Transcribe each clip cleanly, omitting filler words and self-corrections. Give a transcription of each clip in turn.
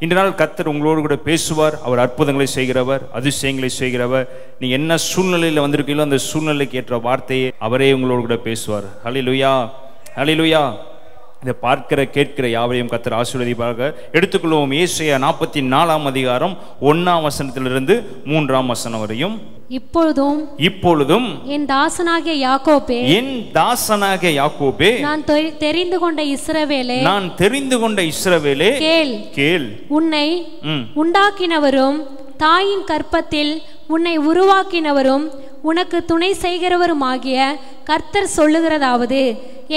இன்று நாள் கர்த்தர் உங்களோடு கூட பேசுவார். அவர் அற்புதங்களை செய்கிறவர், அதிசயங்களை செய்கிறவர். நீ என்ன சூழ்நிலையில் வந்திருக்கீங்களோ அந்த சூழ்நிலைக்கு ஏற்ற வார்த்தையை அவரே உங்களோடு கூட பேசுவார். ஹல்லேலூயா, ஹல்லேலூயா. இதை பார்க்கிற கேட்கிற யாவரையும் கர்த்தர் ஆசீர்வதிப்பாக. எடுத்துக்கொள்வோம் ஏசாயா 44ஆம் அதிகாரம் 1ஆம் வசனத்திலிருந்து 3ஆம் வசனம் வரையும். இப்பொழுதும் என் தாசனாகிய யாக்கோபே, நான் தெரிந்து கொண்ட இஸ்ரவேலே, கேள். உன்னை உண்டாக்கினவரும் தாயின் கற்பத்தில் உன்னை உருவாக்கினவரும் உனக்கு துணை செய்கிறவருமாகிய கர்த்தர் சொல்லுகிறதாவது,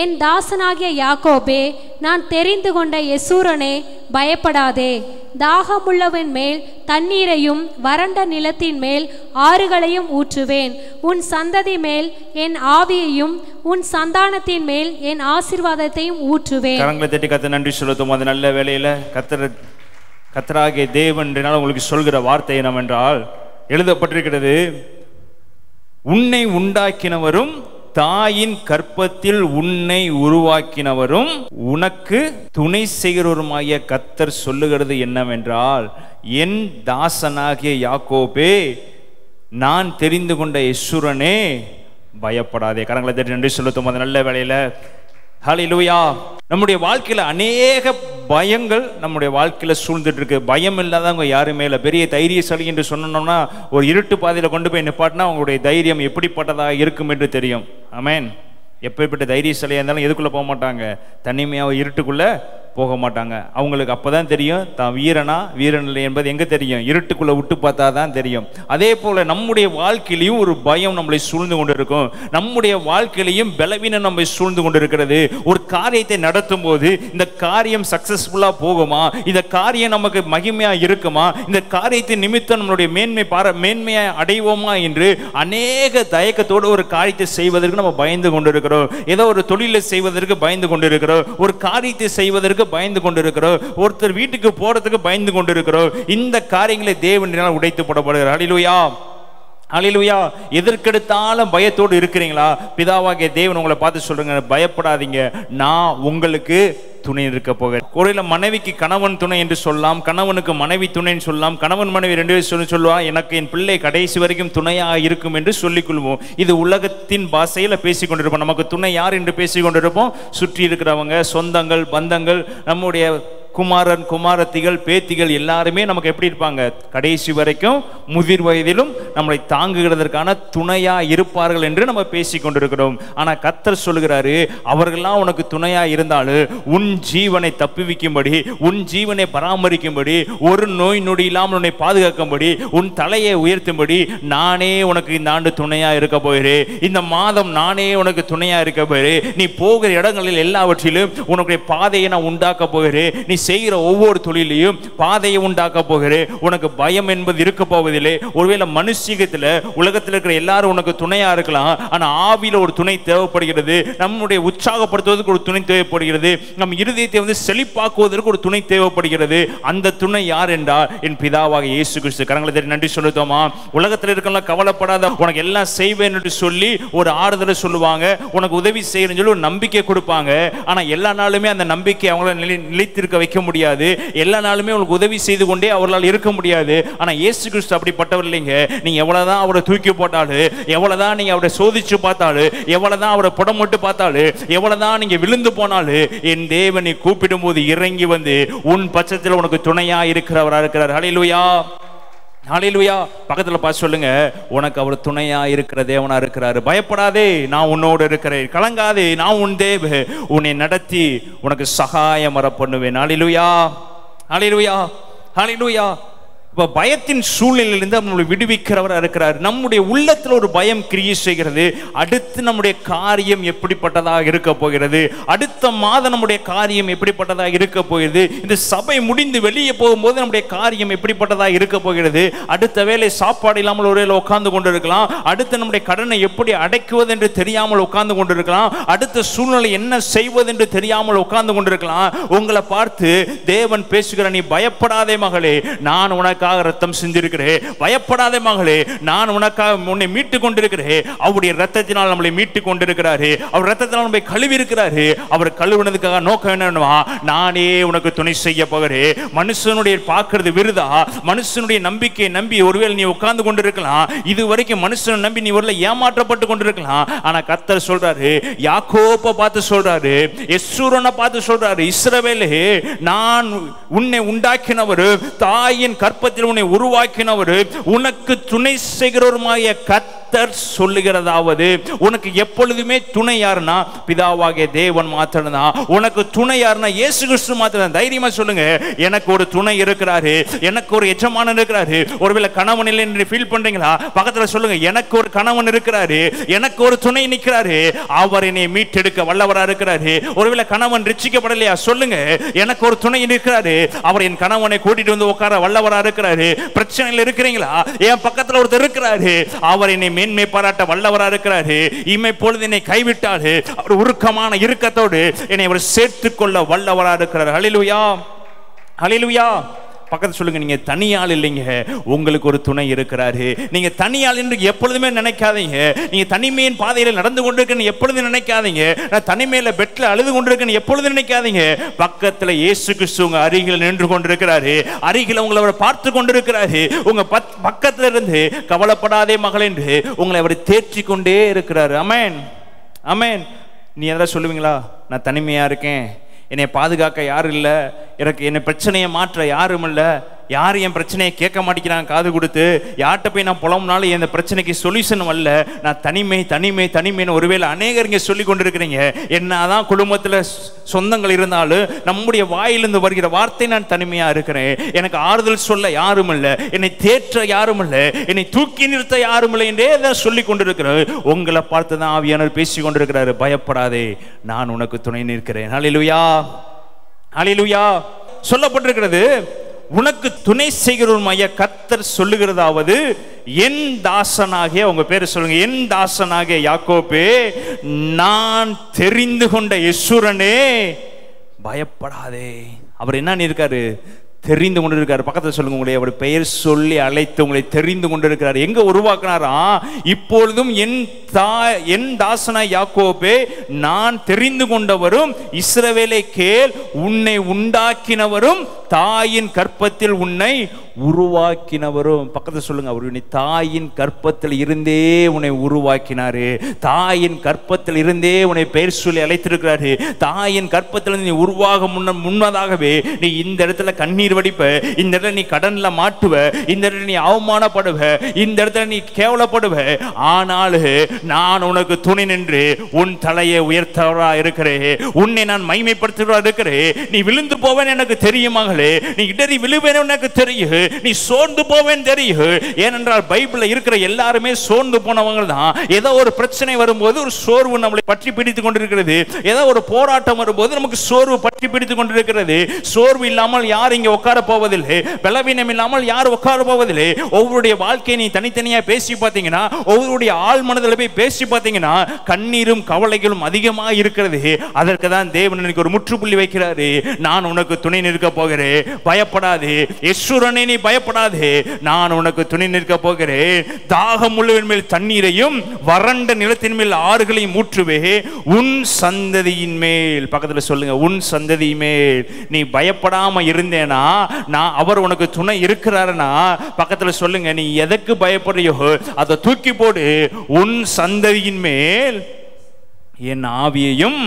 என் தாசனாகிய யாக்கோபே, நான் தெரிந்து கொண்ட யெசூரனே, பயப்படாதே. தாகமுள்ளவன் மேல் தண்ணீரையும் வறண்ட நிலத்தின் மேல் ஆறுகளையும் ஊற்றுவேன். உன் சந்ததி மேல் என் ஆவியையும் உன் சந்தானத்தின் மேல் என் ஆசீர்வாதத்தையும் ஊற்றுவேன். கரங்களை தட்டி கர்த்தர் நன்றி செலுத்தும். அது நல்ல வேளையில கர்த்தராகிய தேவன் உங்களுக்கு சொல்கிற வார்த்தை என்னவென்றால், எழுதப்பட்டிருக்கிறது, உன்னை உண்டாக்கினவரும் தாயின் கற்பத்தில் உன்னை உருவாக்கினவரும் உனக்கு துணை செய்கிறவருமாகிய கர்த்தர் சொல்லுகிறது என்னவென்றால், என் தாசனாகிய யாக்கோபே, நான் தெரிந்து கொண்ட யெசூரனே, பயப்படாதே. கரங்களை தட்டி நன்றி செலுத்தும். அது நல்ல வேளையில ஹல்லேலூயா. நம்முடைய வாழ்க்கையில அநேக பயங்கள் நம்முடைய வாழ்க்கையில சூழ்ந்துட்டு இருக்கு. பயம் இல்லாதவங்க யாருமே இல்லை. பெரிய தைரியசாலி என்று சொன்னோம்னா ஒரு இருட்டு பாதையில கொண்டு போய் நிப்பாட்டினா அவங்களுடைய தைரியம் எப்படிப்பட்டதாக இருக்கும் என்று தெரியும். ஆமென். எப்படிப்பட்ட தைரியசாலியாக இருந்தாலும் எதுக்குள்ள போக மாட்டாங்க, தனிமையாக இருட்டுக்குள்ள போக மாட்டாங்க. அவங்களுக்கு அப்பதான் தெரியும் தான் வீரனா வீரன் இல்லை என்பது எங்க தெரியும், இருட்டுக்குள்ள விட்டு பார்த்தா தான் தெரியும். அதே போல நம்முடைய வாழ்க்கையிலையும் ஒரு பயம் நம்மளை சூழ்ந்து கொண்டு இருக்கும். நம்முடைய வாழ்க்கையிலையும் பலவீனம் நம்மை சூழ்ந்து கொண்டு இருக்கிறது. ஒரு காரியத்தை நடத்தும் போது இந்த காரியம் சக்சஸ்ஃபுல்லா போகுமா, இந்த காரியம் நமக்கு மகிமையா இருக்குமா, இந்த காரியத்தின் நிமித்தம் நம்மளுடைய மேன்மையை அடைவோமா என்று அநேக தயக்கத்தோடு ஒரு காரியத்தை செய்வதற்கு நம்ம பயந்து கொண்டிருக்கிறோம். ஏதோ ஒரு தொழிலை செய்வதற்கு பயந்து கொண்டிருக்கிறோம், ஒரு காரியத்தை செய்வதற்கு பயந்து கொண்டிருக்கிறோம், ஒருத்தர் வீட்டுக்கு போறதுக்கு பயந்து கொண்டிருக்கிறோம். இந்த காரியங்களை தேவனால் உடைத்து போடப்படுகிறார். ஹல்லேலூயா, ஹல்லேலூயா. எதற்கெடுத்தாலும் பயத்தோடு இருக்கிறீங்களா? பிதாவாகிய தேவன் உங்களை பார்த்து சொல்றேங்க, பயப்படாதீங்க, நான் உங்களுக்கு துணை இருக்க போகிறேன். ஒருவேளை மனைவிக்கு கணவன் துணை என்று சொல்லலாம், கணவனுக்கு மனைவி துணைன்னு சொல்லலாம், கணவன் மனைவி ரெண்டு பேரும் சொல்லுவாங்க, எனக்கு என் பிள்ளை கடைசி வரைக்கும் துணையாக இருக்கும் என்று சொல்லிக் கொள்வோம். இது உலகத்தின் பாஷையில பேசிக் கொண்டிருப்போம். நமக்கு துணை யார் என்று பேசிக் கொண்டிருப்போம்? சுற்றி இருக்கிறவங்க, சொந்தங்கள், பந்தங்கள், நம்முடைய குமாரன் குமாரத்திகள் பேத்திகள் எல்லாருமே நமக்கு எப்படி இருப்பாங்க? கடைசி வரைக்கும் முதிர் வயதிலும் நம்மளை தாங்குகிறதற்கான துணையா இருப்பார்கள் என்று நம்ம பேசி கொண்டிருக்கிறோம். ஆனா கர்த்தர் சொல்லுகிறாரு, அவர்கள்லாம் உனக்கு துணையா இருந்தாலும் உன் ஜீவனை தப்புவிக்கும்படி, உன் ஜீவனை பராமரிக்கும்படி, ஒரு நோய் நொடி இல்லாமல் உன்னை பாதுகாக்கும்படி, உன் தலையை உயர்த்தும்படி நானே உனக்கு இந்த ஆண்டு துணையா இருக்க போகிறேன். இந்த மாதம் நானே உனக்கு துணையா இருக்க போகிறேன். நீ போகிற இடங்களில் எல்லாவற்றிலும் உனக்கு பாதையை நான் உண்டாக்க போகிறேன். நீ செய்கிற ஒவ்வொரு தொழிலையும் பாதையை உண்டாக்க போகிறேன். உனக்கு பயம் என்பது இருக்க போவதில்லை. ஒருவேளை மனுஷீகத்தில் உலகத்தில் இருக்கிற எல்லாரும் உனக்கு துணையா இருக்கலாம், ஆனா ஆவியில ஒரு துணை தேவைப்படுகிறது. நம்முடைய உற்சாகப்படுத்துவதற்கு ஒரு துணை தேவைப்படுகிறது. நம் இருதயத்தை செழிப்பாக்குவதற்கு ஒரு துணை தேவைப்படுகிறது. அந்த துணை யார் என்றால் என் பிதாவாக இயேசு கிறிஸ்து. கரங்களை தட்டி நன்றி சொல்லுதோமா? உலகத்தில் இருக்கலாம் கவலைப்படாத, உனக்கு எல்லாம் செய்வேன் என்று சொல்லி ஒரு ஆறுதலை சொல்லுவாங்க, உனக்கு உதவி செய்யறேன்னு சொல்லி ஒரு நம்பிக்கை கொடுப்பாங்க. ஆனா எல்லா நாளுமே அந்த நம்பிக்கை அவங்கள நிலைத்திருக்க வைக்க முடியாது. எல்லா நாளுமே உங்களுக்கு உதவி செய்து கொண்டே அவர்களால் இருக்க முடியாது. ஆனா இயேசு கிறிஸ்து அப்படிப்பட்டவர் இல்லைங்க. நீங்க எவ்வளவுதான் அவரை தூக்கி போட்டாலும், எவ்வளவுதான் நீங்க அவரை சோதிச்சு பார்த்தாலும், எவ்வளவுதான் அவரை புடமிட்டு பார்த்தாலும், எவ்வளவுதான் நீங்க விழுந்து போனாலும், என் தேவனை கூப்பிடும் போது இறங்கி வந்து உன் பட்சத்தில் உனக்கு துணையா இருக்கிறவரா இருக்கிறார். ஹல்லேலூயா, ஹல்லேலூயா. பக்கத்துல பார்த்து சொல்லுங்க, உனக்கு அவர் துணையா இருக்கிற தேவனா இருக்கிறாரு. பயப்படாதே, நான் உன்னோடு இருக்கிறேன். கலங்காதே, நான் உன் தேவ, உன்னை நடத்தி உனக்கு சகாயம் வர பண்ணுவேன். ஹல்லேலூயா, ஹல்லேலூயா, ஹல்லேலூயா. இப்போ பயத்தின் சூழ்நிலையிலிருந்து நம்மளை விடுவிக்கிறவராக இருக்கிறார். நம்முடைய உள்ளத்தில் ஒரு பயம் கிரியை செய்கிறது. அடுத்து நம்முடைய காரியம் எப்படிப்பட்டதாக இருக்க போகிறது, அடுத்த மாதம் நம்முடைய காரியம் எப்படிப்பட்டதாக இருக்க போகிறது, இந்த சபை முடிந்து வெளியே போகும்போது நம்முடைய காரியம் எப்படிப்பட்டதாக இருக்க போகிறது, அடுத்த வேலை சாப்பாடு இல்லாமல் ஒரு வேலை உட்கார்ந்து கொண்டு இருக்கலாம், அடுத்து நம்முடைய கடனை எப்படி அடைக்குவது என்று தெரியாமல் உட்கார்ந்து கொண்டு இருக்கலாம், அடுத்த சூழ்நிலை என்ன செய்வது என்று தெரியாமல் உட்கார்ந்து கொண்டிருக்கலாம். உங்களை பார்த்து தேவன் பேசுகிற, நீ பயப்படாதே மகளே, நான் உனக்கு உனக்காக ரத்தம் சிந்திருக்கிறேன். பயப்படாதே மகளே, நான் உனக்காக உன்னை மீட்டு கொண்டிருக்கிறேன். அவருடைய ரத்தத்தினால் நம்மளை மீட்டு கொண்டிருக்கிறாரு. அவர் ரத்தத்தினால் நம்மை கழுவி இருக்கிறாரு. அவர் கழுவினதுக்காக நோக்கம் என்னவா? நானே உனக்கு துணை செய்ய போகிறேன். மனுஷனுடைய பார்க்கிறது விருதா? மனுஷனுடைய நம்பிக்கையை நம்பி ஒருவேளை நீ உட்கார்ந்து கொண்டிருக்கலாம். இது வரைக்கும் மனுஷனை நம்பி நீ ஒருவேளை ஏமாற்றப்பட்டு கொண்டிருக்கலாம். ஆனா கர்த்தர் சொல்றாரு, யாக்கோபை பார்த்து சொல்றாரு, எஸ்ரூனை பார்த்து சொல்றாரு, இஸ்ரவேலே, நான் உன்னை உண்டாக்கினவர், தாயின் கற்பத்தில் உன்னை உருவாக்கினவர், உனக்கு துணை செய்கிறவருமாகிய கர்த்தர் சொல்லுகிறதாவது, உனக்கு எப்பொழுதுமே துணை யாருன்னா பிதாவாகிய தேவன் மாத்திரம்தான். உனக்கு துணை யாருன்னா இயேசு கிறிஸ்து மாத்திரம். தைரியமா சொல்லுங்க, எனக்கு ஒரு துணை இருக்கிறாரு, எனக்கு ஒரு எஜமானன் இருக்கிறாரு. ஒருவேளை கணவன் இல்லை என்று ஃபீல் பண்றீங்களா? பக்கத்துல சொல்லுங்க, எனக்கு ஒரு கணவன் இருக்கிறாரு, எனக்கு ஒரு துணை நிற்கிறாரு, அவர் என்னை மீட்டெடுக்க வல்லவரா இருக்கிறாரு. ஒருவேளை கணவன் ரட்சிக்கப்படலையா? சொல்லுங்க, எனக்கு ஒரு துணை இருக்கிறாரு, அவர் என் கணவனை கூட்டிட்டு வந்து உட்கார வல்லவரா இருக்கிறாரு. பிரச்சனையில் இருக்கிறீங்களா? என் பக்கத்துல ஒருத்தர் இருக்கிறாரு, அவர் என்னை மேன்மை பாராட்ட வல்லவரா இருக்கிறாரு. இமை பொழுது என்னை கைவிட்டாரு, அவர் உருக்கமான இறுக்கத்தோடு என்னை அவர் சேர்த்துக் கொள்ள வல்லவரா இருக்கிறார். ஹல்லேலூயா, ஹல்லேலூயா. பக்கத்துல சொல்லுங்க, நீங்க தனியாள் இல்லைங்க, உங்களுக்கு ஒரு துணை இருக்கிறாரு. நீங்க தனியாள் என்று எப்பொழுதுமே நினைக்காதீங்க. நீங்க தனிமையின் பாதையில நடந்து கொண்டிருக்கேன்னு எப்பொழுதும் நினைக்காதீங்க. நான் தனிமையில பெட்ல அழுது கொண்டிருக்கேன்னு எப்பொழுதும் நினைக்காதீங்க. பக்கத்துல இயேசு கிறிஸ்து உங்க அருகில் நின்று கொண்டிருக்கிறாரு. அருகில் உங்களை அவர் பார்த்து கொண்டிருக்கிறாரு. உங்க பக்கத்துல இருந்து கவலைப்படாதே மகள் என்று உங்களை அவர் தேற்றி கொண்டே இருக்கிறாரு. ஆமென், ஆமென். நீ எதாவது சொல்லுவீங்களா? நான் தனிமையா இருக்கேன், என்னை பாதுகாக்க யாரும் இல்லை, எனக்கு என்னை பிரச்சனையை மாற்ற யாரும் இல்லை, யார் என் பிரச்சனையை கேட்க மாட்டேங்கிறாங்க காது கொடுத்து, யார்கிட்ட போய் நான் புலம்புனாலும் என் பிரச்சனைக்கு சொல்யூஷன் வரல, நான் தனிமை தனிமை தனிமைன்னு ஒருவேளை அநேகர் இங்கே சொல்லி கொண்டிருக்கிறீங்க. என்னதான் குடும்பத்தில் சொந்தங்கள் இருந்தாலும் நம்முடைய வாயிலிருந்து வருகிற வார்த்தை, நான் தனிமையா இருக்கிறேன், எனக்கு ஆறுதல் சொல்ல யாரும் இல்லை, என்னை தேற்ற யாரும் இல்லை, என்னை தூக்கி நிறுத்த யாரும் இல்லை என்றே தான் சொல்லி கொண்டிருக்கிறார். உங்களை பார்த்து தான் ஆவியானவர் பேசி கொண்டிருக்கிறாரு. பயப்படாதே, நான் உனக்கு துணை நிற்கிறேன். ஹல்லேலூயா, ஹல்லேலூயா. சொல்லப்பட்டிருக்கிறது, உனக்கு துணை செய்கிறவருமாகிய கர்த்தர் சொல்லுகிறதாவது, என் தாசனாகிய, உங்க பேரை சொல்லுங்க, என் தாசனாகிய யாக்கோபே, நான் தெரிந்து கொண்ட எஸ்ரூனே, பயப்படாதே. அவர் என்ன இருக்காரு? தெரிந்து கொண்டிருக்காரு. பக்கத்தில் சொல்லுங்க, உங்களை அவர் பெயர் சொல்லி அழைத்து உங்களை தெரிந்து கொண்டிருக்கிறார். எங்க உருவாக்கினாரா? இப்பொழுதும் என் தாசனாய் யாக்கோபே, நான் தெரிந்து கொண்டவரும், இஸ்ரவேலே கேள், உன்னை உண்டாக்கினவரும், தாயின் கற்பத்தில் உன்னை உருவாக்கினவரும். பக்கத்தில் சொல்லுங்க, அவர் உன்னை தாயின் கற்பத்தில் இருந்தே உன்னை உருவாக்கினாரு. தாயின் கற்பத்தில் இருந்தே உன்னை பெயர் சொல்லி அழைத்திருக்கிறாரு. தாயின் கற்பத்தில் நீ உருவாக முன்னதாகவே நீ இந்த இடத்துல கண்ணீர் வடிப்ப, இந்த இடத்துல நீ கடன்ல மாட்டுவ, இந்த இடத்துல நீ அவமானப்படுவ, இந்த இடத்துல நீ கேவலப்படுவ. ஆனால் நான் உனக்கு துணை நின்று உன் தலையை உயர்த்தவரா இருக்கிறேன், உன்னை நான் மகிமைப்படுத்துவரா இருக்கிறேன். நீ விழுந்து போவேன் எனக்கு தெரியுமாங்களே, நீ இடறி விழுவேன் எனக்கு தெரியும், நீ சோர்ந்து போவேன் தெரியும். ஏனென்றால் பைபிள்ல இருக்கிற எல்லாருமே சோர்ந்து போனவங்க தான். ஏதோ ஒரு பிரச்சனை வரும்போது ஒரு சோர்வு நம்மளை பற்றி பிடித்துக் கொண்டிருக்கிறது. ஏதோ ஒரு போராட்டம் வரும்போது நமக்கு சோர்வு பற்றி பிடித்துக் கொண்டிருக்கிறது. சோர்வு இல்லாமல் யார் இங்க உட்கார போவதில்லை, பலவீனம் இல்லாமல் யார் உட்கார போவதில்லை. ஒவ்வொருடைய வாழ்க்கையை நீ தனித்தனியா பேசி பார்த்தீங்கன்னா, ஒவ்வொருடைய ஆள் மனதில் போய் பேசி பார்த்தீங்கன்னா, கண்ணீரும் கவலைகளும் அதிகமாக இருக்கிறது. அதற்கு தான் தேவன் எனக்கு ஒரு முற்றுப்புள்ளி வைக்கிறாரு. நான் உனக்கு துணை நிற்க போகிறேன், பயப்படாதே. எஸ்ரூனே, நீ பயப்படாதே, நான் உனக்கு துணை நிற்க போகிறேன். தாகம் உள்ளவன் மேல் தண்ணீரையும் வறண்ட நிலத்தின் மேல் ஆறுகளையும் ஊற்றுவே, உன் சந்ததியின் மேல். பக்கத்தில் சொல்லுங்க, உன் சந்ததியின் மேல். நீ பயப்படாம இருந்தேனா, நான் அவர் உனக்கு துணை இருக்கிறாருன்னா, பக்கத்தில் சொல்லுங்க, நீ எதற்கு பயப்படுறியோ அதை தூக்கி போடு. உன் சந்ததியின் மேல் என் ஆவியையும்,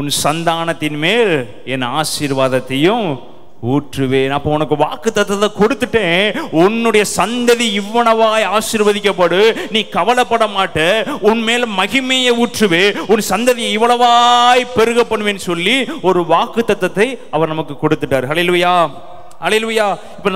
உன் சந்தானத்தின் மேல் என் ஆசீர்வாதத்தையும் ஊற்றுவேன். அப்போ உனக்கு வாக்கு தத்தத்தை கொடுத்துட்டேன். உன்னுடைய சந்ததி இவ்வளவாய் ஆசீர்வதிக்கப்படு, நீ கவலைப்பட மாட்ட, உன் மேல மகிமையை ஊற்றுவே, உன் சந்ததியை இவ்வளவாய் பெருக பண்ணுவேன்னு சொல்லி ஒரு வாக்கு தத்தத்தை அவர் நமக்கு கொடுத்துட்டார். ஹல்லேலூயா, ஹல்லேலூயா. இப்ப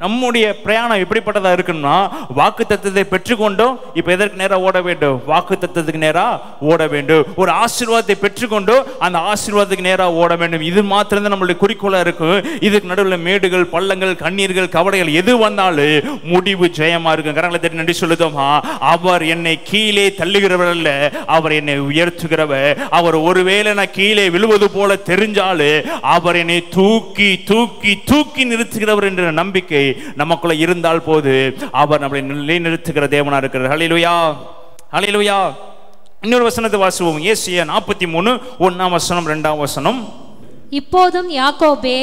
நம்முடைய பிரயாணம் எப்படிப்பட்டதா இருக்குன்னா, வாக்கு தத்தத்தை பெற்றுக்கொண்டோம், இப்ப எதற்கு நேரா ஓட வேண்டும்? வாக்கு தத்தத்துக்கு நேரா ஓட வேண்டும். ஒரு ஆசீர்வாதத்தை பெற்றுக்கொண்டோம், அந்த ஆசீர்வாதத்துக்கு நேரா ஓட வேண்டும். இது மாத்திரம் தான் நம்மளுடைய குறிக்கோளா இருக்கும். இதுக்கு நடுவில் மேடுகள், பள்ளங்கள், கண்ணீர்கள், கவலைகள் எது வந்தாலும் முடிவு ஜெயமா இருக்கும். கரங்களை தட்டி நன்றி சொல்லுதோமா? அவர் என்னை கீழே தள்ளுகிறவர் அல்ல, அவர் என்னை உயர்த்துகிறவர். அவர் ஒருவேளை நான் கீழே விழுவது போல தெரிஞ்சாலும் அவர் என்னை தூக்கி தூக்கி தூக்கி நிறுத்துகிறவர் என்ற நம்பிக்கை இல்லை, நமக்குள்ள இருந்தால் போது அவர் நம்மளை நிலைநிறுத்துகிற தேவனா இருக்கிறார். ஹல்லேலூயா, ஹல்லேலூயா. இன்னொரு வசனத்தை வாசிப்போம். ஏசாயா 43 1ஆம் வசனம் 2ஆம் வசனம். இப்போதும் யாக்கோபே,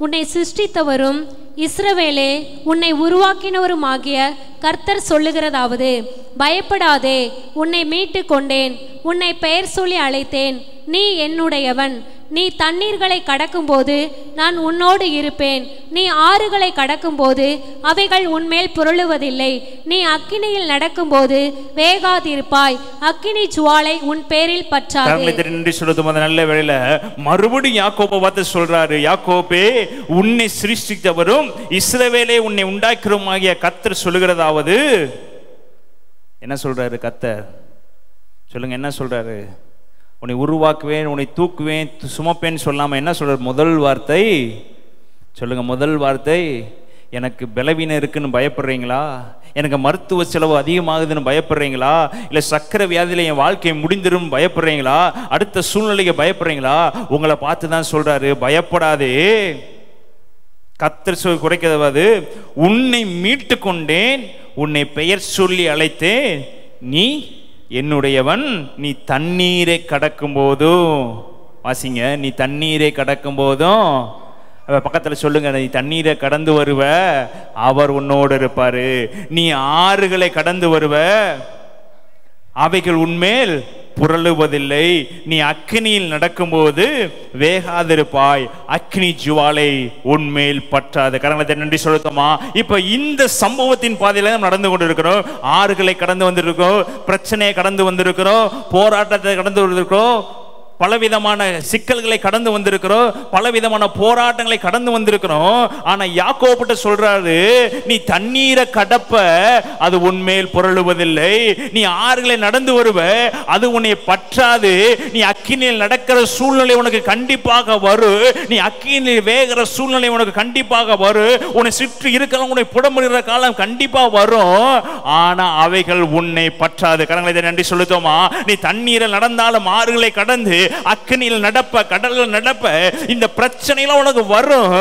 உன்னை சிருஷ்டித்தவரும் இஸ்ரவேலே உன்னை உருவாக்கினவருமாகிய கர்த்தர் சொல்லுகிறதாவது, பயப்படாதே, உன்னை மீட்டு கொண்டேன், உன்னை பெயர் சொல்லி அழைத்தேன், நீ என்னுடையவன். நீ தண்ணீர்களை கடக்கும்போது நான் உன்னோடு இருப்பேன், நீ ஆறுகளை கடக்கும்போது அவைகள் உன்மேல் புரளுவதில்லை, நீ அக்கினியில் நடக்கும்போது வேகாதிருப்பாய், அக்கினி ஜுவாலை உன் பேரில் பற்றாது. நல்ல வேளையில மறுபடியும் யாக்கோபை பார்த்து சொல்றாரு, யாக்கோபே, உன்னை சிருஷ்டித்தவரும் இஸ்ரவேலே உன்னை உண்டாக்கிறோமாகிய கர்த்தர் சொல்லுகிறதாவது. என்ன சொல்றாரு கர்த்தர்? சொல்லுங்க, என்ன சொல்றாரு? உன்னை உருவாக்குவேன், உன்னை தூக்குவேன், சுமப்பேன்னு சொல்லாம என்ன சொல்றாரு? முதல் வார்த்தை சொல்லுங்க, முதல் வார்த்தை, எனக்கு பலவீனம் இருக்குன்னு பயப்படுறீங்களா? எனக்கு மருத்துவ செலவு அதிகமாகுதுன்னு பயப்படுறீங்களா? இல்லை சக்கரை வியாதியில் என் வாழ்க்கை முடிந்துடும் பயப்படுறீங்களா? அடுத்த சூழ்நிலைக்கு பயப்படுறீங்களா? உங்களை பார்த்து தான் சொல்றாரு, பயப்படாதே. கர்த்தர் சொல்லி குறைக்கிறது, உன்னை மீட்டு கொண்டேன், உன்னை பெயர் சொல்லி அழைத்தேன், நீ என்னுடையவன். நீ தண்ணீரை கடக்கும் போதும், வாசிங்க, நீ தண்ணீரை கடக்கும் போதும், பக்கத்தில் சொல்லுங்க, நீ தண்ணீரை கடந்து வருவ, அவர் உன்னோடு இருப்பாரு. நீ ஆறுகளை கடந்து வருவ, அவைகள் உன்மேல் புரளுவதில்லை. நீ அக்கினியில் நடக்கும்போது வேகாதிருப்பாய், அக்கினி ஜுவாலை உன்மேல் பற்றாது. கரங்களை நன்றி சொல்லுமா. இப்ப இந்த சம்பவத்தின் பாதையில நடந்து கொண்டிருக்கிறோம். ஆறுகளை கடந்து வந்திருக்கிறோம், பிரச்சனையை கடந்து வந்திருக்கிறோம், போராட்டத்தை கடந்து வந்திருக்கிறோம், பலவிதமான சிக்கல்களை கடந்து வந்திருக்கிறோம், பலவிதமான போராட்டங்களை கடந்து வந்திருக்கிறோம். ஆனா யாக்கோபுட்ட சொல்றாரு, நீ தண்ணீரை கடப்ப, அது உன்மேல் புரளுவதில்லை. நீ ஆறுகளை நடந்து வருவ, அது உன்னை பற்றாது. நீ அக்கினியில் நடக்கிற சூழ்நிலை உனக்கு கண்டிப்பாக வரும். நீ அக்கினியில் வேகிற சூழ்நிலை உனக்கு கண்டிப்பாக வரும். உன்னை சுற்றி இருக்கிற உன்னை புடமுடிகிற காலம் கண்டிப்பா வரும். ஆனா அவைகள் உன்னை பற்றாது. கரங்களை நன்றி சொல்லுதோமா. நீ தண்ணீரை நடந்தாலும், ஆறுகளை கடந்து அக்கினியில் நடப்ப, கடலில் நடப்ப, இந்த பிரச்சனையில உனக்கு வரும்.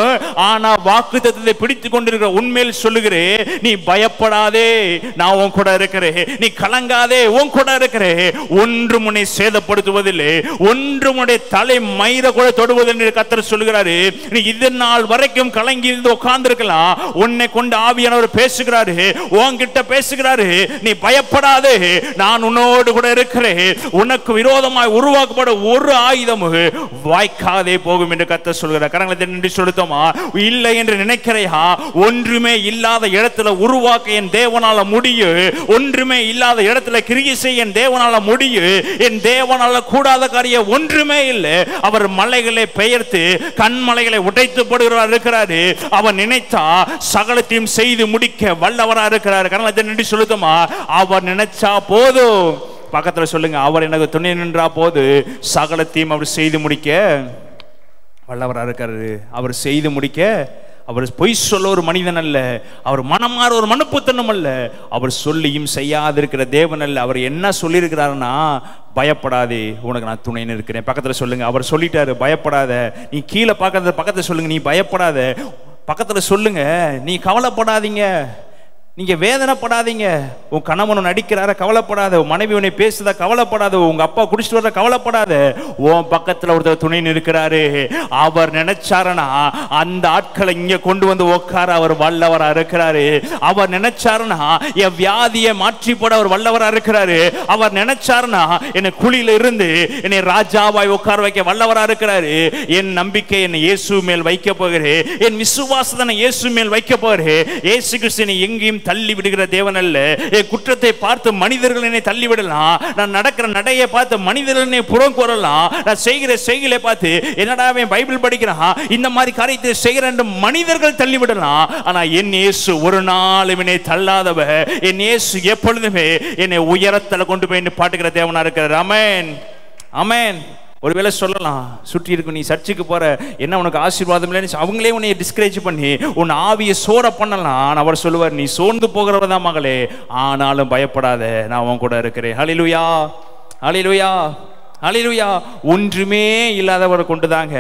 ஆனா வாக்குத்தத்தத்தை பிடித்துக் கொண்டிருக்கிற உண்மையில் சொல்லுகிறேன், நீ பயப்படாதே, நான் உன் கூட இருக்கிறேன். நீ கலங்காதே, உன் கூட இருக்கிறேன். ஒன்றும் உன்னை சேதப்படுத்துவதில்லை, ஒன்றும் உன்னுடைய தலை மயிரை கூட தொடுவதில்லை. கர்த்தர் சொல்லுகிறாரு, நீ இது நாள் வரைக்கும் கலங்கி இருந்து உட்கார்ந்து இருக்கலாம், உன்னை கொண்டு ஆவியானவர் பேசுகிறாரு, உன்கிட்ட பேசுகிறாரு, நீ பயப்படாதே, நான் உன்னோடு கூட இருக்கிறேன். உனக்கு விரோதமாய் உருவாக்கப்பட ஒரு ஆயுதம் வாய்க்காதே போகும் என்று கர்த்தர் சொல்கிறார். கரங்களை நன்றி சொல்லுதோமா. இல்லை என்று நினைக்கிறையா? ஒன்றுமே இல்லாத இடத்துல உருவாக்க என் தேவனால முடியும். ஒன்றுமே இல்லாத இடத்துல கிரியை செய்ய என் தேவனால முடியும். என் தேவனால கூடாத காரியம் ஒன்றுமே இல்லை. அவர் மலைகளை பெயர்த்து கண்மலைகளை உடைத்து போடுகிறார் இருக்கிறாரு. அவர் நினைத்தா சகலத்தையும் செய்து முடிக்க வல்லவரா இருக்கிறார். கரங்களை நன்றி சொல்லுதோமா. அவர் நினைச்சா போதும். பக்கத்தில் சொல்லுங்க, அவர் எனக்கு துணை நின்றா போது சகலத்தையும் அவர் செய்து முடிக்க வல்லவராக இருக்காரு. அவர் செய்து முடிக்க, அவர் பொய் சொல்ல ஒரு மனிதன் அல்ல, அவர் மனமாற ஒரு மனுப்புத்தனம் அல்ல, அவர் சொல்லியும் செய்யாதிருக்கிற தேவன் அல்ல. அவர் என்ன சொல்லியிருக்கிறாருன்னா, பயப்படாதே, உனக்கு நான் துணைன்னு இருக்கிறேன். பக்கத்தில் சொல்லுங்க, அவர் சொல்லிட்டாரு, பயப்படாத. நீ கீழே பார்க்கறத பக்கத்தில் சொல்லுங்க, நீ பயப்படாத. பக்கத்தில் சொல்லுங்க, நீ கவலைப்படாதீங்க, நீங்க வேதனைப்படாதீங்க. உன் கணவன் நடிக்கிறார கவலைப்படாத, உன் மனைவி உன்னை பேசுதா கவலைப்படாத, உங்க அப்பா குடிச்சிட்டு வர கவலைப்படாத. உன் பக்கத்துல ஒருத்தர் துணை நிற்கிறாரு. அவர் நினைச்சாரனா அந்த ஆட்களை இங்க கொண்டு வந்து உட்கார அவர் வல்லவரா இருக்கிறாரு. அவர் நினைச்சாருனா என் வியாதியை மாற்றி போட அவர் வல்லவரா இருக்கிறாரு. அவர் நினைச்சாருனா என்னை குழியில இருந்து என்னை ராஜாவாய் உட்கார வைக்க வல்லவரா இருக்கிறாரு. என் நம்பிக்கை என்னை இயேசு மேல் வைக்க போகிறேன். என் விசுவாசத்தை இயேசு மேல் வைக்க போகிறேன். இயேசு கிறிஸ்து எங்கேயும் தள்ளி விடுகிற தேவன் அல்ல. என் குற்றத்தை பார்த்து மனிதர்கள் என்னை தள்ளி விடலாம். நான் நடக்கிற நடையை பார்த்து மனிதர்கள் என்னை புறம் கூறலாம். நான் செய்கிற செய்களை பார்த்து என்னடா பைபிள் படிக்கிறான், இந்த மாதிரி காரியத்தை செய்கிற மனிதர்கள் தள்ளி விடலாம். ஆனா என் இயேசு ஒரு நாள் என்னை தள்ளாதவ. என் இயேசு எப்பொழுதுமே என்னை உயரத்தில் கொண்டு போய் பாட்டுக்கிற தேவனா இருக்கிறார். ஆமென், ஆமென். ஒருவேளை சொல்லலாம், சுற்றி இருக்கும் நீ சர்ச்சுக்கு போற, என்ன உனக்கு ஆசீர்வாதம் இல்லைன்னு அவங்களே உன்னை டிஸ்கரேஜ் பண்ணி உன் ஆவியை சோர பண்ணலாம். அவர் சொல்லுவார், நீ சோர்ந்து போகிறவதான் மகளே, ஆனாலும் பயப்படாத, நான் உன் கூட இருக்கிறேன். ஹல்லேலூயா, ஹல்லேலூயா, ஹல்லேலூயா. ஒன்றுமே இல்லாதவரை கொண்டுதாங்க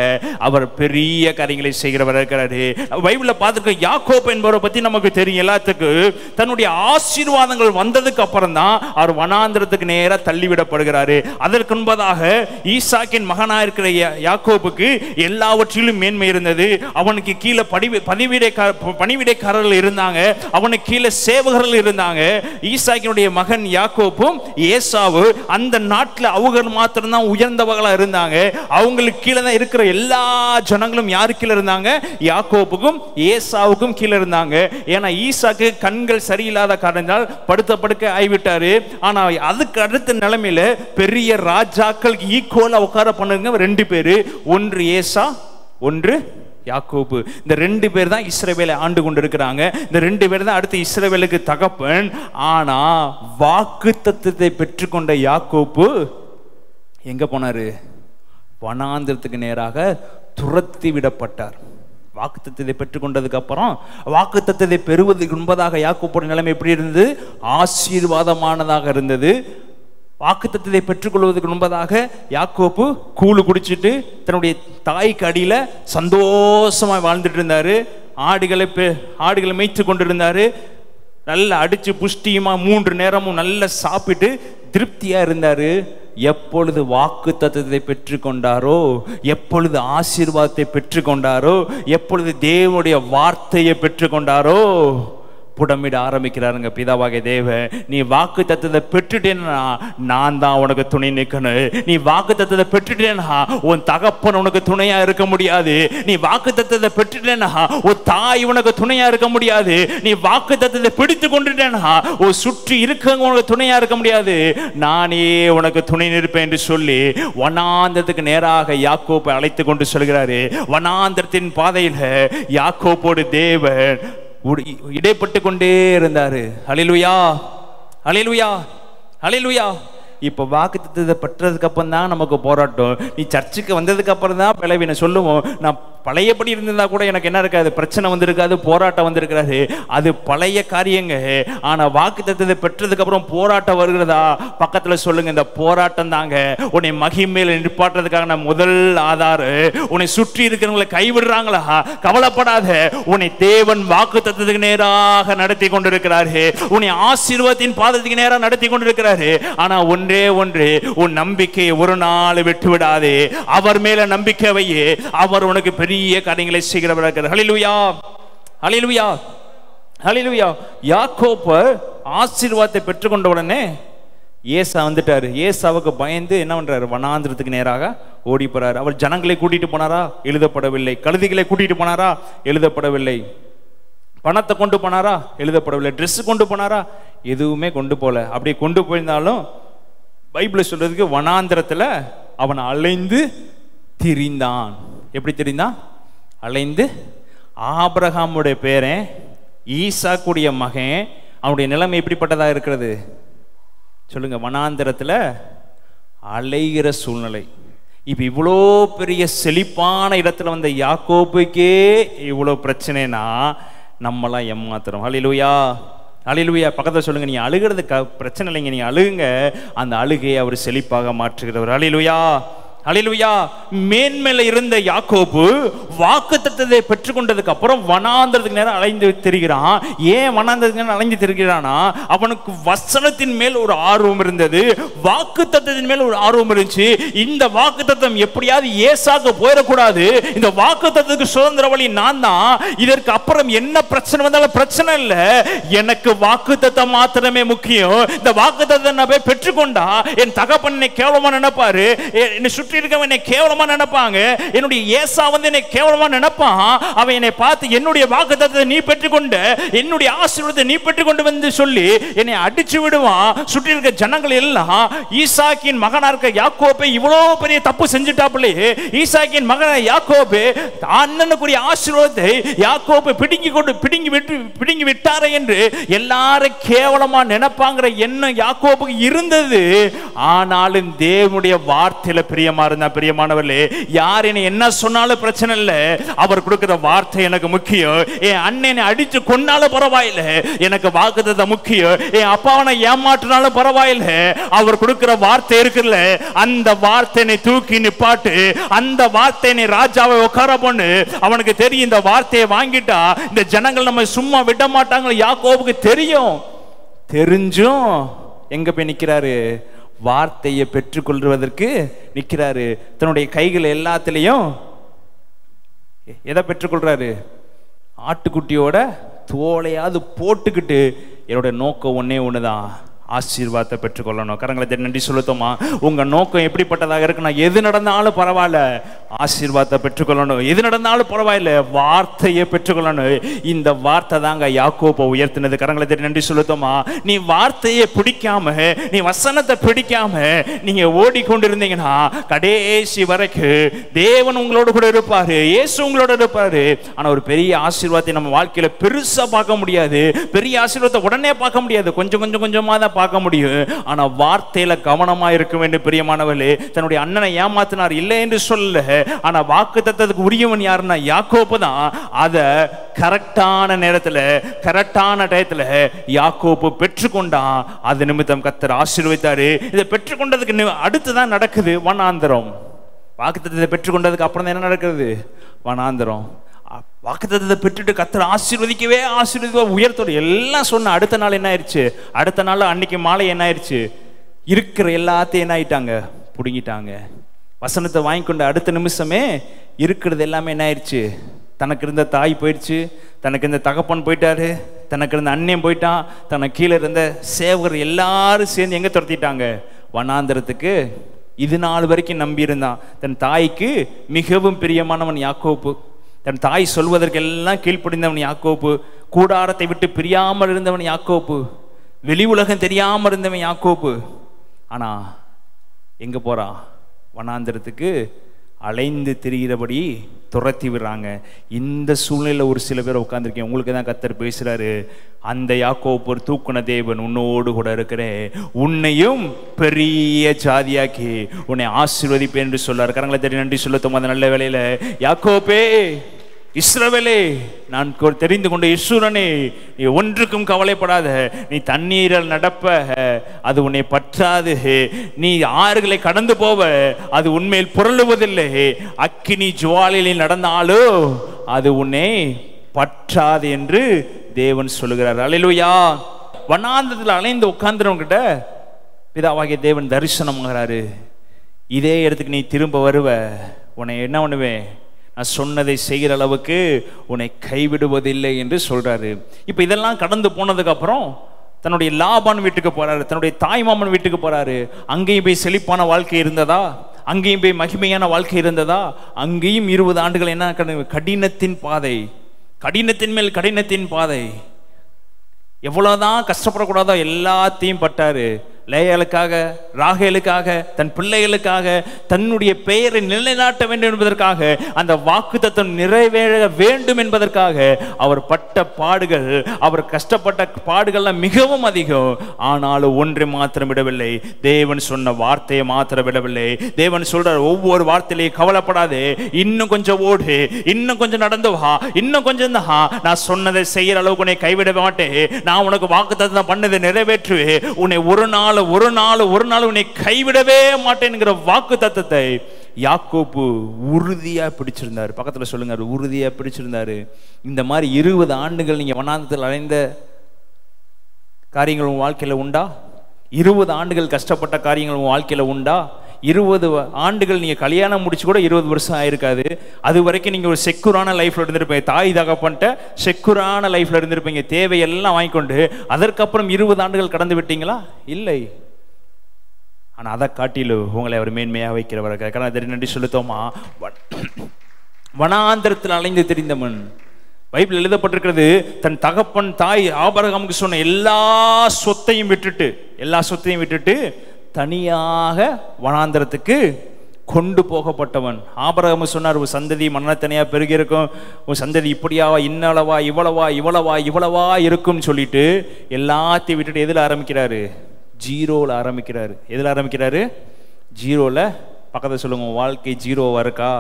அவர் பெரிய காரியங்களை செய்கிறவர் இருக்கிறாரு. பைபிள்ல பார்த்துருக்க யாக்கோப் என்பவரை பத்தி நமக்கு தெரியும் எல்லாத்துக்கும். தன்னுடைய ஆசீர்வாதங்கள் வந்ததுக்கு அப்புறம் தான் அவர் வனாந்திரத்துக்கு நேராக தள்ளிவிடப்படுகிறாரு. அதற்கு முன்பதாக ஈசாக்கின் மகனாக இருக்கிற யாக்கோபுக்கு எல்லாவற்றிலும் மேன்மை இருந்தது. அவனுக்கு கீழே பணிவிடைக்காரர்கள் இருந்தாங்க, அவனுக்கு கீழே சேவகர்கள் இருந்தாங்க. ஈசாக்கினுடைய மகன் யாக்கோப்பும் ஏசாவு அந்த நாட்டில் அவங்க மாத்திரம் தான் உயர்ந்தவர்களா இருந்தாங்க. அவங்களுக்கு கீழே தான் இருக்கிற எல்லா ஜனங்களும் யாரு கீழே இருந்தாங்க? யாக்கோபுக்கும் ஏசாவுக்கும் கீழே இருந்தாங்க. ஏன்னா ஈசாக்கு கண்கள் சரியில்லாத காரணத்தால் படுத்த படுக்க ஆகிவிட்டாரு. ஆனா அதுக்கு அடுத்த நிலைமையில பெரிய ராஜாக்கள் ஈக்குவலா உட்கார பண்ணுங்க ரெண்டு பேரு, ஒன்று ஏசா, ஒன்று யாக்கோபு. இந்த ரெண்டு பேர் தான் இஸ்ரவேலை ஆண்டு கொண்டு இருக்கிறாங்க. இந்த ரெண்டு பேர் தான் அடுத்து இஸ்ரவேலுக்கு தகப்பன். ஆனா வாக்குத்தத்தத்தை பெற்றுக்கொண்ட யாக்கோபு எங்க போனாரு? வனாந்திரத்துக்கு நேராக துரத்தி விடப்பட்டார். வாக்குத்தத்தத்தை பெற்றுக்கொண்டதுக்கு அப்புறம் வாக்குத்தத்தத்தை பெறுவதற்கு முன்பதாக யாக்கோபுடைய நிலைமை எப்படி இருந்தது? ஆசீர்வாதமானதாக இருந்தது. வாக்குத்தத்தத்தை பெற்றுக்கொள்வதற்கு முன்பதாக யாக்கோபு கூழு குடிச்சிட்டு தன்னுடைய தாய்க்கு அடியில சந்தோஷமா வாழ்ந்துட்டு இருந்தாரு. ஆடுகளை மேய்த்து கொண்டிருந்தாரு. நல்லா அடிச்சு புஷ்டியுமா 3 நேரமும் நல்லா சாப்பிட்டு திருப்தியா இருந்தாரு. எப்பொழுது வாக்குத்தத்தத்தை பெற்றுக்கொண்டாரோ, எப்பொழுது ஆசீர்வாதத்தை பெற்றுக்கொண்டாரோ, எப்பொழுது தேவனுடைய வார்த்தையை பெற்றுக்கொண்டாரோ புடமிட ஆரம்பிக்கிறாருங்க. பிதாவாகிய தேவன், நீ வாக்குத்தத்தத்தை பெற்றுட்டேன்னா நான் தான் உனக்கு துணை நிற்கணும். நீ வாக்குத்தத்தத்தை பெற்றுட்டேன்னா உன் தகப்பன் உனக்கு துணையா இருக்க முடியாது. நீ வாக்குத்தத்தத்தை பெற்றுட்டேன்னா உன் தாய் உனக்கு துணையா இருக்க முடியாது. நீ வாக்குத்தத்தத்தை பிடித்து கொண்டுட்டேன்னா உன் சுற்றி இருக்கவங்க உனக்கு துணையா இருக்க முடியாது. நானே உனக்கு துணை நிற்பேன் என்று சொல்லி வனாந்திரத்துக்கு நேராக யாக்கோபை அழைத்து கொண்டு சொல்கிறாரு. வனாந்திரத்தின் பாதையில யாக்கோபோடு தேவன் இடைப்பட்டு கொண்டே இருந்தாரு. ஹல்லேலூயா, ஹல்லேலூயா, ஹல்லேலூயா. இப்போ வாக்குத்தத்தத்தை பெற்றதுக்கு அப்புறம் தான் நமக்கு போராட்டம். நீ சர்ச்சுக்கு வந்ததுக்கு அப்புறம் தான் பிளவினை சொல்லுவோம். நான் பழையபடி இருந்திருந்தா கூட எனக்கு என்ன இருக்காது, பிரச்சனை வந்திருக்காது, போராட்டம் வந்திருக்காது. அது பழைய காரியங்க. ஆனா வாக்குத்தத்தத்தை பெற்றதுக்கு அப்புறம் போராட்டம் வருகிறதா? பக்கத்துல சொல்லுங்க, இந்த போராட்டம் தாங்க உன்னை மகிமையில நிப்பாட்டுறதுக்கான முதல் ஆதாரம். உன்னை சுற்றி இருக்கிறவங்களை கைவிடுறாங்களா? கவலைப்படாத, உன்னை தேவன் வாக்குத்தத்தத்துக்கு நேராக நடத்தி கொண்டிருக்கிறாரு. உன்னை ஆசீர்வாதத்தின் பாதத்துக்கு நேராக நடத்தி கொண்டிருக்கிறாரு. ஆனா ஒன்றே ஒன்று, உன் நம்பிக்கையை ஒரு நாள் விட்டு விடாதே. அவர் மேல நம்பிக்கை வையே. அவர் உனக்கு பெரிய காரியங்களை செய்கிறவர் இருக்கிறார். ஹல்லேலூயா, ஹல்லேலூயா, ஹல்லேலூயா. யாக்கோபு ஆசீர்வாதத்தை பெற்றுக்கொண்ட உடனே ஏசா வந்துட்டாரு. ஏசாவுக்கு பயந்து என்ன பண்றாரு? வனாந்திரத்துக்கு நேராக ஓடி போறாரு. அவர் ஜனங்களை கூட்டிட்டு போனாரா? எழுதப்படவில்லை. கழுதைகளை கூட்டிட்டு போனாரா? எழுதப்படவில்லை. பணத்தை கொண்டு போனாரா? எழுதப்படவில்லை. ட்ரெஸ் கொண்டு போனாரா? எதுவுமே கொண்டு போல. அப்படி கொண்டு போயிருந்தாலும் பைபிள் சொல்றதுக்கு வனாந்திரத்துல அவன் அலைந்து திரிந்தான். எப்படி தெரிந்தான்? அலைந்து. ஆபிரகாமுடைய பேரன், ஈசாக்குடைய மகன், அவனுடைய நிலைமை எப்படிப்பட்டதா இருக்கிறது சொல்லுங்க? வனாந்திரத்துல அலைகிற சூழ்நிலை. இப்ப இவ்வளோ பெரிய செழிப்பான இடத்துல வந்த யாக்கோபுக்கே இவ்வளோ பிரச்சனைனா நம்மளாம் ஏமாத்துறோம். ஹல்லேலூயா, ஹல்லேலூயா. பக்கத்துல சொல்லுங்க, நீங்க அழுகிறது பிரச்சனை இல்லைங்க, நீங்க அழுகுங்க. அந்த அழுகையை அவர் செழிப்பாக மாற்றுகிறவர். ஹல்லேலூயா, ஹல்லேலூயா. மேன்மேல இருந்த யாக்கோபு வாக்குத்தத்தத்தை பெற்றுக்கொண்டதுக்கு அப்புறம் வனாந்திரத்துக்கு நேரம் அலைந்து திரிகிறான். ஏன் வனாந்திரத்துக்கு நேரம் அலைந்து திரிகிறானா? அவனுக்கு வசனத்தின் மேல் ஒரு ஆர்வம் இருந்தது, வாக்குத்தத்தத்தின் மேல் ஒரு ஆர்வம் இருந்துச்சு. இந்த வாக்குத்தத்தம் எப்படியாவது ஏசாக்கு போயிடக்கூடாது. இந்த வாக்குத்தத்தத்துக்கு சுதந்திர வழி நான் தான். இதற்கு அப்புறம் என்ன பிரச்சனை வந்தாலும் பிரச்சனை இல்லை, எனக்கு வாக்குத்தத்தம் மாத்திரமே முக்கியம். இந்த வாக்குத்தத்தத்தை நான் போய் பெற்றுக்கொண்டா என் தகப்பன் என்னை கேவலமா நினைப்பாரு, என்னை சுற்றி இருக்கவன் என்னை கேவலமா நினைப்பாங்க, என்னுடைய ஏசா வந்து என்னை கேவலமா நினைப்பான். அவன் என்னை பார்த்து என்னுடைய வாக்குத்தத்தத்தை நீ பெற்றுக்கொண்ட, என்னுடைய ஆசீர்வாதத்தை நீ பெற்றுக்கொண்டு வந்து சொல்லி என்னை அடிச்சு விடுவான். சுற்றி இருக்க ஜனங்கள் எல்லாம் ஈசாக்கின் மகனா இருக்க யாக்கோபை இவ்வளோ பெரிய தப்பு செஞ்சுட்டாப்லே. ஈசாக்கின் மகன் யாக்கோபு அண்ணனுக்குரிய ஆசீர்வாதத்தை யாக்கோபு பிடுங்கி விட்டாரே என்று எல்லாரும் கேவலமா நினைப்பாங்கிற எண்ணம் யாக்கோபுக்கு இருந்தது. ஆனாலும் தேவனுடைய வார்த்தையில பிரியமா பயமா இருந்தா பிரியமானவர்களே, யார் என்னை என்ன சொன்னாலும் பிரச்சனை இல்லை, அவர் கொடுக்கிற வார்த்தை எனக்கு முக்கியம். என் அண்ணனை அடிச்சு கொண்டாலும் பரவாயில்ல, எனக்கு வாக்குத்தத்தம் முக்கியம். என் அப்பாவனை ஏமாற்றினாலும் பரவாயில்ல, அவர் கொடுக்கிற வார்த்தை இருக்குல்ல, அந்த வார்த்தையை தூக்கி நிப்பாட்டு, அந்த வார்த்தையை ராஜாவை உட்கார பண்ணு. அவனுக்கு தெரியும் இந்த வார்த்தையை வாங்கிட்டா இந்த ஜனங்கள் நம்ம சும்மா விட மாட்டாங்க. யாக்கோபுக்கு தெரியும், தெரிஞ்சும் எங்க போய் நிக்கிறாரு? வார்த்தையை பெற்றுக்கொள்வதற்கு நிக்கிறாரு. தன்னுடைய கைகள் எல்லாத்திலையும் எதை பெற்றுக்கொள்றாரு? ஆட்டுக்குட்டியோட தோலையாவது போட்டுக்கிட்டு, என்னோட நோக்கம் ஒன்னே ஒண்ணுதான், ஆசீர்வாதத்தை பெற்றுக்கொள்ளணும். கரங்களை நன்றி சொல்லுத்தோமா? உங்க நோக்கம் எப்படிப்பட்டதாக இருக்குன்னா, எது நடந்தாலும் பரவாயில்ல, ஆசீர்வாதத்தை பெற்றுக்கொள்ளணும். எது நடந்தாலும் பரவாயில்ல, வார்த்தையை பெற்றுக்கொள்ளணும். இந்த வார்த்தை தாங்க யாக்கோபை உயர்த்தினது. கரங்களை நன்றி சொல்லுத்தோமா? நீ வார்த்தையை பிடிக்காம, நீ வசனத்தை பிடிக்காம நீங்க ஓடிக்கொண்டிருந்தீங்கன்னா கடைசி வரைக்கும் தேவன் உங்களோட கூட இருப்பாரு, இயேசு உங்களோட இருப்பாரு. ஆனா ஒரு பெரிய ஆசீர்வாதத்தை நம்ம வாழ்க்கையில பெருசா பார்க்க முடியாது, பெரிய ஆசீர்வாதத்தை உடனே பார்க்க முடியாது, கொஞ்சம் கொஞ்சம் கொஞ்சமா தான் பார்க்க முடியும். ஆனா வார்த்தையில கவனமா இருக்க வேண்டும் பிரியமானவர்களே. தன்னுடைய அண்ணனை ஏமாத்தினார் இல்லை என்று சொல்ல, ஆனா வாக்குத்தத்தத்துக்கு உரியவன் யாருன்னா யாக்கோபு தான். அத கரெக்டான நேரத்துல கரெக்டான டயத்துல யாக்கோபு பெற்றுக்கொண்டான். அது நிமித்தம் கர்த்தர் ஆசீர்வதித்தாரு. இதை பெற்றுக்கொண்டதுக்கு அடுத்துதான் நடக்குது வனாந்தரம். வாக்குத்தத்தத்தை பெற்றுக்கொண்டதுக்கு அப்புறம் தான் என்ன நடக்குது? வனாந்தரம். வாக்குத்தத்தத்தை பெற்றுட்டு கர்த்தர் ஆசீர்வதிக்கவே உயர்த்தோடு எல்லாம் சொன்ன அடுத்த நாள் என்ன ஆயிடுச்சு? அடுத்த நாள் அன்னைக்கு மாலை என்ன ஆயிடுச்சு? இருக்கிற எல்லாத்தையும் என்ன ஆயிட்டாங்க? புடுங்கிட்டாங்க. வசனத்தை வாங்கி கொண்டு அடுத்த நிமிஷமே இருக்கிறது எல்லாமே என்ன ஆயிடுச்சு? தனக்கு இருந்த தாய் போயிடுச்சு, தனக்கு இருந்த தகப்பன் போயிட்டாரு, தனக்கு இருந்த அண்ணன் போயிட்டான், தனக்கு கீழே இருந்த சேவகர் எல்லாரும் சேர்ந்து எங்க துரத்திட்டாங்க? வனாந்தரத்துக்கு. இது நாள் வரைக்கும் நம்பி இருந்தான். தன் தாய்க்கு மிகவும் பிரியமானவன் யாக்கோபு, தன் தாய் சொல்வதற்கெல்லாம் கீழ்ப்படிந்தவன் யாக்கோபு, கூடாரத்தை விட்டு பிரியாமல் இருந்தவன் யாக்கோபு, வெளி உலகம் தெரியாமல் இருந்தவன் யாக்கோபு. ஆனா எங்க போறான்? வனாந்தரத்துக்கு அலைந்து திரிகிறபடி துரத்தி விடுறாங்க. இந்த சூழ்நிலையில் ஒரு சில பேர் உட்கார்ந்துருக்கேன், உங்களுக்கு தான் கர்த்தர் பேசுறாரு. அந்த யாக்கோபு ஒரு தூக்குன தேவன் உன்னோடு கூட இருக்கிறேன், உன்னையும் பெரிய ஜாதியாக்கி உன்னை ஆசீர்வதிப்பேன் என்று சொல்றாரு. கரங்களை தட்டி நன்றி சொல்லுத்தோம். அந்த நல்ல வேளையில யாக்கோபே, இஸ்ரவேலே, நான் தெரிந்து கொண்ட இஸ்ரவேலே, நீ ஒன்றுக்கும் கவலைப்படாத. நீ தண்ணீரில் நடப்ப, அது உன்னை பற்றாது. நீ ஆறுகளை கடந்து போவ, அது உண்மையில் புரளுவதில்லை. அக்கினி ஜுவாலையில் நடந்தாலோ அது உன்னை பற்றாது என்று தேவன் சொல்லுகிறார். அல்லேலூயா. வனாந்தரத்தில் அலைந்து உட்கார்ந்துறவங்க கிட்ட பிதாவாகிய தேவன் தரிசனமாகிறாரு. இதே இடத்துக்கு நீ திரும்ப வருவ, உன்னை என்ன பண்ணுவேன்? நான் சொன்னதை செய்கிற அளவுக்கு உன்னை கைவிடுவதில்லை என்று சொல்றாரு. இப்ப இதெல்லாம் கடந்து போனதுக்கு அப்புறம் தன்னுடைய லாபான் வீட்டுக்கு போறாரு, தன்னுடைய தாய்மாமன் வீட்டுக்கு போறாரு. அங்கேயும் போய் செழிப்பான வாழ்க்கை இருந்ததா? அங்கேயும் போய் மகிமையான வாழ்க்கை இருந்ததா? அங்கேயும் 20 ஆண்டுகள் என்ன? கடினத்தின் பாதை, கடினத்தின் மேல் கடினத்தின் பாதை. எவ்வளவுதான் கஷ்டப்படக்கூடாதோ எல்லாத்தையும் பட்டாரு. லேயாளுக்காக, ராகேலுக்காக, தன் பிள்ளைகளுக்காக, தன்னுடைய பெயரை நிலைநாட்ட வேண்டும் என்பதற்காக, அந்த வாக்குத்தத்தம் நிறைவேற வேண்டும் என்பதற்காக அவர் பட்ட பாடுகள், அவர் கஷ்டப்பட்ட பாடுகள்லாம் மிகவும் அதிகம். ஆனாலும் ஒன்றை மாத்திரம் விடவில்லை, தேவன் சொன்ன வார்த்தையை மாத்திரம் விடவில்லை. தேவன் சொல்றார், ஒவ்வொரு வார்த்தையிலையும் கவலைப்படாதே, இன்னும் கொஞ்சம் ஓடு, இன்னும் கொஞ்சம் நடந்து வா, இன்னும் கொஞ்சம் தான், நான் சொன்னதை செய்யற அளவுக்கு உன்னை கைவிட மாட்டேன், நான் உனக்கு வாக்குத்தத்தம் பண்ணதை நிறைவேற்றுவேன், உன்னை ஒரு நாள் உன்னை கைவிடவே மாட்டேன்ங்கிற வாக்கு தத்தத்தை யாக்கோபு உறுதியா பிடிச்சிருந்தாரு. பக்கத்துல சொல்லுங்க, உறுதியா பிடிச்சிருந்தாரு. இந்த மாதிரி 20 ஆண்டுகள் நீங்க வனாந்தரத்தில் அலைந்த காரியங்கள் உன் வாழ்க்கையில உண்டா? 20 ஆண்டுகள் கஷ்டப்பட்ட காரியங்கள் உன் வாழ்க்கையில உண்டா? 20 ஆண்டுகள் நீங்க கல்யாணம் முடிச்சு கூட 20 வருஷம் ஆயிருக்காது. அது வரைக்கும் நீங்க ஒரு செக்யூரான லைஃப்ல இருந்திருப்பீங்க, தாய் தகப்பன்ட்ட செக்யூரான லைஃப்ல இருந்திருப்பீங்க, தேவையெல்லாம் வாங்கிக்கொண்டு. அதற்கப்புறம் 20 ஆண்டுகள் கடந்து விட்டீங்களா? இல்லை. ஆனா அதை காட்டிலும் உங்களை அவர் மேன்மையாக வைக்கிறவர். நன்றி சொல்லுத்தோமா? வனாந்தரத்தில் அலைந்து தெரிந்தவன், பைபிள் எழுதப்பட்டிருக்கிறது, தன் தகப்பன் தாய் ஆபிரகாமுக்கு சொன்ன எல்லா சொத்தையும் விட்டுட்டு தனியாக வனாந்தரத்துக்கு கொண்டு போகப்பட்டவன். ஆபிரகாம் சொன்னார், உன் சந்ததி மன்னத்தனையா பெருகி இருக்கும், உன் சந்ததி இப்படியாவா, இன்னளவா, இவ்வளவா இருக்கும் சொல்லிட்டு எல்லாத்தையும் விட்டுட்டு எதுல ஆரம்பிக்கிறாரு? ஜீரோல ஆரம்பிக்கிறாரு. எதுல ஆரம்பிக்கிறாரு? ஜீரோல பக்கத்தில் சொல்லுங்க, உன் வாழ்க்கை ஜீரோவா இருக்கா?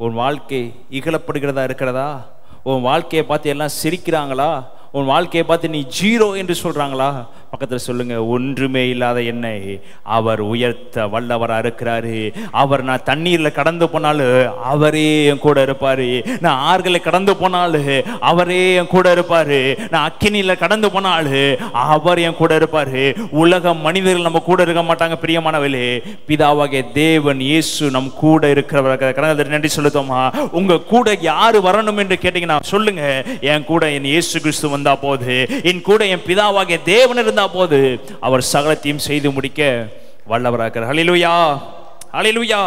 உன் வாழ்க்கை இகழப்படுகிறதா இருக்கிறதா? உன் வாழ்க்கையை பார்த்து எல்லாம் சிரிக்கிறாங்களா? உன் வாழ்க்கையை பார்த்து நீ ஜீரோ என்று சொல்றாங்களா? பக்கத்தில் சொல்லுங்க, ஒன்றுமே இல்லாத என்னை அவர் உயர்த்த வல்லவராக இருக்கிறாரு. அவர் நான் தண்ணீரில் கடந்து போனாலும் அவரே என் கூட இருப்பாரு. நான் ஆறுகளை கடந்து போனாலும் அவரே என் கூட இருப்பாரு. நான் அக்கினியில் கடந்து போனாலும் அவர் என் கூட இருப்பாரு. உலக மனிதர்கள் நம்ம கூட இருக்க மாட்டாங்க பிரியமானவர்களே. பிதாவாகிய தேவன் இயேசு நம் கூட இருக்கிறவர். நன்றி சொல்லுதோமா? உங்க கூட யாரு வரணும் என்று கேட்டீங்கன்னா சொல்லுங்க, என் கூட என் இயேசு கிறிஸ்து வந்தா போது, என் கூட என் பிதாவாகிய தேவன் இருந்தா போது, அவர் சகலத்தையும் செய்து முடிக்க வல்லவராக. ஹல்லேலூயா, ஹல்லேலூயா.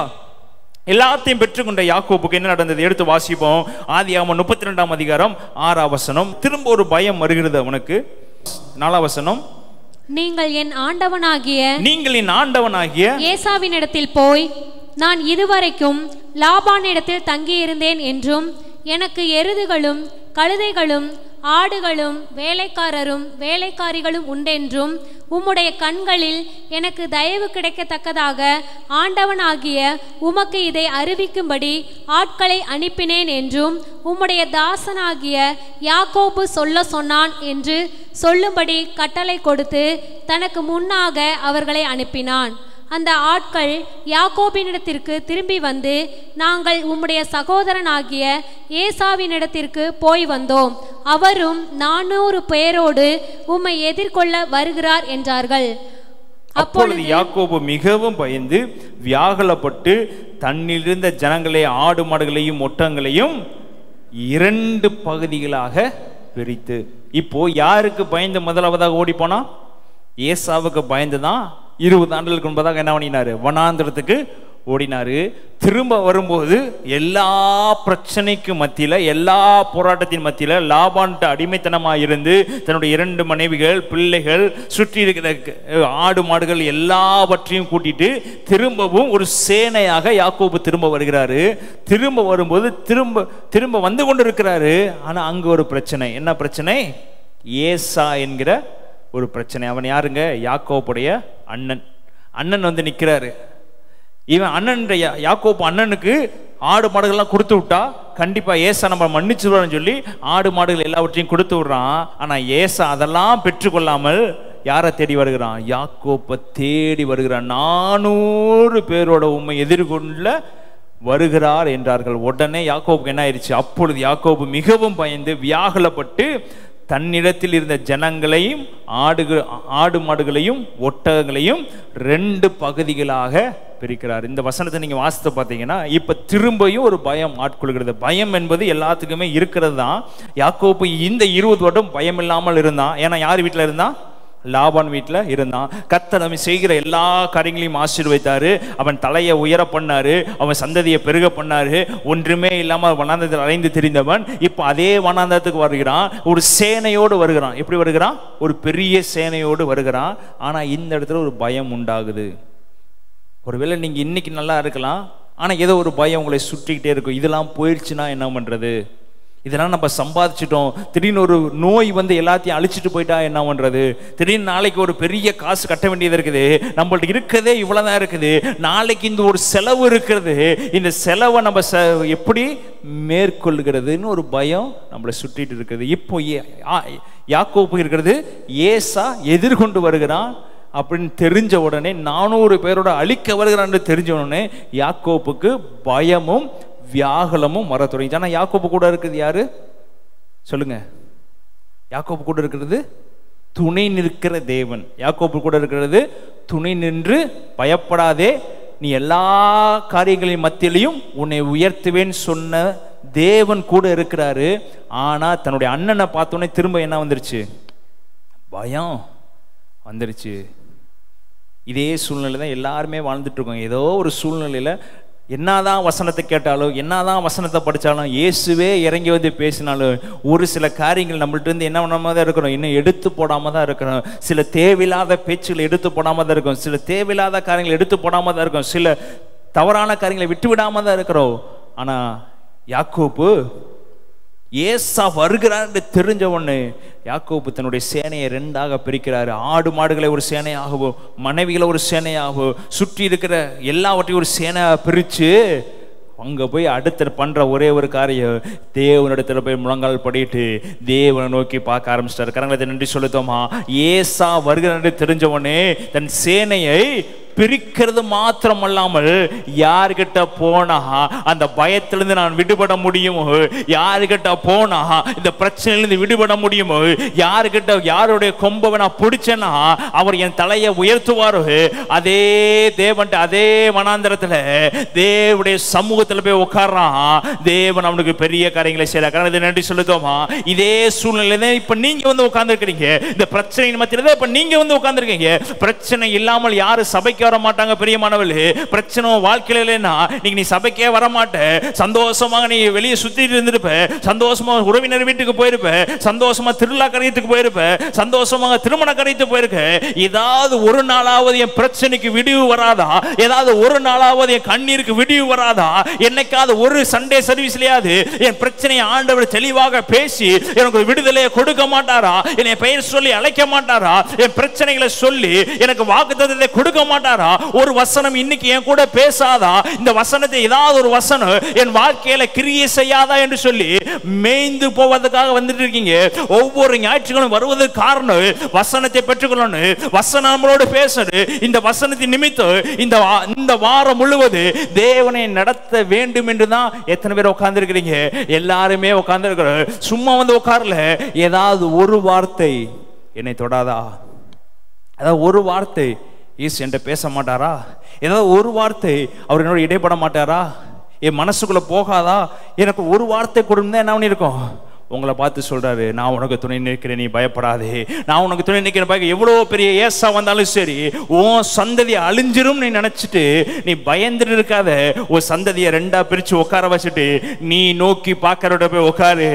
எல்லாத்தையும் பெற்றுக்கொண்ட யாக்கோபுக்கு என்ன நடந்தது எடுத்து வாசிப்போம். ஆதியாகமம் 32ஆம் அதிகாரம் 6ஆம் வசனம். திரும்ப ஒரு பயம் வருகிறது அவனுக்கு. 4ஆம் வசனம், நீங்கள் என் ஆண்டவனாகிய ஏசாவினிடத்தில் போய், நான் இதுவரைக்கும் லாபானிடத்தில் தங்கியிருந்தேன் என்றும், எனக்கு எருதுகளும் கழுதைகளும் ஆடுகளும் வேலைக்காரரும் வேலைக்காரிகளும் உண்டென்றும், உம்முடைய கண்களில் எனக்கு தயவு கிடைக்கத்தக்கதாக ஆண்டவனாகிய உமக்கு இதை அறிவிக்கும்படி ஆட்களை அனுப்பினேன் என்றும் உம்முடைய தாசனாகிய யாக்கோபு சொல்ல சொன்னான் என்று சொல்லும்படி கட்டளை கொடுத்து தனக்கு முன்னாக அவர்களை அனுப்பினான். அந்த ஆட்கள் யாக்கோபினிடத்திற்கு திரும்பி வந்து, நாங்கள் உம்முடைய சகோதரனாகிய ஏசாவினிடத்திற்கு போய் வந்தோம், அவரும் 400 பேரோடு உம்மை எதிர்கொள்ள வருகிறார் என்றார்கள். அப்பொழுது யாக்கோபு மிகவும் பயந்து வியாகுலப்பட்டு தன்னிலிருந்த ஜனங்களை, ஆடு மாடுகளையும் ஒட்டங்களையும் 2 பகுதிகளாக பிரித்து. இப்போ யாருக்கு பயந்து முதலாவதாக ஓடி போனா? ஏசாவுக்கு பயந்துதான் 20 ஆண்டுகளுக்கு முன்பதாக என்ன பண்ணினாரு? வனாந்திரத்துக்கு ஓடினாரு. திரும்ப வரும்போது எல்லா பிரச்சனைக்கு மத்தியில, எல்லா போராட்டத்தின் மத்தியில லாபான்ட்டு அடிமைத்தனமா இருந்து தன்னுடைய 2 மனைவிகள், பிள்ளைகள், சுற்றி இருக்கிற ஆடு மாடுகள் எல்லாவற்றையும் கூட்டிட்டு திரும்பவும் ஒரு சேனையாக யாக்கோபு திரும்ப வருகிறாரு. திரும்ப வரும்போது திரும்ப வந்து கொண்டு இருக்கிறாரு. ஆனா அங்க ஒரு பிரச்சனை. என்ன பிரச்சனை? ஏசா என்கிற ஒரு பிரச்சனை. அவன் யாருங்க? யாக்கோபுடைய அண்ணன் வந்து நிற்கிறாரு. இவன் அண்ணன், யாக்கோபு அண்ணனுக்கு ஆடு மாடுகள்லாம் கொடுத்து விட்டா கண்டிப்பா ஏசா நம்ம மன்னிச்சுடுவான்னு சொல்லி ஆடு மாடுகள் எல்லாவற்றையும் கொடுத்து விடுறான். ஆனா ஏசா அதெல்லாம் பெற்றுக்கொள்ளாமல் யாரை தேடி வருகிறான்? யாக்கோபை தேடி வருகிறான். 400 பேரோட உண்மை எதிர்கொள்ள வருகிறார் என்றார்கள். உடனே யாக்கோபுக்கு என்ன ஆயிடுச்சு? அப்பொழுது யாக்கோபு மிகவும் பயந்து வியாகுலப்பட்டு தன்னிடத்தில் இருந்த ஜனங்களையும் ஆடு மாடுகளையும் ஒட்டகங்களையும் 2 பகுதிகளாக பிரிக்கிறார். இந்த வசனத்தை நீங்க வாசித்து பார்த்தீங்கன்னா இப்ப திரும்பியும் ஒரு பயம் ஆட்கொள்கிறது. பயம் என்பது எல்லாத்துக்குமே இருக்கிறது தான். யாக்கோபு இந்த 20 வருடம் பயம் இல்லாமல் இருந்தான். ஏன்னா யார் வீட்டில் இருந்தான்? லாபான் வீட்டில் இருந்தான். கர்த்தர் அவன் செய்கிற எல்லா காரியங்களையும் ஆசீர்வதித்தாரு. அவன் தலையை உயர பண்ணாரு, அவன் சந்ததியை பெருக பண்ணாரு. ஒன்றுமே இல்லாமல் வனாந்தரத்தில் அலைந்து திரிந்தவன் இப்போ அதே வனாந்தரத்துக்கு வருகிறான். ஒரு சேனையோடு வருகிறான். எப்படி வருகிறான்? ஒரு பெரிய சேனையோடு வருகிறான். ஆனா இந்த இடத்துல ஒரு பயம் உண்டாகுது. ஒருவேளை நீங்க இன்னைக்கு நல்லா இருக்கலாம், ஆனா ஏதோ ஒரு பயம் உங்களை சுற்றிக்கிட்டே இருக்கும். இதெல்லாம் போயிடுச்சுன்னா என்ன பண்றது? இதெல்லாம் நம்ம சம்பாதிச்சிட்டோம், திடீர்னு ஒரு நோய் வந்து எல்லாத்தையும் அழிச்சிட்டு போயிட்டா என்ன பண்றது? திடீர்னு நாளைக்கு ஒரு பெரிய காசு கட்ட வேண்டியது இருக்குது, நம்மள்ட்ட இருக்கிறதே இவ்வளவுதான் இருக்குது, நாளைக்கு இந்த ஒரு செலவு இருக்கிறது, இந்த செலவை நம்ம எப்படி மேற்கொள்கிறதுன்னு ஒரு பயம் நம்மளை சுற்றிட்டு இருக்குது. இப்போ யாக்கோபு இருக்கிறது ஏசா எதிர்கொண்டு வருகிறான் அப்படின்னு தெரிஞ்ச உடனே, 400 பேரோட அழிக்க வருகிறான்னு தெரிஞ்ச உடனே யாக்கோபுக்கு பயமும் வியாகுலமும் வர தொடங்கி. ஆனா யாக்கோபு கூட இருக்குது யாரு சொல்லுங்க? யாக்கோபு கூட இருக்கிறது துணை நிற்கிற தேவன். யாக்கோபு கூட இருக்கிறது துணை நின்று, பயப்படாதே, நீ எல்லா காரியங்களின் மத்தியிலையும் உன்னை உயர்த்துவேன்னு சொன்ன தேவன் கூட இருக்கிறாரு. ஆனா தன்னுடைய அண்ணனை பார்த்தோன்னே திரும்ப என்ன வந்துருச்சு? பயம் வந்துருச்சு. இதே சூழ்நிலை தான் எல்லாருமே வாழ்ந்துட்டு இருக்கோம். ஏதோ ஒரு சூழ்நிலையில என்னதான் வசனத்தை கேட்டாலும், என்னதான் வசனத்தை படித்தாலும், இயேசுவே இறங்கி வந்து பேசினாலும் ஒரு சில காரியங்கள் நம்மள்ட்ட இருந்து என்ன பண்ணாம தான் இருக்கிறோம், இன்னும் எடுத்து போடாம தான் இருக்கிறோம். சில தேவையில்லாத பேச்சுகளை எடுத்து போடாம தான் இருக்கும், சில தேவையில்லாத காரியங்களை எடுத்து போடாம தான் இருக்கும், சில தவறான காரியங்களை விட்டு விடாம தான் இருக்கிறோம். ஆனா யாக்கோபு ஏசா வருகிறார் என்று தெரிஞ்ச உடனே யாக்கோபு தன்னுடைய சேனையை ரெண்டாக பிரிக்கிறாரு. ஆடு மாடுகளை ஒரு சேனையாகவும், மனைவிகளை ஒரு சேனையாகவும், சுற்றி இருக்கிற எல்லாவற்றையும் ஒரு சேனையாக பிரித்து அங்கே போய் அடுத்த பண்ணுற ஒரே ஒரு காரியம், தேவனிடத்துல போய் முழங்கால் படிட்டு தேவனை நோக்கி பார்க்க ஆரம்பிச்சிட்டாரு. கரங்களை நன்றி சொல்லுத்தோமா. ஏசா வருகிறார் தெரிஞ்சவனே தன் சேனையை பிரிக்கிறது மாத்திரம் அல்லாமல் யாருக்கிட்ட போனா அந்த பயத்திலிருந்து நான் விடுபட முடியுமோ, யாருக்கிட்ட போனா இந்த பிரச்சனையிலிருந்து விடுபட முடியுமோ, யாருக்கிட்ட யாருடைய கொம்பை நான் பிடிச்சேன்னா அவர் என் தலையை உயர்த்துவாரோ, அதே தேவன் அதே வனாந்தரத்துல தேவனுடைய சமூகத்துல போய் உட்கார்றான். தேவன் அவனுக்கு பெரிய காரியங்களை செய்யறாரு. நன்றி சொல்லுதோமா. இதே சூழ்நிலை இப்ப நீங்க வந்து உட்கார்ந்து இருக்கிறீங்க. இந்த பிரச்சனை மத்தியில இப்ப நீங்க வந்து உட்கார்ந்து இருக்கீங்க. பிரச்சனை இல்லாமல் யாரு சபைக்கு வர மாட்டாங்க பிரியமானவர்களே. பிரச்சனை வாழ்க்கையில இல்லைன்னா நீ சபைக்கே வர மாட்ட. சந்தோஷமாக நீ வெளியே சுத்திட்டு இருந்திருப்ப, சந்தோஷமா உறவினர் வீட்டுக்கு போயிருப்ப, சந்தோஷமா திருவிழா கரையத்துக்கு போயிருப்ப, சந்தோஷமாக திருமண கரையத்துக்கு போயிருக்க. ஏதாவது ஒரு நாளாவது என் பிரச்சனைக்கு விடிவு வராதா? ஏதாவது ஒரு நாளாவது என் கண்ணீருக்கு விடிவு வராதா? என்னைக்காவது ஒரு சண்டே சர்வீஸ்லயாவது என் பிரச்சனையை ஆண்டவர் தெளிவாக பேசி எனக்கு விடுதலையை கொடுக்க மாட்டாரா? என்னை பெயர் சொல்லி அழைக்க மாட்டாரா? என் பிரச்சனைகளை சொல்லி எனக்கு வாக்குத்தத்தத்தை கொடுக்க மாட்டாரா? ஒரு வசனம் இன்னைக்கு என் கூட பேசாதா? இந்த வசனத்தை ஏதாவது ஒரு வசனம் என் வாழ்க்கையில கிரியை செய்யாதா என்று சொல்லி மேய்ந்து போவதற்காக வந்துட்டு இருக்கீங்க. ஒவ்வொரு ஞாயிற்றுக்கிழமை வருவதற்கு காரணம் வசனத்தை பெற்றுக்கொள்ளணும், வசனம் நம்மளோடு பேசணும். இந்த வசனத்தின் நிமித்தம் இந்த வாரம் முழுவது தேவனை நடத்த வேண்டும் என்று தான் எத்தனை பேர் உட்கார்ந்து இருக்கிறீங்க? எல்லாருமே உட்கார்ந்து இருக்கிறோம். சும்மா வந்து உட்கார்ல. ஏதாவது ஒரு வார்த்தை என்னை தொடாதா? அதாவது ஒரு வார்த்தை ஈஸ் என்கிட்ட பேச மாட்டாரா? ஏதாவது ஒரு வார்த்தை அவர் என்னோட இடைப்பட மாட்டாரா? என் மனசுக்குள்ள போகாதா? எனக்கு ஒரு வார்த்தை கொடுந்தா என்ன பண்ணிருக்கோம்? உங்களை பார்த்து சொல்றாரு, நான் உனக்கு துணை நிற்கிறேன், நீ பயப்படாதே. நான் உனக்கு துணை நிற்கிறேன். எவ்வளவு பெரிய ஏசா வந்தாலும் சரி, உன் சந்ததியை அழிஞ்சிரும் நீ நினைச்சிட்டு நீ பயந்துட்டு இருக்காத. ஒரு சந்ததியை ரெண்டா பிரிச்சு உட்கார வச்சுட்டு நீ நோக்கி பார்க்கறோட போய் உட்காரு.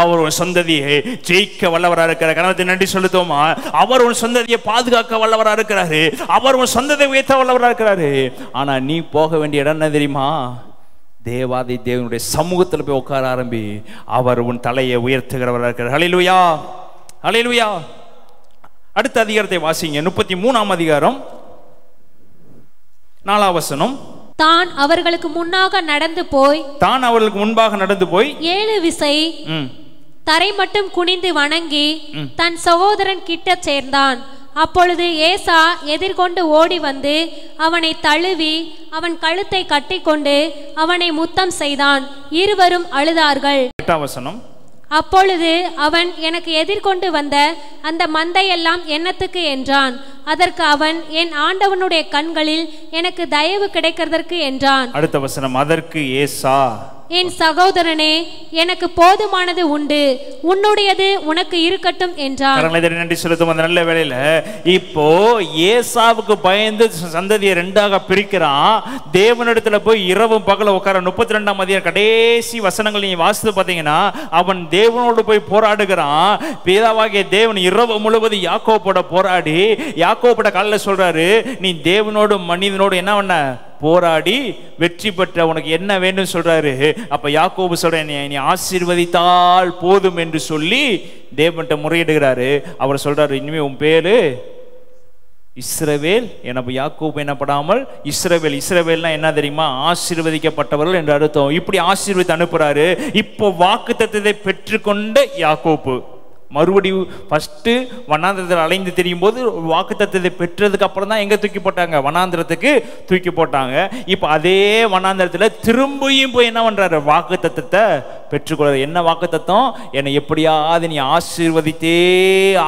அவர் உன் சந்ததியை ஜெயிக்க வல்லவரா இருக்கிறார். கணவத்தை நன்றி சொல்லுத்தோமா. அவர் உன் சந்ததியை பாதுகாக்க வல்லவரா இருக்கிறாரு. அவர் உன் சந்ததியை உயர்த்த வல்லவரா இருக்கிறாரு. ஆனா நீ போக வேண்டிய இடம் என்ன தெரியுமா? தேவாதி தேவனுடைய சமூகத்தில் போய் உட்கார ஆரம்பி. அவர் உன் தலையை உயர்த்துகிறவராக இருக்கிறார். ஹல்லேலூயா, ஹல்லேலூயா. அடுத்த அதிகாரத்தை வாசிங்க. 33ஆம் அதிகாரம் 4ஆம் வசனம். தான் அவர்களுக்கு முன்னாக நடந்து போய், தான் அவர்களுக்கு முன்பாக நடந்து போய் 7 விசை தரை மட்டும் குனிந்து வணங்கி தன் சகோதரன் கிட்ட சேர்ந்தான். அப்பொழுது ஏசா எதிர்கொண்டு ஓடி வந்து அவனை தழுவி அவன் கழுத்தை கட்டிக்கொண்டு அவனை முத்தம் செய்தான். இருவரும் அழுதார்கள். 8ஆம் வசனம். அப்பொழுது அவன், எனக்கு எதிர்கொண்டு வந்த அந்த மந்தையெல்லாம் என்னத்துக்கு என்றான். அதற்கு அவன், என் ஆண்டவனுடைய கண்களில் எனக்கு தயவு கிடைக்கிறதற்கு என்றான். அடுத்த வசனம். அதற்கு ஏசா, என் சகோதரனே, எனக்கு போதுமானது உண்டு, உன்னுடையது உனக்கு இருக்கட்டும் என்றான். நன்றி செலுத்தும் அந்த நல்ல வேளையில இப்போ ஏசாவுக்கு பயந்து சந்ததியை ரெண்டாக பிரிக்கிறான். தேவனிடத்துல போய் இரவும் பகல உட்கார. 32ஆம் அதிகாரம் கடைசி வசனங்கள் நீங்க வாசித்து பார்த்தீங்கன்னா, அவன் தேவனோடு போய் போராடுகிறான். பிதாவாகிய தேவன் இரவு முழுவதும் யாக்கோபோட போராடி யாக்கோபோட காலில் சொல்றாரு, நீ தேவனோடு மனிதனோடு என்ன பண்ண போராடி வெற்றி பெற்ற, உனக்கு என்ன வேண்டும் சொல்றாரு. அப்ப யாக்கோபு சொல்றேன், நீ ஆசீர்வதித்தால் போதும் என்று சொல்லி தேவன்கிட்ட முறையிடுகிறாரு. அவர் சொல்றாரு, இனிமே உன் பேரு இஸ்ரவேல். எனக்கு யாக்கோபு என்னப்படாமல் இஸ்ரவேல். இஸ்ரவேல்னா என்ன தெரியுமா? ஆசீர்வதிக்கப்பட்டவர்கள் என்று அர்த்தம். இப்படி ஆசீர்வதித்து அனுப்புறாரு. இப்போ வாக்குத்தத்தத்தை பெற்றுக்கொண்ட யாக்கோபு மறுபடியும் ஃபர்ஸ்ட் வனாந்திரத்தில் அலைந்து தெரியும் போது வாக்குத்தத்தத்தை பெற்றதுக்கு அப்புறம் தான் எங்க தூக்கி போட்டாங்க? வனாந்திரத்துக்கு தூக்கி போட்டாங்க. இப்போ அதே வனாந்திரத்தில் திரும்பியும் போய் என்ன பண்றாரு? வாக்குத்தத்தத்தை பெற்றுக்கொள்றாரு. என்ன வாக்குத்தத்தம்? என்னை எப்படியாவது நீ ஆசீர்வதித்தே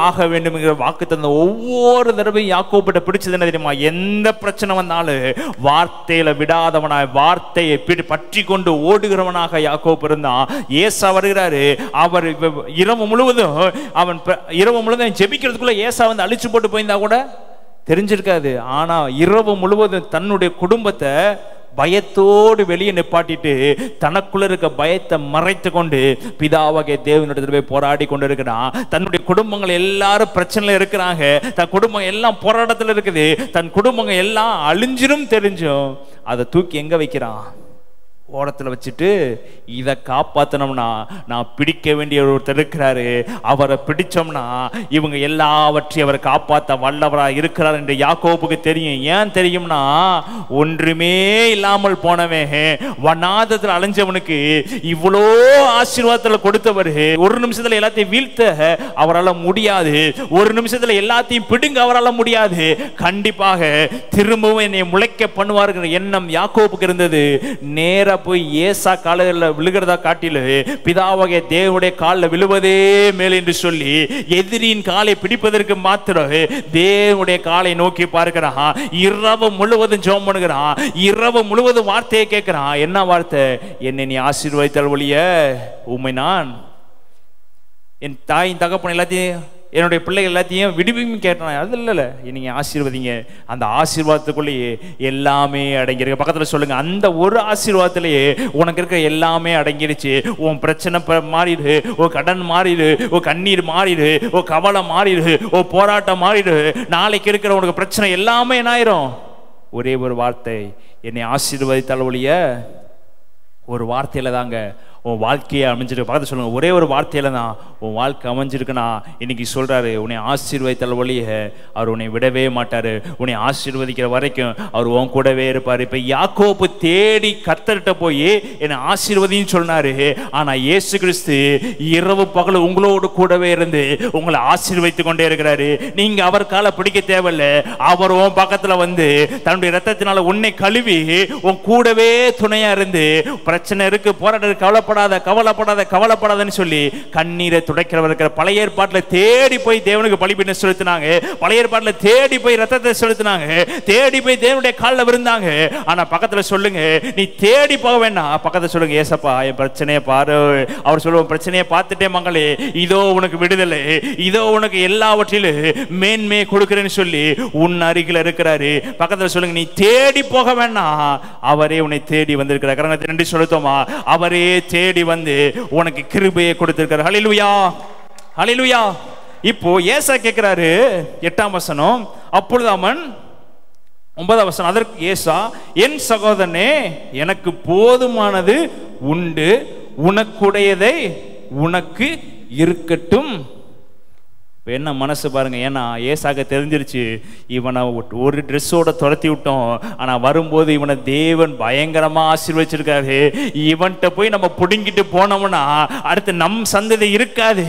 ஆக வேண்டும் என்கிற வாக்குத்தத்தம். ஒவ்வொரு தடவையும் யாக்கோபிட்ட பிடிச்சது என்ன தெரியுமா? எந்த பிரச்சனை வந்தாலும் வார்த்தையில விடாதவனாய், வார்த்தையை பற்றி கொண்டு ஓடுகிறவனாக யாக்கோபு இருந்தான். ஏசா வருகிறாரு. அவர் இரவு முழுவதும் அவன் இரவு முழுவதும் ஜெபிக்கிறதுக்குள்ள ஏசா வந்து அழிச்சு போட்டு போயிருந்தா கூட தெரிஞ்சிருக்காது. ஆனா இரவு முழுவதும் தன்னுடைய குடும்பத்தை பயத்தோடு வெளியே நிப்பாட்டிட்டு தனக்குள்ள இருக்க பயத்தை மறைத்து கொண்டு பிதாவாகிய தேவனிடத்துல போய் போராடி கொண்டு இருக்கிறான். தன்னுடைய குடும்பங்கள் எல்லாரும் பிரச்சனையில இருக்கிறாங்க. தன் குடும்பம் எல்லாம் போராட்டத்தில் இருக்குது. தன் குடும்பங்கள் எல்லாம் அழிஞ்சிரும் தெரிஞ்சும் அதை தூக்கி எங்க வைக்கிறான்? ஓரத்தில் வச்சுட்டு இதை காப்பாற்றணும்னா நான் பிடிக்க வேண்டிய ஒருத்தர் இருக்கிறாரு, அவரை பிடிச்சோம்னா இவங்க எல்லாவற்றையும் அவரை காப்பாற்ற வல்லவராக இருக்கிறார் என்று யாக்கோபுக்கு தெரியும். ஏன் தெரியும்னா, ஒன்றுமே இல்லாமல் போனவன் வனாந்தரத்தில் அலைஞ்சவனுக்கு இவ்வளோ ஆசீர்வாதத்தில் கொடுத்தவர் ஒரு நிமிஷத்துல எல்லாத்தையும் வீழ்த்த அவரால் முடியாது, ஒரு நிமிஷத்துல எல்லாத்தையும் பிடுங்க அவரால் முடியாது. கண்டிப்பாக திரும்பவும் என்னை முளைக்க பண்ணுவாருங்கிற எண்ணம் யாக்கோபுக்கு இருந்தது. நேர போய் ஏசா காலில் விழுகிறதா காட்டில பிதாவாகிய தேவனுடைய காலில் விழுவதே மேல் என்று சொல்லி எதிரியின் காலை பிடிப்பதற்கு மாத்திரம் தேவனுடைய காலை நோக்கி பார்க்கிறான். இரவு முழுவதும் ஜெபம் பண்ணுகிறான், இரவு முழுவதும் வார்த்தையை கேட்கிறான். என்ன வார்த்தை? என்னை நீ ஆசீர்வதித்தால் ஒழிய உம்மை நான் என் தாயின் தகப்பன் எல்லாத்தையும் என்னுடைய பிள்ளைகள் எல்லாத்தையும் விடுவியும் கேட்டான். அது இல்லை, நீங்கள் ஆசீர்வதிங்க. அந்த ஆசீர்வாதத்துக்குள்ளேயே எல்லாமே அடங்கியிருக்கு. பக்கத்தில் சொல்லுங்க, அந்த ஒரு ஆசீர்வாதத்திலேயே உனக்கு இருக்கிற எல்லாமே அடங்கிடுச்சு. உன் பிரச்சனை மாறிடு, உன் கடன் மாறிடு, உன் கண்ணீர் மாறிடு, உன் கவலை மாறிடு, உன் போராட்டம் மாறிடு. நாளைக்கு இருக்கிற உனக்கு பிரச்சனை எல்லாமே என்ன ஆயிரும்? ஒரே ஒரு வார்த்தை, என்னை ஆசீர்வதித்தால் ஒழிய. ஒரு வார்த்தையில தாங்க உன் வாழ்க்கையை அமைஞ்சிருக்கு. பார்த்து சொல்லுங்க, ஒரே ஒரு வார்த்தையில தான் உன் வாழ்க்கை அமைஞ்சிருக்குன்னா இன்னைக்கு சொல்றாரு, உன்னை ஆசீர்வதித்தால் ஒழிய அவர் உன்னை விடவே மாட்டாரு. உன்னை ஆசீர்வதிக்கிற வரைக்கும் அவர் உன் கூடவே இருப்பார். இப்ப யாக்கோபு தேடி கர்த்தர்கிட்ட போய் என்னை ஆசீர்வதின்னு சொன்னாரு. ஆனா இயேசு கிறிஸ்து இரவு பகல் உங்களோடு கூடவே இருந்து உங்களை ஆசீர்வதித்து கொண்டே இருக்கிறாரு. நீங்க அவர் காலை பிடிக்க தேவையில்லை. அவர் உன் பக்கத்துல வந்து தன்னுடைய ரத்தத்தினால உன்னை கழுவி உன் கூடவே துணையா இருந்து, பிரச்சனை இருக்கு, போராட்டம், கவலைப்படாதன்னு சொல்லி கண்ணீரை துடைக்கிறவர் இருக்கிற. பழைய ஏற்பாட்டில் தேடி போய் தேவனுக்கு பலிபீடம் செலுத்தினாங்க, பழைய ஏற்பாட்டில் தேடி போய் ரத்தத்தை செலுத்தினாங்க, தேடி போய் தேவனுடைய காலில் விழுந்தாங்க. ஆனா பக்கத்துல சொல்லுங்க, நீ தேடி போக வேண்டாம். பக்கத்துல சொல்லுங்க, ஏசப்பா என் பிரச்சனையை பாரு. அவர் சொல்லுவோம், பிரச்சனையை பார்த்துட்டே மங்களே, இதோ உனக்கு விடுதலை, இதோ உனக்கு எல்லாவற்றிலும் மேன்மையை கொடுக்கிறேன்னு சொல்லி உன் அருகில் இருக்கிறாரு. பக்கத்துல சொல்லுங்க, நீ தேடி போக வேண்டாம், அவரே உன்னை தேடி வந்திருக்கிறார். கரணத்தை நன்றி சொல்லுத்தோமா, அவரே தேடி வந்து உனக்கு கிருபையை கொடுத்திருக்கிறார். ஹல்லேலூயா, ஹல்லேலூயா. இப்போ ஏசா கேட்கிறாரு 8ஆம் வசனம். அப்பொழுது அவன் 9ஆம் வசனம், அதற்கு ஏசா, என் சகோதரனே எனக்கு போதுமானது உண்டு, உனக்குடையதை உனக்கு இருக்கட்டும். என்ன மனசு பாருங்க. ஏன்னா ஏசாக தெரிஞ்சிருச்சு, இவனை ஒரு ட்ரெஸ்ஸோட துரத்தி விட்டோம், ஆனா வரும்போது இவனை தேவன் பயங்கரமா ஆசீர்வதிச்சிருக்காரு. இவன்கிட்ட போய் நம்ம புடுங்கிட்டு போனோம்னா அடுத்து நம் சந்ததி இருக்காது,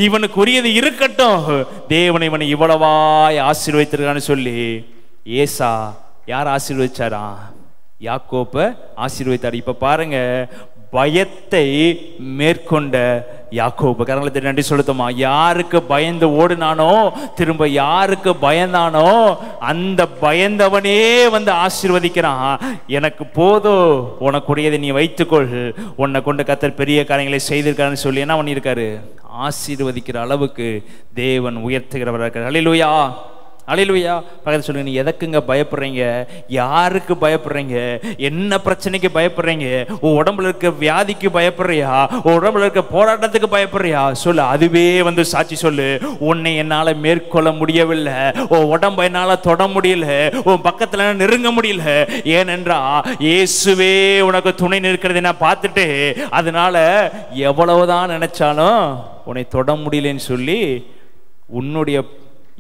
இவனுக்குரியது இருக்கட்டும். தேவன் இவனை இவ்வளவாய் ஆசீர்வதித்திருக்கான்னு சொல்லி ஏசா யார் ஆசீர்வதிச்சாரா? யாக்கோப்பை ஆசீர்வதித்தார். இப்ப பாருங்க, பயத்தை மேற்கொண்ட யாக்கோபு. கரங்களை நன்றி சொல்லுத்தோமா. யாருக்கு பயந்து ஓடுனானோ, திரும்ப யாருக்கு பயந்தானோ அந்த பயந்தவனே வந்து ஆசீர்வதிக்கிறான். எனக்கு போதும், உனக்குடையதை நீ வைத்துக்கொள், உன்னை கொண்டு கர்த்தர் பெரிய காரியங்களை செய்திருக்காருன்னு சொல்லி என்ன பண்ணியிருக்காரு? ஆசீர்வதிக்கிற அளவுக்கு தேவன் உயர்த்துகிறவராக இருக்கார். ஹல்லேலூயா, அல்லேலூயா. பக்கத்துல சொல்லுங்க, நீ எதற்குங்க பயப்படுறீங்க? யாருக்கு பயப்படுறீங்க? என்ன பிரச்சனைக்கு பயப்படுறீங்க? உன் உடம்புல இருக்க வியாதிக்கு பயப்படுறியா? உன் உடம்புல இருக்க போராட்டத்துக்கு பயப்படுறியா? சொல்லு, அதுவே வந்து சாட்சி சொல்லு. உன்னை என்னால மேற்கொள்ள முடியவில்லை, உன் உடம்பை என்னால தொட முடியல, உன் பக்கத்துல நெருங்க முடியல. ஏனென்றா இயேசுவே உனக்கு துணை நிற்கிறதை நான் பார்த்துட்டு, அதனால எவ்வளவுதான் நினைச்சாலும் உன்னை தொட முடியலன்னு சொல்லி உன்னுடைய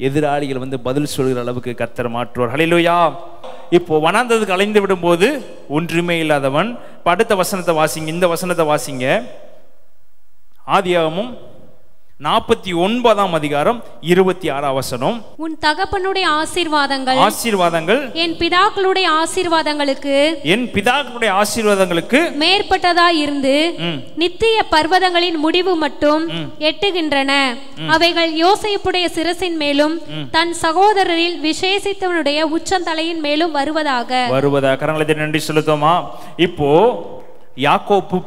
எதிராளிகள் வந்து பதில் சொல்கிற அளவுக்கு கர்த்தர் மாற்றுவார். ஹல்லேலூயா. இப்போ வனாந்தரத்துக்கு அலைந்து விடும்போது ஒன்றுமே இல்லாதவன். அடுத்த வசனத்தை வாசிங்க, இந்த வசனத்தை வாசிங்க. ஆதியாகமம் 49ஆம் அதிகாரம் 26ஆம் வசனம். உன் தகப்பனுடைய ஆசீர்வாதங்கள் என் பிதாக்களுடைய ஆசீர்வாதங்களுக்கு மேற்பட்டதாய் இருந்து நித்திய பர்வதங்களின் முடிவு மட்டும் எட்டுகின்றன. அவைகள் யோசேப்புடைய சிரசின் மேலும் தன் சகோதரரில் விசேஷித்தவனுடைய உச்சந்தலையின் மேலும் வருவதாக. கரங்களை நன்றி செலுத்துமா. இப்போ யாக்கோபு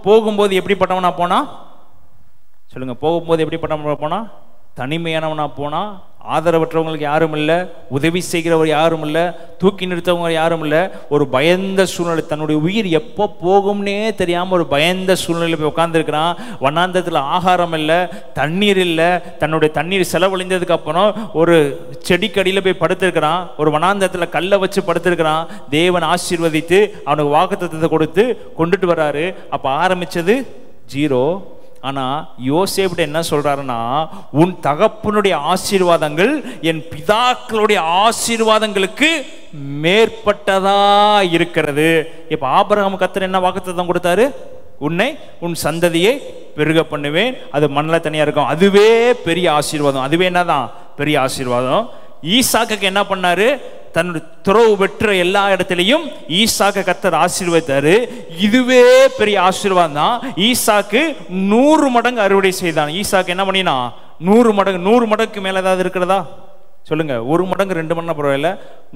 போகும்போது எப்படிப்பட்டவனா போனா? சொல்லுங்க, போகும்போது எப்படிப்பட்டவனா போனா? தனிமையானவனா போனா, ஆதரவற்றவங்களுக்கு யாரும் இல்லை, உதவி செய்கிறவர் யாரும் இல்லை, தூக்கி நிறுத்தவங்க யாரும் இல்லை. ஒரு பயந்த சூழ்நிலை, தன்னுடைய உயிர் எப்போ போகும்னே தெரியாமல் ஒரு பயந்த சூழ்நிலையில் போய் உட்காந்துருக்கிறான். வண்ணாந்தத்தில் ஆகாரம் இல்லை, தண்ணீர் இல்லை. தன்னுடைய தண்ணீர் செலவழிந்ததுக்கு அப்புறம் ஒரு செடிக்கடியில் போய் படுத்திருக்கிறான். ஒரு வனாந்தத்தில் கல்லை வச்சு படுத்திருக்கிறான். தேவன் ஆசீர்வதித்து அவனுக்கு வாக்குத்தத்தத்தை கொடுத்து கொண்டுட்டு வர்றாரு. அப்போ ஆரம்பித்தது 0. ஆனால் யோசேப்பிட்ட என்ன சொல்றாருன்னா, உன் தகப்பனுடைய ஆசீர்வாதங்கள் என் பிதாக்களுடைய ஆசீர்வாதங்களுக்கு மேற்பட்டதா இருக்கிறது. இப்போ ஆபிரகாம் கர்த்தர் என்ன வாக்குத்தத்தம் கொடுத்தாரு? உன்னை உன் சந்ததியை பெருக பண்ணுவேன். அது மண்ணில் தனியாக இருக்கும். அதுவே பெரிய ஆசீர்வாதம். அதுவே என்னதான் பெரிய ஆசீர்வாதம். ஈசாக்கு என்ன பண்ணாரு? தன்னுடைய துறவு பெற்ற எல்லா இடத்திலையும் ஈசாக்கு கர்த்தர் ஆசீர்வதித்தாரு. இதுவே பெரிய ஆசீர்வாதம் தான். ஈசாக்கு 100 மடங்கு அறுவடை செய்தான். ஈசாக்கு என்ன பண்ணினா 100 மடங்கு. 100 மடங்குக்கு மேல ஏதாவது இருக்கிறதா சொல்லுங்க? 1 மடங்கு 2 மடங்கு பரவாயில்ல,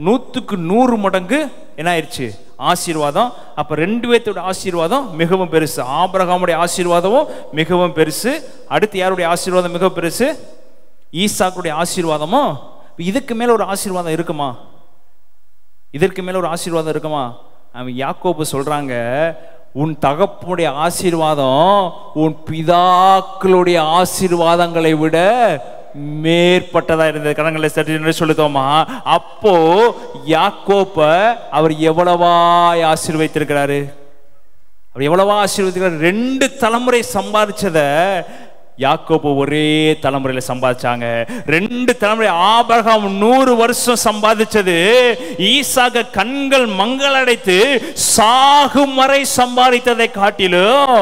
100க்கு 100 மடங்கு என்ன ஆயிடுச்சு? ஆசீர்வாதம். அப்ப 2 பேர்த்தோட ஆசீர்வாதம் மிகவும் பெருசு. ஆபிரகாமுடைய ஆசீர்வாதமும் மிகவும் பெருசு. அடுத்து யாருடைய ஆசீர்வாதம் மிகவும் பெருசு? ஈசாக்குடைய ஆசீர்வாதமும். இதுக்கு மேல ஒரு ஆசீர்வாதம் இருக்குமா? இதற்கு மேல ஒரு ஆசீர்வாதம் இருக்குமா? அவன் யாக்கோபு சொல்றாங்க, உன் தகப்பனுடைய ஆசீர்வாதம் உன் பிதாக்களுடைய ஆசீர்வாதங்களை விட மேற்பட்டதா இருந்தது. கரங்களை சற்று சொல்லுதோமா? அப்போ யாக்கோப அவர் எவ்வளவா ஆசீர்வதித்திருக்கிறாரு? அவர் எவ்வளவா ஆசீர்வதிக்கிறார்? 2 தலைமுறை சம்பாதிச்சத யாக்கோபு ஒரே தலைமுறையில சம்பாதிச்சாங்க. 2 தலைமுறை. ஆபிரகாம் 100 வருஷம் சம்பாதிச்சது, ஈசாக்கு கண்கள் மங்களடைத்து சாகும் வரை சம்பாதித்ததை காட்டிலும்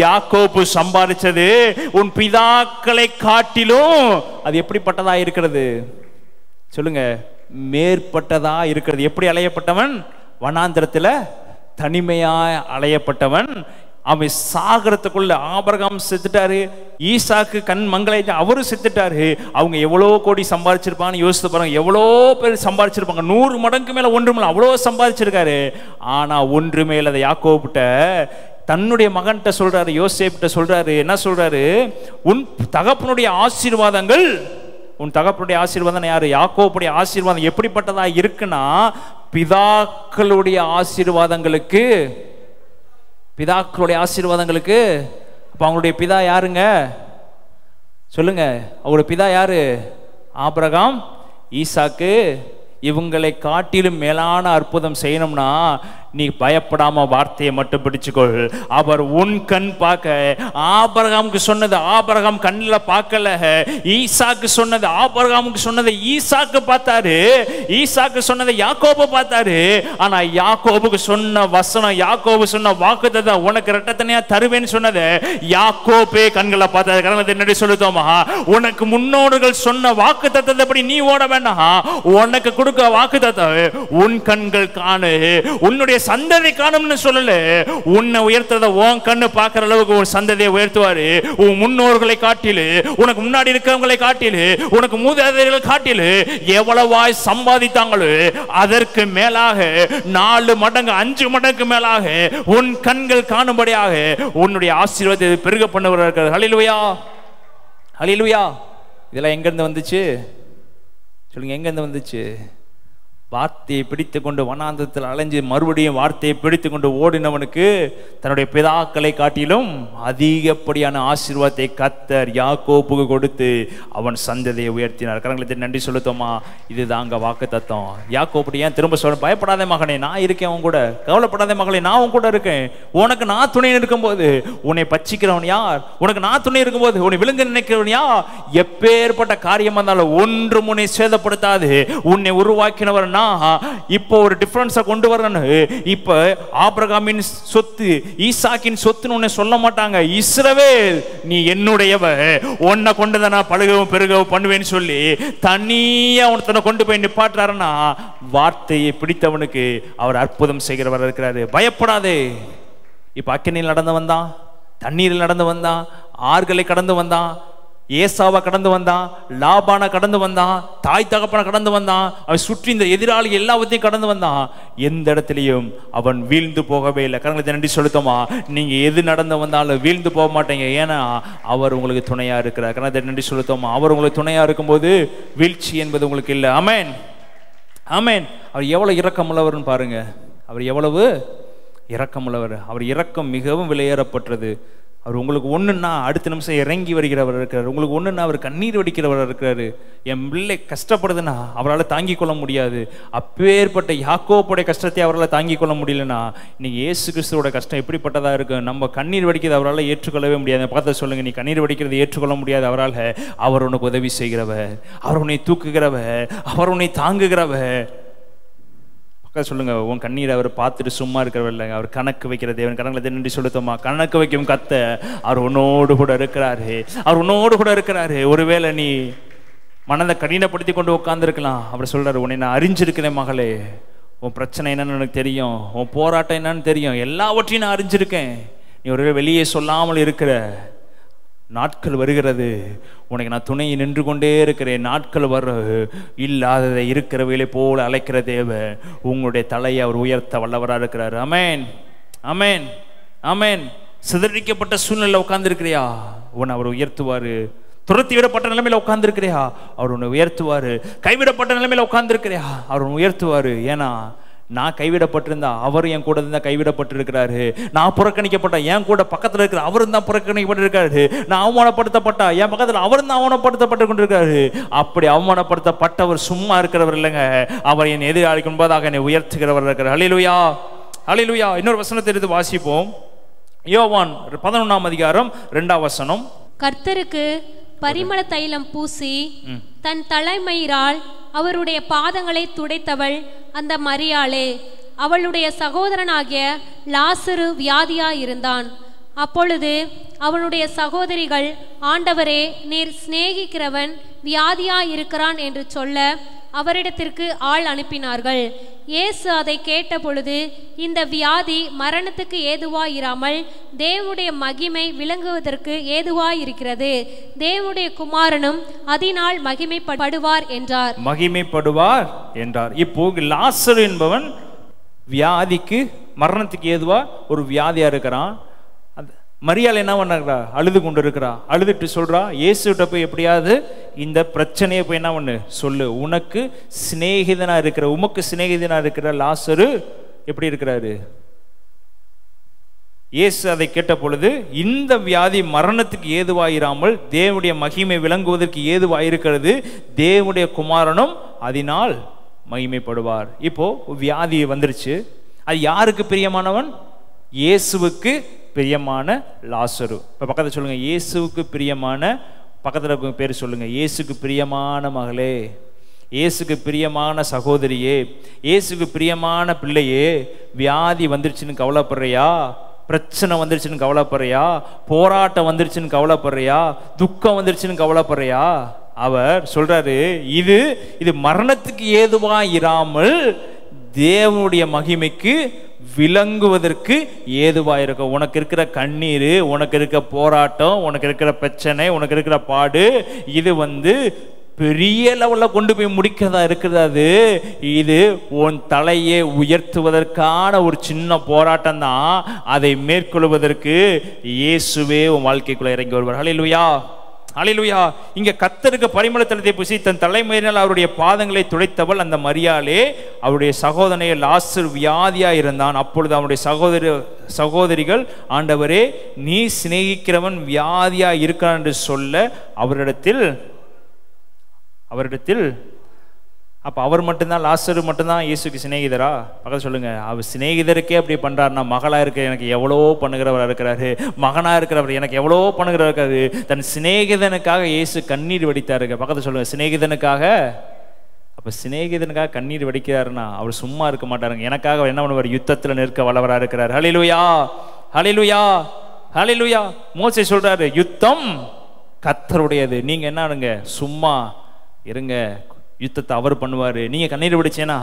யாக்கோபு சம்பாதிச்சது உன் பிதாக்களை காட்டிலும் அது எப்படிப்பட்டதா இருக்கிறது சொல்லுங்க? மேற்பட்டதா இருக்கிறது. எப்படி அலையப்பட்டவன்? வனாந்திரத்துல தனிமையா அலையப்பட்டவன். அவன் சாகரத்துக்குள்ள ஆபிரகாம் செத்துட்டாரு, ஈசாக்கு கண் மங்களை அவரும் செத்துட்டாரு. அவங்க எவ்வளோ கோடி சம்பாதிச்சிருப்பான்னு யோசித்து பாருங்க. எவ்வளோ பேர் சம்பாதிச்சிருப்பாங்க. 100 மடங்கு மேல ஒன்றுமில்ல, அவ்வளோ சம்பாதிச்சிருக்காரு. ஆனா ஒன்றுமே இல்லாத யாக்கோபிட்ட தன்னுடைய மகன்கிட்ட சொல்றாரு, யோசேப்பிட்ட சொல்றாரு, என்ன சொல்றாரு? உன் தகப்பனுடைய ஆசீர்வாதங்கள், உன் தகப்பனுடைய ஆசீர்வாதம் யாரு? யாக்கோபுடைய ஆசீர்வாதம் எப்படிப்பட்டதா இருக்குன்னா, பிதாக்களுடைய ஆசீர்வாதங்களுக்கு, பிதாக்களுடைய ஆசீர்வாதங்களுக்கு. அப்ப அவங்களுடைய பிதா யாருங்க சொல்லுங்க? அவங்களுடைய பிதா யாரு? ஆபிரகாம், ஈசாக்கு. இவங்களை காட்டிலும் மேலான அற்புதம் செய்யணும்னா நீ பயப்படாம வார்த்தையை மட்டும் பிடிச்சுக்கொள். அவர் உன் கண் பார்க்க. ஆபிரகாமுக்கு சொன்னது ஆபிரகாம் கண்ணில் பார்க்கல. ஈசாக்கு சொன்னது ஆபிரகாமுக்கு சொன்னது ஈசாக்கு பார்த்தாரு. ஈசாக்கு சொன்னதை யாக்கோபு பார்த்தாரு. ஆனா யாக்கோபுக்கு சொன்ன வசனம், யாக்கோபு சொன்ன வாக்குத்தத்தம், உனக்கு இரட்டத்தனையா தருவேன்னு சொன்னது யாக்கோபே கண்களை பார்த்தாரு. கடவுள் என்னடி சொல்லுதோமா? உனக்கு முன்னோர்கள் சொன்ன வாக்குத்தத்தத்தை படி நீ ஓட வேண்டாம். உனக்கு கொடுக்க வாக்குத்தத்தம் உன் கண்கள் காணு, உன்னுடைய சந்ததி காணும்னு சொல்லல. உன்னை உயர்த்தத உன் கண்ணு பார்க்கிற அளவுக்கு ஒரு சந்ததியை உயர்த்துவாரு. உன் முன்னோர்களை காட்டிலு, உனக்கு முன்னாடி இருக்கிறவங்களை காட்டிலு, உனக்கு மூதாதையர்களை காட்டிலு எவ்வளவாய் சம்பாதித்தாங்களோ அதற்கு மேலாக 4 மடங்கு 5 மடங்கு மேலாக உன் கண்கள் காணும்படியாக உன்னுடைய ஆசீர்வாதத்தை பெருக பண்ணுவார்கள். ஹல்லேலூயா, ஹல்லேலூயா. இதெல்லாம் எங்க இருந்து வந்துச்சு சொல்லுங்க? எங்க இருந்து வந்துச்சு? வார்த்தையை பிடித்து கொண்டு வனாந்தரத்தில் அலைஞ்சு மறுபடியும் வார்த்தையை பிடித்து கொண்டு ஓடினவனுக்கு தன்னுடைய பிதாக்களை காட்டிலும் அதிகப்படியான ஆசீர்வாதத்தை கர்த்தர் யாக்கோபுக்கு கொடுத்து அவன் சந்ததியை உயர்த்தினார். கரங்களை நன்றி சொல்லுத்தோமா? இதுதாங்க வாக்குத்தத்தம். யாக்கோபு ஏன் திரும்ப சொல்ல? பயப்படாத மகனே, நான் இருக்கேன் உன் கூட. கவலைப்படாத மகளே, நான் உன் கூட இருக்கேன். உனக்கு நான் துணை இருக்கும்போது உன்னை பச்சிக்கிறவன் யார்? உனக்கு நான் துணை இருக்கும்போது உன்னை விழுங்க நினைக்கிறவன் யார்? எப்பேற்பட்ட காரியம் வந்தாலும் ஒன்று உன்னை சேதப்படுத்தாது. உன்னை உருவாக்கினவர் நான். இப்போ ஒரு டிஃபரன்ஸை கொண்டு வரணும். இப்ப ஆபிரகாமின் சொத்து ஈசாக்கின் சொத்துன்னு உன்னை சொல்ல மாட்டாங்க. இஸ்ரவேல் நீ என்னுடையவ, உன்னை கொண்டுதான் நான் பழுகவும் பெருகவும் பண்ணுவேன்னு சொல்லி தனியா உனத்தனை கொண்டு போய் நிப்பாட்டுறாருன்னா வார்த்தையை பிடித்தவனுக்கு அவர் அற்புதம் செய்கிறவர் இருக்கிறாரு. பயப்படாதே. இப்ப அக்கினியில் நடந்து வந்தான், தண்ணீரில் நடந்து வந்தான், ஆறுகளை கடந்து வந்தான், ஏசாவை கடந்து வந்தான், லாபானை கடந்து வந்தான், தாய் தகப்பனை கடந்து வந்தான், அவன் சுற்றி இந்த எதிராளி எல்லாவற்றையும் கடந்து வந்தான். எந்த இடத்துலையும் அவன் வீழ்ந்து போகவே இல்லை. கரங்களை நன்றி செலுத்தமா. நீங்க எது நடந்து வந்தாலும் வீழ்ந்து போக மாட்டீங்க. ஏன்னா அவர் உங்களுக்கு துணையா இருக்கிறார். கரங்களை நன்றி செலுத்தமா. அவர் உங்களுக்கு துணையா இருக்கும்போது வீழ்ச்சி என்பது உங்களுக்கு இல்லை. ஆமென், ஆமென். அவர் எவ்வளவு இரக்கமுள்ளவர்னு பாருங்க. அவர் எவ்வளவு இரக்கமுள்ளவர். அவர் இரக்கம் மிகவும் விலையேறப்பட்டது. அவர் உங்களுக்கு ஒன்றுன்னா அடுத்த நிமிஷம் இறங்கி வருகிறவர் இருக்கிறார். உங்களுக்கு ஒன்றுன்னா அவர் கண்ணீர் வடிக்கிறவர் இருக்கிறாரு. என் பிள்ளை கஷ்டப்படுதுன்னா அவரால் தாங்கிக் கொள்ள முடியாது. அப்பேற்பட்ட யாக்கோபுடைய கஷ்டத்தை அவரால் தாங்கிக் கொள்ள முடியலன்னா இன்னைக்கு இயேசு கிறிஸ்துவோட கஷ்டம் எப்படிப்பட்டதாக இருக்கும். நம்ம கண்ணீர் வடிக்கிறது அவரால் ஏற்றுக்கொள்ளவே முடியாது. பார்த்து சொல்லுங்க, நீ கண்ணீர் வடிக்கிறது ஏற்றுக்கொள்ள முடியாது அவரால். அவர் உனக்கு உதவி செய்கிறவர், அவர் உன்னை தூக்குகிறவர், அவர் உன்னை தாங்குகிறவர். சொல்லுங்க, உன் கண்ணீரை அவர் பார்த்துட்டு சும்மா இருக்கிறவர் இல்லைங்க. அவர் கணக்கு வைக்கிற தேவன். கணக்குல நன்றி சொல்லுத்தோமா. கணக்கு வைக்கும் கத்த அவர் உன்னோடு கூட இருக்கிறாரு. அவர் உன்னோடு கூட இருக்கிறாரு. ஒருவேளை நீ மனதை கடினப்படுத்தி கொண்டு உட்கார்ந்துருக்கலாம். அவர் சொல்றாரு, உன்னை நான் அறிஞ்சிருக்கிறேன் மகளே. உன் பிரச்சனை என்னன்னு எனக்கு தெரியும், உன் போராட்டம் என்னன்னு தெரியும், எல்லாவற்றையும் நான் அறிஞ்சிருக்கேன். நீ ஒருவேளை வெளியே சொல்லாமல் இருக்கிற நாட்கள் வருகிறது. உனக்கு நான் துணை நின்று கொண்டே இருக்கிறேன். நாட்கள் வர இல்லாததை இருக்கிறவைகளை போல அழைக்கிற தேவன் உங்களுடைய தலையை அவர் உயர்த்த வல்லவராக இருக்கிறார். அமேன், அமேன், அமேன். சிதறிக்கப்பட்ட சூழ்நிலை உட்கார்ந்து இருக்கிறியா, உன்னை அவர் உயர்த்துவாரு. துரத்தி விடப்பட்ட நிலைமையில உட்கார்ந்து இருக்கிறியா, அவர் உன்னை உயர்த்துவாரு. கைவிடப்பட்ட நிலைமையில உட்கார்ந்து இருக்கிறியா, அவர் உன்னை உயர்த்துவாரு. ஏன்னா நான் கைவிடப்பட்டிருந்தா அவர் என் கூட இருந்தா கைவிடப்பட்டிருக்கிறாரு. நான் புறக்கணிக்கப்பட்ட என் கூட பக்கத்தில் இருக்கிற அவரும் தான் புறக்கணிக்கப்பட்டிருக்காரு. நான் அவமானப்படுத்தப்பட்டா என் பக்கத்தில் அவரும் தான் அவமானப்படுத்தப்பட்டு கொண்டிருக்காரு. அப்படி அவமானப்படுத்தப்பட்டவர் சும்மா இருக்கிறவர் இல்லைங்க. அவர் என் எதிராளிக்கு முன்பதாக என்னை உயர்த்துகிறவர் இருக்கிறார். ஹல்லேலூயா, ஹல்லேலூயா. இன்னொரு வசனத்தை எடுத்து வாசிப்போம். யோவான் 11ஆம் அதிகாரம் 2ஆம் வசனம். கர்த்தருக்கு பரிமள தைலம் பூசி தன் தலைமயிரால் அவருடைய பாதங்களை துடைத்தவள் அந்த மரியாளே. அவளுடைய சகோதரனாகிய லாசரு வியாதியாயிருந்தான். அப்பொழுது அவனுடைய சகோதரிகள், ஆண்டவரே, நீர் சிநேகிக்கிறவன் வியாதியாயிருக்கிறான் என்று சொல்ல அவரிடத்திற்கு ஆள் அனுப்பினார்கள். இயேசு அதை கேட்ட பொழுது, இந்த வியாதி மரணத்துக்கு ஏதுவாயிராமல் தேவனுடைய மகிமை விளங்குவதற்கு ஏதுவாயிருக்கிறது. தேவனுடைய குமாரனும் அதனால் மகிமைப்படுவார் என்றார். மகிமைப்படுவார் என்றார். இப்போ லாசரு என்பவன் வியாதிக்கு மரணத்துக்கு ஏதுவா ஒரு வியாதியா இருக்கிறான். மரியாள் என்ன பண்ணா, அழுது கொண்டு இருக்கிறா. அழுதுட்டு சொல்றா, இயேசுகிட்ட போய் எப்படியாவது இந்த பிரச்சனையை போய் என்ன பண்ணு சொல்லு. உனக்கு சிநேகிதனா இருக்கிற, உமக்கு சிநேகிதனா இருக்கிற லாசரு எப்படி இருக்கிறாரு. இயேசு அதை கேட்ட பொழுது, இந்த வியாதி மரணத்துக்கு ஏதுவாயிராமல் தேவனுடைய மகிமை விளங்குவதற்கு ஏதுவாயிருக்கிறது. தேவனுடைய குமாரனும் அதனால் மகிமைப்படுவார். இப்போ வியாதி வந்துருச்சு. அது யாருக்கு பிரியமானவன்? இயேசுவுக்கு பிரியமான லாசரு. இப்போ பக்கத்தில் சொல்லுங்க, இயேசுவுக்கு பிரியமான, பக்கத்தில் பேர் சொல்லுங்க, இயேசுக்கு பிரியமான மகளே, இயேசுக்கு பிரியமான சகோதரியே, இயேசுக்கு பிரியமான பிள்ளையே. வியாதி வந்துருச்சுன்னு கவலைப்படுறியா? பிரச்சனை வந்துருச்சுன்னு கவலைப்படுறியா? போராட்டம் வந்துருச்சுன்னு கவலைப்படுறியா? துக்கம் வந்துருச்சுன்னு கவலைப்படுறியா? அவர் சொல்றாரு, இது மரணத்துக்கு ஏதுவா இராமல் தேவனுடைய மகிமைக்கு விளங்குவதற்கு ஏதுவாயிருக்கும். உனக்கு இருக்கிற கண்ணீர், உனக்கு இருக்கிற போராட்டம், உனக்கு இருக்கிற பிரச்சனை, உனக்கு இருக்கிற பாடு, இது பெரிய லெவலில் கொண்டு போய் முடிக்கிறதா இருக்கிறது. இது உன் தலையை உயர்த்துவதற்கான ஒரு சின்ன போராட்டம் தான். அதை மேற்கொள்வதற்கு இயேசுவே உன் வாழ்க்கைக்குள்ள இறங்கி வருவார். ஹல்லேலூயா, ஹல்லேலூயா. இங்க கர்த்தருக்கு பரிமள தைலத்தை பூசி தன் தலைமையினால் அவருடைய பாதங்களை துடைத்தவள் அந்த மரியாளே. அவருடைய சகோதரனை லாசரு வியாதியா இருந்தான். அப்பொழுது அவனுடைய சகோதரிகள், ஆண்டவரே, நீ சிநேகிக்கிறவன் வியாதியா இருக்கிறான் என்று சொல்ல அவரிடத்தில் அப்ப அவர் மட்டும்தான், லாசரு மட்டும்தான் இயேசுக்கு சிநேகிதரா? பக்கத்தில் சொல்லுங்க, அவர் சிநேகிதருக்கே அப்படி பண்றாருன்னா மகளா இருக்க எனக்கு எவ்வளவோ பண்ணுகிறவர் இருக்கிறாரு, மகனா இருக்கிறவர் எனக்கு எவ்வளவோ பண்ணுகிறவர் இருக்காரு. தன் சிநேகிதனுக்காக இயேசு கண்ணீர் வடித்தாருங்க. பக்கத்தில் சொல்லுங்க, சிநேகிதனுக்காக. அப்ப சிநேகிதனுக்காக கண்ணீர் வடிக்கிறாருன்னா அவர் சும்மா இருக்க மாட்டாருங்க. எனக்காக என்ன பண்ணுவார்? யுத்தத்தில் நிற்க வல்லவரா இருக்கிறார். ஹல்லேலூயா, ஹல்லேலூயா, ஹல்லேலூயா. மோசே சொல்றாரு, யுத்தம் கர்த்தருடையது, நீங்க என்னங்க சும்மா இருங்க, யுத்தத்தை அவர் பண்ணுவாரு. நீங்க கண்ணீர் வடிச்சேனா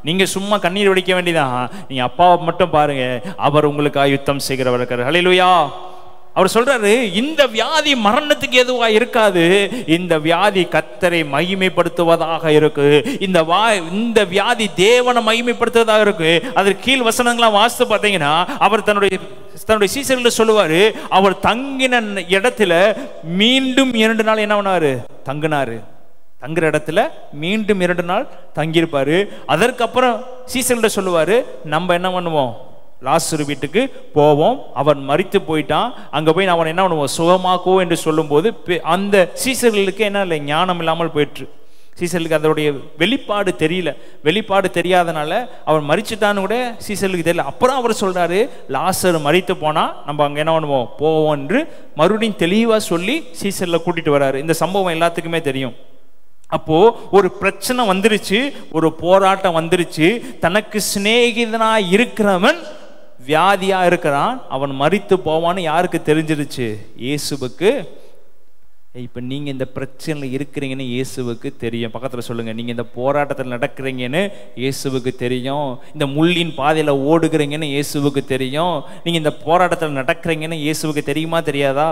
நீங்க சும்மா கண்ணீர் வடிக்க வேண்டியதா? நீங்க அப்பாவை மட்டும் பாருங்க, அவர் உங்களுக்காக யுத்தம் செய்கிறவர் இருக்காரு. ஹல்லேலூயா, அவர் சொல்றாரு, இந்த வியாதி மரணத்துக்கு எதுவா இருக்காது, இந்த வியாதி கர்த்தரை மகிமைப்படுத்துவதாக இருக்கு. இந்த வியாதி தேவனை மகிமைப்படுத்துவதாக இருக்கு. அதற்கு கீழ் வசனங்களாம் வாசித்து பார்த்தீங்கன்னா, அவர் தன்னுடைய சீசர்கள் சொல்லுவாரு, அவர் தங்கின இடத்துல மீண்டும் 2 நாள் என்ன பண்ணாரு, தங்கினாரு. தங்குற இடத்துல மீண்டும் 2 நாள் தங்கியிருப்பாரு. அதற்கப்புறம் சீசர்கள்ட்ட சொல்லுவாரு, நம்ம என்ன பண்ணுவோம், லாசரு வீட்டுக்கு போவோம், அவன் மரித்து போயிட்டான், அங்க போய் அவன் என்ன பண்ணுவோம், சுகமாக்குவோம் என்று சொல்லும் போது அந்த சீசர்களுக்கு என்ன இல்லை, ஞானம் இல்லாமல் போயிற்று. சீசர்களுக்கு அதோடைய வெளிப்பாடு தெரியல. வெளிப்பாடு தெரியாதனால அவன் மரிச்சுட்டான்னு கூட சீசர்களுக்கு தெரியல. அப்புறம் அவர் சொல்றாரு, லாசரு மரித்து போனா நம்ம அங்க என்ன பண்ணுவோம், போவோம் என்று மறுபடியும் தெளிவா சொல்லி சீசர்ல கூட்டிட்டு வராரு. இந்த சம்பவம் எல்லாத்துக்குமே தெரியும். அப்போ ஒரு பிரச்சனை வந்துருச்சு, ஒரு போராட்டம் வந்துருச்சு. தனக்கு சிநேகிதனா இருக்கிறவன் வியாதியா இருக்கிறான், அவன் மரித்து போவான்னு யாருக்கு தெரிஞ்சிருச்சு, இயேசுவுக்கு. இப்ப நீங்க இந்த பிரச்சனையில இருக்கிறீங்கன்னு இயேசுவுக்கு தெரியும். பக்கத்துல சொல்லுங்க, நீங்க இந்த போராட்டத்தில் நடக்கிறீங்கன்னு இயேசுவுக்கு தெரியும். இந்த முள்ளின் பாதையில ஓடுகிறீங்கன்னு இயேசுவுக்கு தெரியும். நீங்க இந்த போராட்டத்தில் நடக்கிறீங்கன்னு இயேசுவுக்கு தெரியுமா தெரியாதா?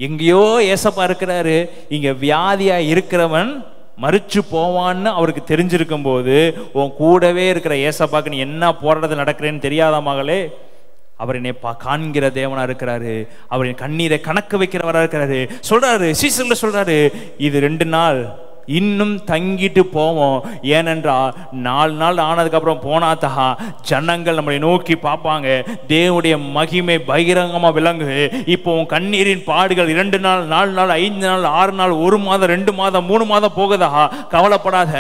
எங்கேயோ ஏசப்பா இருக்கிறாரு. இங்க வியாதியா இருக்கிறவன் மறிச்சு போவான்னு அவருக்கு தெரிஞ்சிருக்கும் போது, உன் கூடவே இருக்கிற ஏசப்பாக்கு நீ என்ன போராட்டத்தில் நடக்கிறேன்னு தெரியாதா மகளே? அவர் என்னை காண்கிற தேவனா இருக்கிறாரு. அவர் என் கண்ணீரை கணக்கு வைக்கிறவரா இருக்கிறாரு. சொல்றாரு, சீசர்ல சொல்றாரு, இது 2 நாள் இன்னும் தங்கிட்டு போவோம். ஏனென்றால் 4 நாள் ஆனதுக்கு அப்புறம் போனாத்தா ஜனங்கள் நம்மளை நோக்கி பார்ப்பாங்க, தேவனுடைய மகிமை பகிரங்கமா விளங்கு. இப்போ உன் கண்ணீரின் பாடுகள் 2 நாள், 4 நாள், 5 நாள், 6 நாள், 1 மாதம், 2 மாதம், 3 மாதம் போகுதா, கவலைப்படாத.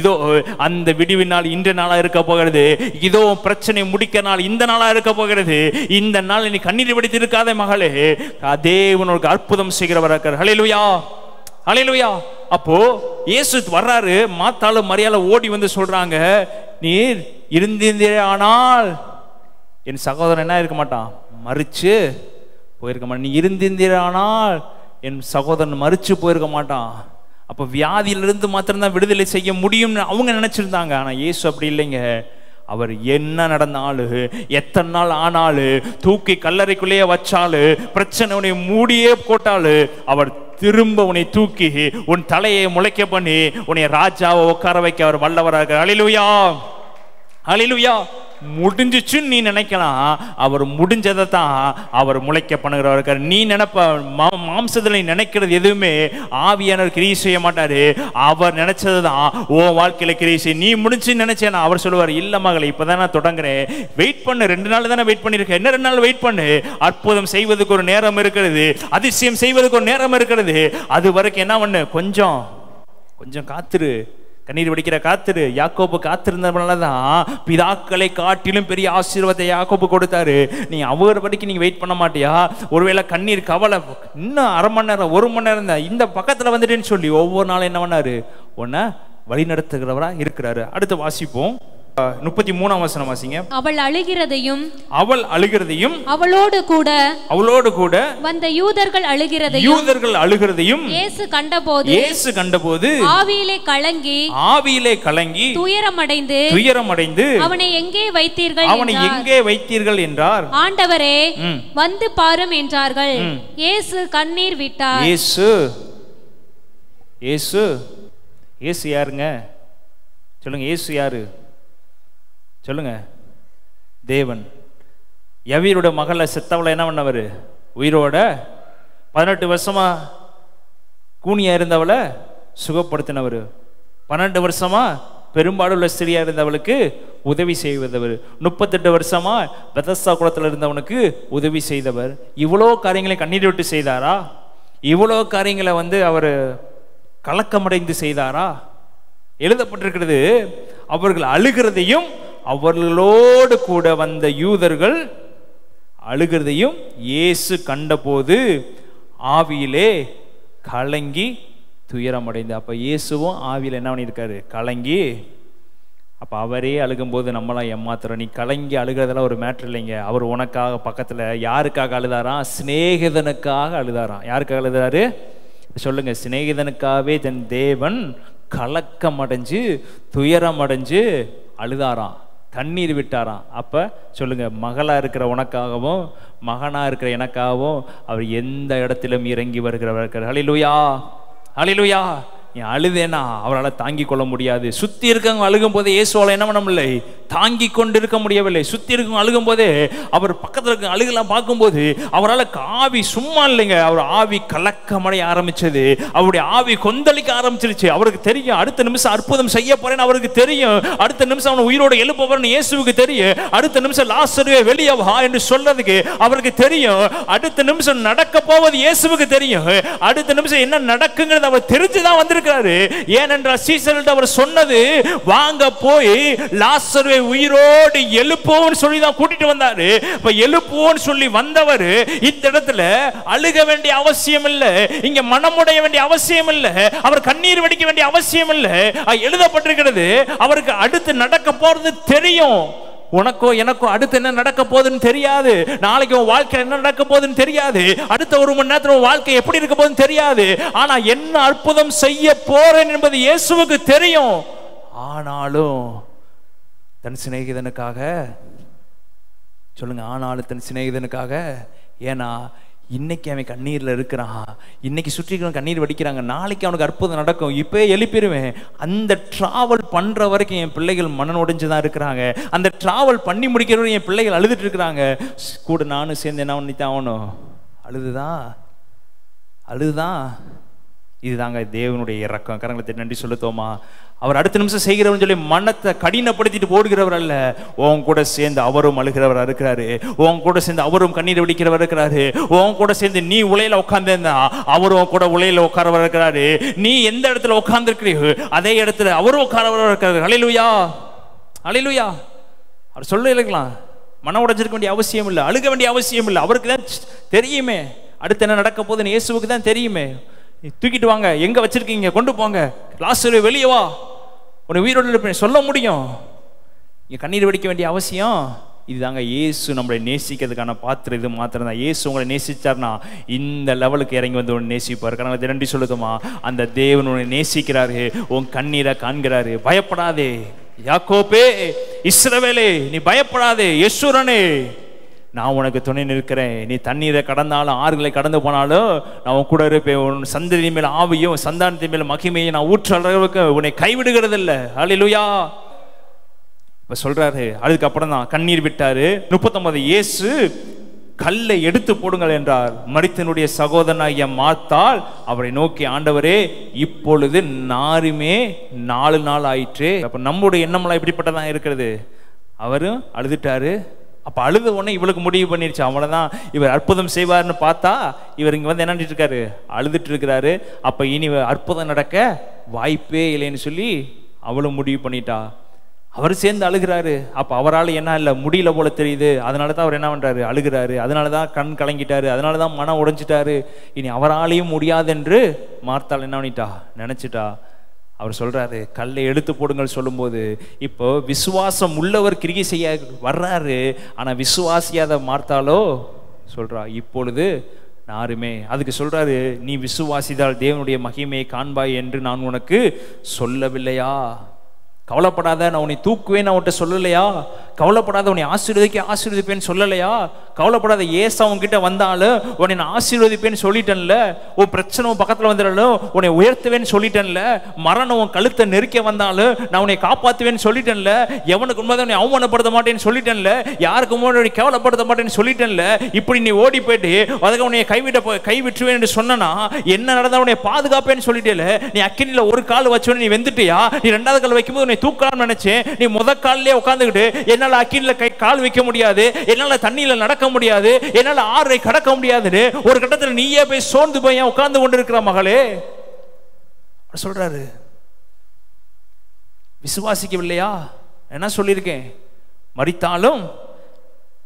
இதோ அந்த விடிவின் நாள் இன்ற நாளா இருக்க போகிறது. இதோ பிரச்சனை முடிக்க நாள் இந்த நாளா இருக்க போகிறது. இந்த நாள் நீ கண்ணீர் வடித்து இருக்காத மகளே, தேவனுக்கு அற்புதம் செய்கிறவராக இருக்கிறார். ஹல்லேலூயா, ஹல்லேலூயா. அப்போ இயேசு வர்றாரு, மாத்தாலும் மரியாதை ஓடி வந்து சொல்றாங்க, நீர் இருந்தீரே ஆனால் என் சகோதரன் என்ன இருக்க மாட்டான், மரிச்சு போயிருக்க மாட்டான். நீ இருந்தீரே ஆனால் என் சகோதரன் மரிச்சு போயிருக்க மாட்டான். அப்ப வியாதியிலிருந்து மாத்திரம்தான் விடுதலை செய்ய முடியும்னு அவங்க நினைச்சிருந்தாங்க. ஆனா இயேசு அப்படி இல்லைங்க. அவர் என்ன நடந்தாலும், எத்தனை நாள் ஆனாலும், தூக்கி கல்லறைக்குள்ளேயே வச்சாலும், பிரச்சனை உன்னை மூடியே போட்டாலும், அவர் திரும்ப உன்னை தூக்கி உன் தலையை முளைக்க பண்ணி உன்னை ராஜாவை உட்கார வைக்க அவர் வல்லவராக. ஹல்லேலூயா, ஹல்லேலூயா. முடிஞ்சிச்சுன்னு நீ நினைக்கலாம், அவர் முடிஞ்சதை தான் அவர் முளைக்க பண்ணுகிறவர். நீ நினைப்ப மாம்சத்தில் நீ நினைக்கிறது எதுவுமே ஆவியானவர் கிரியை செய்ய மாட்டாரு. அவர் நினைச்சது தான் ஓ வாழ்க்கையில கிரியை செய்ய. நீ முடிஞ்சுன்னு நினைச்சேன்னா அவர் சொல்லுவார், இல்ல மகளே இப்பதான் நான் தொடங்குறேன், வெயிட் பண்ணு, 2 நாள் தானே வெயிட் பண்ணிருக்கேன், என்ன 2 நாள் வெயிட் பண்ணு. அற்புதம் செய்வதற்கு ஒரு நேரம் இருக்கிறது, அதிசயம் செய்வதற்கு ஒரு நேரம் இருக்கிறது. அது வரைக்கும் என்ன பண்ணு, கொஞ்சம் காத்துரு, கண்ணீர் வடிக்கிற காத்துரு. யாக்கோபு காத்திருந்தவனாலதான் பிதாக்களை காட்டிலும் பெரிய ஆசீர்வாதத்தை யாக்கோபு கொடுத்தாரு. நீ அவர் வரைக்கும் நீங்க வெயிட் பண்ண மாட்டியா? ஒருவேளை கண்ணீர் கவலை இன்னும் 1/2 மணி நேரம் 1 மணி நேரம் தான் இந்த பக்கத்துல வந்துட்டேன்னு சொல்லி ஒவ்வொரு நாளும் என்ன பண்ணாரு, உன்னை வழி நடத்துகிறவரா இருக்கிறாரு. அடுத்து வாசிப்போம், 33ஆம் வசனம் வாசிங்க. அவள் அழுகிறதையும் அவளோடு கூட வந்த யூதர்கள் அழுகிறதையும் இயேசு கண்டபோது ஆவியிலே கலங்கி துயரமடைந்து அவனை எங்கே வைத்தீர்கள் என்றார். ஆண்டவரே வந்து பாரும் என்றார்கள். இயேசு கண்ணீர் விட்டார். இயேசு யாருங்க சொல்லுங்க? இயேசு யாரு சொல்லுங்க? தேவன். யவீரோட மகளை செத்தவளை என்ன பண்ணவர், உயிரோட 18 வருஷமா கூனியா இருந்தவளை சுகப்படுத்தினவர். 12 வருஷமா பெரும்பாலுள்ள ஸ்திரியா இருந்தவளுக்கு உதவி செய்வதவர். 38 வருஷமா பெதஸ்தா குளத்தில் இருந்தவனுக்கு உதவி செய்தவர். இவ்வளோ காரியங்களை கண்ணீர் விட்டு செய்தாரா? இவ்வளோ காரியங்களை அவர் கலக்கமடைந்து செய்தாரா? எழுதப்பட்டிருக்கிறது, அவர்கள் அழுகிறதையும் அவர்களோடு கூட வந்த யூதர்கள் அழுகிறதையும் இயேசு கண்டபோது ஆவியிலே கலங்கி துயரமடைந்து. அப்ப இயேசுவும் ஆவியில் என்ன பண்ணியிருக்காரு, கலங்கி. அப்ப அவரே அழுகும்போது நம்மளாம் ஏமாத்துறோம். நீ கலங்கி அழுகிறதெல்லாம் ஒரு மேட்ரு இல்லைங்க. அவர் உனக்காக பக்கத்துல யாருக்காக அழுதாராம்? சிநேகிதனுக்காக அழுதாராம். யாருக்காக அழுதாரு சொல்லுங்க? சிநேகிதனுக்காகவே தன் தேவன் கலக்கம் அடைஞ்சு துயரம் அடைஞ்சு அழுதாராம். கண்ணீர் விட்டாராம். அப்ப சொல்லுங்க, மகளா இருக்கிற உனக்காகவும் மகனா இருக்கிற எனக்காகவும் அவர் எந்த இடத்திலும் இறங்கி வருகிறவர். ஹல்லேலூயா, ஹல்லேலூயா. நீ அழுதேனா அவரால் தாங்கி கொள்ள முடியாது. சுத்தி இருக்கவங்க அழுகும் போதே இயேசுவால என்ன பண்ண முடியல, தாங்கி கொண்டு இருக்க முடியவில்லை. சுத்தி இருக்கவங்க அழுகும் போதே அவர் பக்கத்தில் இருக்க அழுகெல்லாம் பார்க்கும்போது அவரால் ஆவி சும்மா இல்லைங்க, அவர் ஆவி கலக்கமடைய ஆரம்பிச்சது. அவருடைய ஆவி கொந்தளிக்க ஆரம்பிச்சிருச்சு. அவருக்கு தெரியும் அடுத்த நிமிஷம் அற்புதம் செய்ய போறேன்னு அவருக்கு தெரியும். அடுத்த நிமிஷம் அவனை உயிரோடு எழுப்ப போறேன்னு இயேசுவுக்கு தெரியும். அடுத்த நிமிஷம் லாசருவே வெளியே வா என்று சொல்றதுக்கு அவருக்கு தெரியும். அடுத்த நிமிஷம் நடக்க போவது இயேசுவுக்கு தெரியும். அடுத்த நிமிஷம் என்ன நடக்குங்கிறது அவர் தெரிஞ்சுதான் வந்திருக்காரு. ஏனென்றால் சீசர்கிட்ட அவர் சொன்னது, வாங்க போய் லாசருவை உயிரோடு எழுப்புவோன்னு சொல்லி தான் கூட்டிட்டு வந்தாரு. இப்ப எழுப்புவோன்னு சொல்லி வந்தவர் இந்த இடத்துல அழுக வேண்டிய அவசியம் இல்லை, இங்க மனமுடைய வேண்டிய அவசியம் இல்லை, அவர் கண்ணீர் வடிக்க வேண்டிய அவசியம் இல்லை. எழுதப்பட்டிருக்கிறது அவருக்கு அடுத்து நடக்க போறது தெரியும். உனக்கோ எனக்கோ அடுத்து என்ன நடக்க போகுதுன்னு தெரியாது. நாளைக்கு உன் வாழ்க்கை என்ன நடக்க போகுதுன்னு தெரியாது. அடுத்த ஒரு மணி நேரத்தில் உன் வாழ்க்கை எப்படி இருக்க போகுதுன்னு தெரியாது. ஆனா என்ன அற்புதம் செய்ய போறேன் என்பது இயேசுவுக்கு தெரியும். ஆனாலும் தன் சிநேகிதனுக்காக, சொல்லுங்க, ஆனாலும் தன் சிநேகிதனுக்காக. ஏன்னா இன்னைக்கு அவன் கண்ணீர்ல இருக்கிறான், இன்னைக்கு சுற்றி கண்ணீர் வடிக்கிறாங்க, நாளைக்கு அவனுக்கு அற்புதம் நடக்கும், இப்பவே எழுப்பிடுவேன். அந்த டிராவல் பண்ற வரைக்கும் என் பிள்ளைகள் மன உடைஞ்சுதான் இருக்கிறாங்க. அந்த டிராவல் பண்ணி முடிக்கிற வரைக்கும் என் பிள்ளைகள் அழுதுட்டு இருக்கிறாங்க. கூட நானும் சேர்ந்து என்ன பண்ணித்தான் ஆகணும், அழுதுதான். இதுதாங்க தேவனுடைய இரக்கம். கரங்களை நன்றி சொல்லுத்தோமா. அவர் அடுத்த நிமிஷம் செய்கிறவன் சொல்லி மனத்தை கடினப்படுத்திட்டு போடுகிறவர் அல்ல. உன் கூட சேர்ந்து அவரும் அழுகிறவர் இருக்கிறாரு, உன் கூட சேர்ந்து அவரும் கண்ணீர் வடிக்கிறவர் இருக்கிறாரு, உன் கூட சேர்ந்து நீ உலையில உட்கார்ந்தா அவரும் கூட உலையில உட்காரவர் இருக்கிறாரு. நீ எந்த இடத்துல உட்கார்ந்து இருக்கிறீங்க அதே இடத்துல அவரும் உட்காரவர் இருக்கிறாரு. ஹல்லேலூயா, ஹல்லேலூயா. அவர் சொல்ல இருக்கலாம், மன உடைஞ்சிருக்க வேண்டிய அவசியம் இல்லை, அழுக வேண்டிய அவசியம் இல்லை. அவருக்கு தான் தெரியுமே அடுத்து என்ன நடக்க போகுதுன்னு. இயேசுவுக்கு தான் தெரியுமே. தூக்கிட்டு வாங்க, எங்க வச்சிருக்கீங்க, கொண்டு போங்க, லாசரு வெளியே வா, உன்னை உயிரோடு இருப்பேன் சொல்ல முடியும். இங்க கண்ணீர் வடிக்க வேண்டிய அவசியம் இதுதாங்க. இயேசு நம்மளை நேசிக்கிறதுக்கான பாத்திரம் இது மாத்திரம் தான். இயேசு உங்களை நேசிச்சார்னா இந்த லெவலுக்கு இறங்கி வந்து உன்னை நேசிப்பார். கடவுளை திரண்டி சொல்லுதுமா, அந்த தேவன் உன்னை நேசிக்கிறாரு, உன் கண்ணீரை காண்கிறாரு. பயப்படாதே யாக்கோபே, இஸ்ரவேலே, நீ பயப்படாதே, யெஷூரனே, நான் உனக்கு துணை நிற்கிறேன். நீ தண்ணீரை கடந்தாலும் ஆறுகளை கடந்து போனாலும் நான் உன் கூட இருப்பேன். உன் சந்ததி மேல் ஆவியும் சந்தானத்தின் மேல் மகிமையும் நான் ஊற்ற அளவுக்கு உன்னை கைவிடுகிறது இல்லை. ஹல்லேலூயா. இப்ப சொல்றாரு, அதுக்கப்புறம் தான் கண்ணீர் விட்டாரு. 39 இயேசு கல்லை எடுத்து போடுங்கள் என்றார். மரித்தனுடைய சகோதரனாகிய மார்த்தாள் அவரை நோக்கி, ஆண்டவரே, இப்பொழுது நாருமே 4 நாள் ஆயிற்று. அப்ப நம்முடைய எண்ணமெல்லாம் எப்படிப்பட்டதான் இருக்கிறது? அவரும் அழுதுட்டாரு. அப்ப அழுத உடனே இவளுக்கு முடிவு பண்ணிருச்சு, அவ்வளவுதான், இவர் அற்புதம் செய்வார்னு பார்த்தா இவர் இங்க வந்து என்ன இருக்காரு, அழுதுட்டு இருக்கிறாரு. அப்ப இனி அற்புதம் நடக்க வாய்ப்பே இல்லைன்னு சொல்லி அவளும் முடிவு பண்ணிட்டா. அவர் சேர்ந்து அழுகிறாரு. அப்ப அவரால் என்ன இல்லை, முடியல போல தெரியுது. அதனாலதான் அவர் என்ன பண்றாரு, அழுகிறாரு. அதனாலதான் கண் கலங்கிட்டாரு, அதனாலதான் மனம் உடைஞ்சிட்டாரு. இனி அவராலையும் முடியாதென்று மார்த்தாள் என்ன பண்ணிட்டா, நினைச்சிட்டா. அவர் சொல்றாரு, கல்லை எடுத்து போடுங்கள் சொல்லும்போது இப்போ விசுவாசம் உள்ளவர் கிரியை செய்ய வர்றாரு. ஆனா விசுவாசியாத மார்த்தாளோ சொல்றா, இப்பொழுது நாருமே. அதுக்கு சொல்றாரு, நீ விசுவாசித்தால் தேவனுடைய மகிமையை காண்பாய் என்று நான் உனக்கு சொல்லவில்லையா? கவலைப்படாத, நான் உன்னை தூக்குவேன் நான் உன்கிட்ட சொல்லலையா? கவலைப்படாத, உன்னை ஆசீர்வதிப்பேன்னு சொல்லலையா? கவலைப்படாத, ஏசா உன்கிட்ட வந்தாலும் உன்னை நான் ஆசீர்வதிப்பேன்னு சொல்லிட்டேன்ல. உன் பிரச்சனை உன் பக்கத்தில் வந்துடாலும் உன்னை உயர்த்துவேன்னு சொல்லிட்டேன்ல. மரணம் உன் கழுத்தை நெருக்க வந்தாலும் நான் உன்னை காப்பாற்றுவேன்னு சொல்லிட்டேன்ல. எவனுக்கு முன்னாடி உன்னை அவமானப்படுத்த மாட்டேன்னு சொல்லிட்டேன்ல. யாருக்கு முன்னாடி கேவலப்படுத்த மாட்டேன்னு சொல்லிட்டேன்ல. இப்படி நீ ஓடி போயிட்டு அதுக்கு உன்னை கைவிட்டுவேன் என்று சொன்னா என்ன நடந்தா உன்னை பாதுகாப்பேன்னு சொல்லிட்டேல. நீ அக்கினில ஒரு கால் வச்சோன்னு நீ வெந்துட்டியா? நீ 2வது கால் வைக்கும்போது உன்னை தூக்கலாம்னு நினைச்சேன். நீ முதல் காலிலே உட்காந்துக்கிட்டு என்னால அக்கினில கால் வைக்க முடியாது, என்னால தண்ணியில நடக்க முடியாது, என்னால ஆறை கடக்க முடியாதுன்னு ஒரு கட்டத்தில் நீயே போய் சோர்ந்து போய் உட்கார்ந்து கொண்டிருக்கிற மகளே சொல்றாரு, விசுவாசிக்கவில்லையா? என்ன சொல்லியிருக்கேன், மரித்தாலும்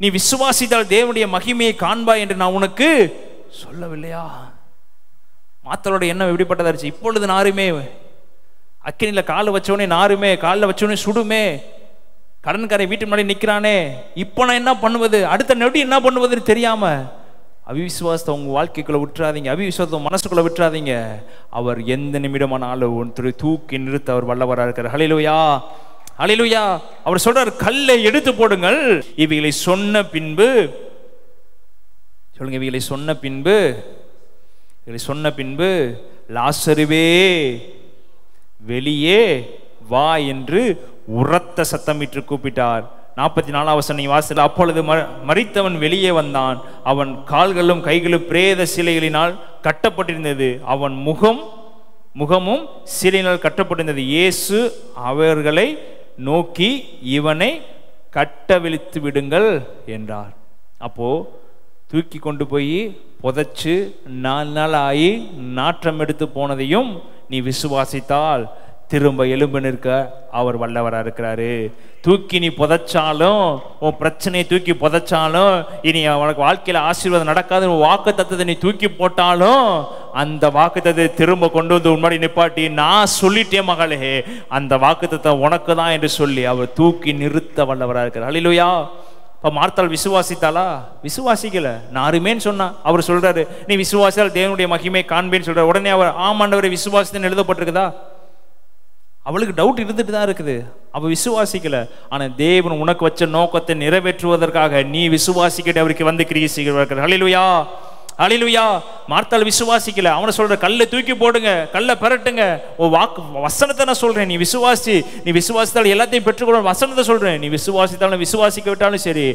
நீ விசுவாசித்தால் தேவனுடைய மகிமையை காண்பாய் என்று நான் உனக்கு சொல்லவில்லையா? மாத்தலோட எண்ணம் எப்படிப்பட்டதாச்சு? இப்பொழுது நாருமே, அக்கினில கால் வச்சவனே நாருமே, காலில் வச்சவனே சுடுமே, கடன்காரை வீட்டு முன்னாடி நிற்கிறானே, இப்போ நான் என்ன பண்ணுவது, அடுத்த நொடி என்ன பண்ணுவதுன்னு தெரியாம அவிவிசுவாசத்தை உங்க வாழ்க்கைக்குள்ள விட்டுறாதீங்க, அவிவிசுவாசத்தை மனசுக்குள்ள விட்டுறாதீங்க. அவர் எந்த நிமிடமானாலும் ஒருத்தர் தூக்கி நிறுத்த அவர் வல்லவராக இருக்கிறார். ஹல்லேலூயா, ஹல்லேலூயா. அவர் சொல்றார், கல்லை எடுத்து போடுங்கள். இவைகளை சொன்ன பின்பு சொல்லுங்க, இவைகளை சொன்ன பின்பு லாசருவே வெளியே வா என்று உரத்த சத்தமிட்டு கூப்பிட்டார். 44 வசனம் வாசல். அப்பொழுது மரித்தவன் வெளியே வந்தான். அவன் கால்களும் கைகளும் பிரேத சிலைகளினால் கட்டப்பட்டிருந்தது. அவன் முகமும் சிலையினால் கட்டப்பட்டிருந்தது. இயேசு அவர்களை நோக்கி, இவனை கட்டவிழ்த்து விடுங்கள் என்றார். அப்போ தூக்கி கொண்டு போய் புதைச்சு 4 நாள் ஆகி நாற்றம் எடுத்து போனதையும் நீ விசுவாசித்தால் திரும்ப எலும்பு நிற்க அவர் வல்லவரா இருக்கிறாரு. தூக்கி நீ புதைச்சாலும், உன் பிரச்சனையை தூக்கி புதைச்சாலும், இனி உனக்கு வாழ்க்கையில ஆசீர்வாதம் நடக்காது வாக்கு தத்தத்தை நீ தூக்கி போட்டாலும், அந்த வாக்கு தத்தை திரும்ப கொண்டு வந்து உன்மாடி நிப்பாட்டி, நான் சொல்லிட்டேன் மகளே, அந்த வாக்கு தத்தை உனக்கு தான் என்று சொல்லி அவர் தூக்கி நிறுத்த வல்லவரா இருக்கிறார். ஹல்லேலூயா. இப்போ மார்த்தாள் விசுவாசித்தாளா? விசுவாசிக்கல. நாருமேன்னு சொன்னா. அவர் சொல்றாரு, நீ விசுவாசித்தால் தேவனுடைய மகிமை காண்பேன்னு சொல்றாரு. உடனே அவர் ஆமாண்டவரை விசுவாசித்தேன்னு எழுதப்பட்டிருக்குதா? அவளுக்கு டவுட் இருந்துட்டு தான் இருக்குது. அவள் விசுவாசிக்கல. ஆனால் தேவன் உனக்கு வச்ச நோக்கத்தை நிறைவேற்றுவதற்காக நீ விசுவாசிக்கிட்டு அவருக்கு வந்து கிரியை செய்கிறார். ஹல்லேலூயா, ஹல்லேலூயா. மார்த்தாள் விசுவாசிக்கல. அவனை சொல்ற, கல்லை தூக்கி போடுங்க, கல்லை பெரட்டுங்க. ஓ வாக்கு வசனத்தை நான் சொல்றேன், நீ விசுவாசித்தால் எல்லாத்தையும் பெற்றுக்கொள்ள வசனத்தை சொல்றேன். நீ விசுவாசித்தாலும் விசுவாசிக்க விட்டாலும் சரி,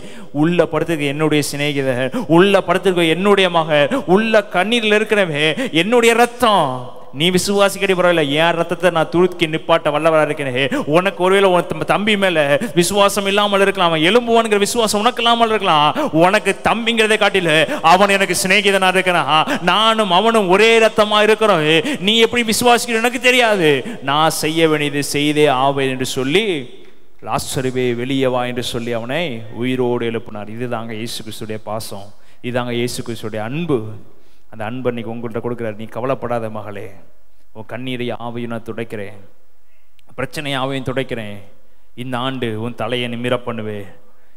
உள்ள படுத்துக்கு என்னுடைய சிநேகிதன், உள்ள படுத்துக்கு என்னுடைய மகன், உள்ள கண்ணீரில் இருக்கிறவே என்னுடைய ரத்தம். நீ விசுவாசிக்கடி பரவாயில்ல, என் ரத்தத்தை நான் தூக்கி நிப்பாட்ட வல்லவரா இருக்கிறேன். உனக்கு ஒருவேளை உன் தம்பி மேல விசுவாசம் இல்லாமல் இருக்கலாம், அவன் எலும்புவான்கிற விசுவாசம் உனக்கு இல்லாமல் இருக்கலாம். உனக்கு தம்பிங்கிறதை காட்டில அவன் எனக்கு சிநேகிதனா இருக்கிறான். நானும் அவனும் ஒரே ரத்தமா இருக்கிறோம். நீ எப்படி விசுவாசிக்கிற எனக்கு தெரியாது. நான் செய்ய வேண்டியது செய்தே ஆவேன் என்று சொல்லி, லாசருவே வெளியே வா என்று சொல்லி அவனை உயிரோடு எழுப்பினார். இதுதாங்க இயேசு கிறிஸ்துடைய பாசம், இதுதாங்க இயேசு கிறிஸ்துடைய அன்பு. அந்த அன்பை இன்னைக்கு உங்கள்கிட்ட கொடுக்குறாரு. நீ கவலைப்படாத மகளே, உன் கண்ணீரை ஆவையும் நான் துடைக்கிறேன், பிரச்சனையை ஆவையும் துடைக்கிறேன். இந்த ஆண்டு உன் தலையை நிமிர பண்ணுவேன்.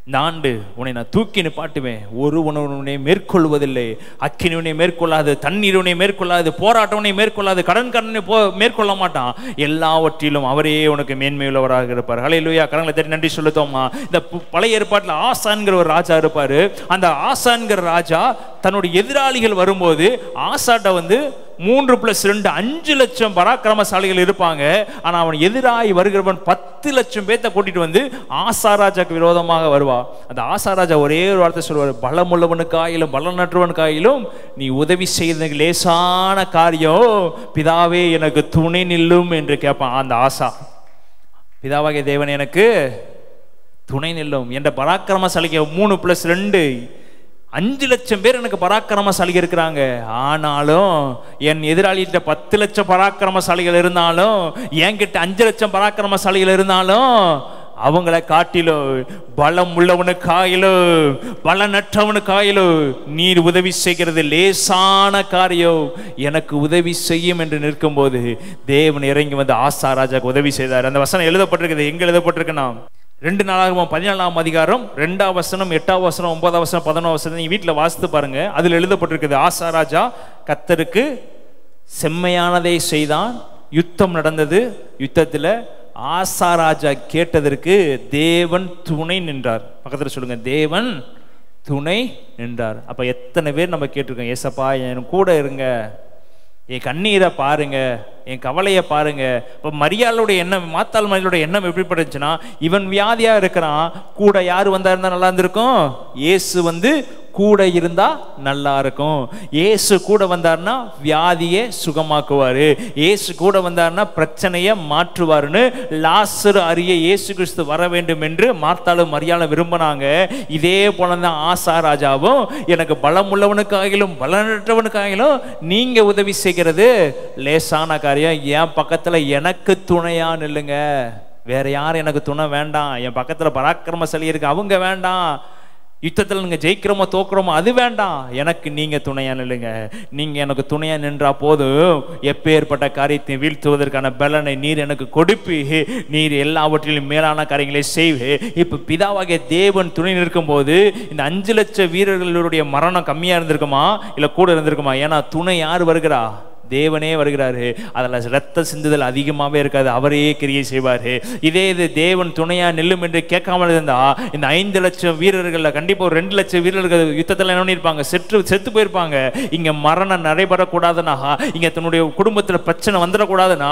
இந்த ஆண்டு உன்னை நான் தூக்கி நிப்பாட்டுவேன். ஒரு உணவுனை மேற்கொள்வதில்லை. அக்கினி உன்னை மேற்கொள்ளாது, தண்ணீர் உன்னை மேற்கொள்ளாது, போராட்டம் உன்னை மேற்கொள்ளாது, கடனை மேற்கொள்ள மாட்டான். எல்லாவற்றிலும் அவரே உனக்கு மேன்மையுள்ளவராக இருப்பார். ஹல்லேலூயா. கடங்களை தேடி நன்றி சொல்லுத்தோமா. இந்த பழைய ஏற்பாட்டில் ஆசான்கிற ஒரு ராஜா இருப்பாரு. அந்த ஆசான்கிற ராஜா தன்னுடைய எதிராளிகள் வரும்போது ஆசாட்ட வந்து 3+2 5 லட்சம் பராக்கிரமசாலிகள் இருப்பாங்க. ஆனா அவன் எதிராகி வருகிறவன் 10 லட்சம் பேர்த்த கூட்டிட்டு வந்து ஆசாராஜாக்கு விரோதமாக வருவா. அந்த ஆசாராஜா ஒரே ஒரு வார்த்தை சொல்வார், பலமுள்ளவனுக்காயிலும் பலனற்றவனுக்காயிலும் நீ உதவி செய்த லேசான காரியம் பிதாவே எனக்கு துணை நில்லும் என்று கேட்பான். அந்த ஆசா, பிதாவாகிய தேவன் எனக்கு துணை நில்லும் என்ற பராக்கிரமசாலிக்கு 3+2 5 லட்சம் பேர் எனக்கு பராக்கிரமசாலிகள் இருக்கிறாங்க. ஆனாலும் என் எதிராளிகிட்ட 10 லட்சம் பராக்கிரமசாலிகள் இருந்தாலும், என்கிட்ட 5 லட்சம் பராக்கிரமசாலிகள் இருந்தாலும், அவங்களை காட்டிலும் பலம் உள்ளவனுக்காயிலும் பலனற்றவனுக்காயிலும் நீர் உதவி செய்கிறது லேசான காரியம், எனக்கு உதவி செய்யும் என்று நிற்கும் போது தேவன் இறங்கி வந்து ஆசாராஜாக்கு உதவி செய்தார். அந்த வசனம் எழுதப்பட்டிருக்கிறது. எங்க எழுதப்பட்டிருக்குன்னா 2 நாளாகமம் 14ஆம் அதிகாரம் 2ஆம் வசனம் 8ஆம் வசனம் 9ஆம் வசனம் 11ஆம் வசனம் நீங்க வீட்டில் வாசித்து பாருங்க. அதில் எழுதப்பட்டிருக்குது, ஆசாராஜா கர்த்தருக்கு செம்மையானதை செய்தான், யுத்தம் நடந்தது, யுத்தத்தில் ஆசாராஜா கேட்டதற்கு தேவன் துணை நின்றார். பக்கத்தில் சொல்லுங்க, தேவன் துணை நின்றார். அப்ப எத்தனை பேர் நம்ம கேட்டிருக்கோம், ஏசப்பா என் கூட இருங்க, என் கண்ணீரை பாருங்க, என் கவலையை பாருங்க. இப்போ மரியாளுடைய எண்ணம், மாத்தாள் மரியாளுடைய எண்ணம் எப்படிப்பட்டுச்சுன்னா, இவன் வியாதியா இருக்கிறான், கூட யார் வந்தா இருந்தா நல்லா இருந்திருக்கும், இயேசு வந்து கூட இருந்தா நல்லா இருக்கும். இயேசு கூட வந்தார்னா வியாதியை சுகமாக்குவாரு, இயேசு கூட வந்தார்னா பிரச்சனையை மாற்றுவாருன்னு லாசரு அறிய இயேசு கிறிஸ்து வர வேண்டும் என்று மார்த்தாளும் மரியாளும் விரும்பினாங்க. இதே போலதான் ஆசாராஜாவும், எனக்கு பலம் உள்ளவனுக்காகிலும் பலனற்றவனுக்காகிலும் நீங்க உதவி செய்கிறது லேசான காரியம், என் பக்கத்துல எனக்கு துணையா நில்லுங்க, வேற யாரும் எனக்கு துணை வேண்டாம், என் பக்கத்துல பராக்கிரமசாலி இருக்கு அவங்க வேண்டாம், யுத்தத்தில் நீங்க ஜெயிக்கிறோமோ தோக்குறோமோ அது வேண்டாம், எனக்கு நீங்க துணையா நில்லுங்க. நீங்க எனக்கு துணையா நின்றா போதும், எப்பேற்பட்ட காரியத்தை வீழ்த்துவதற்கான பலனை நீர் எனக்கு கொடுப்பி, நீர் எல்லாவற்றிலும் மேலான காரியங்களை செய்வே. இப்ப பிதாவாகிய தேவன் துணை நிற்கும் போது இந்த 5 லட்சம் வீரர்களுடைய மரணம் கம்மியா இருந்திருக்குமா இல்ல கூட இருந்திருக்குமா? ஏன்னா துணை யார் வருகிறா? தேவனே வருகிறாரு. அதில் ரத்த சிந்துதல் அதிகமாகவே இருக்காது, அவரே கிரியை செய்வார். இதே இது தேவன் துணையா நில்லும் என்று கேட்காமல் இருந்தா இந்த 5 லட்சம் வீரர்கள் கண்டிப்பாக ஒரு 2 லட்சம் வீரர்கள் யுத்தத்தில் என்ன பண்ணியிருப்பாங்க, செத்து போயிருப்பாங்க. இங்க மரணம் நடைபெறக்கூடாதுன்னா, இங்க தன்னுடைய குடும்பத்தில் பிரச்சனை வந்துடக்கூடாதுன்னா,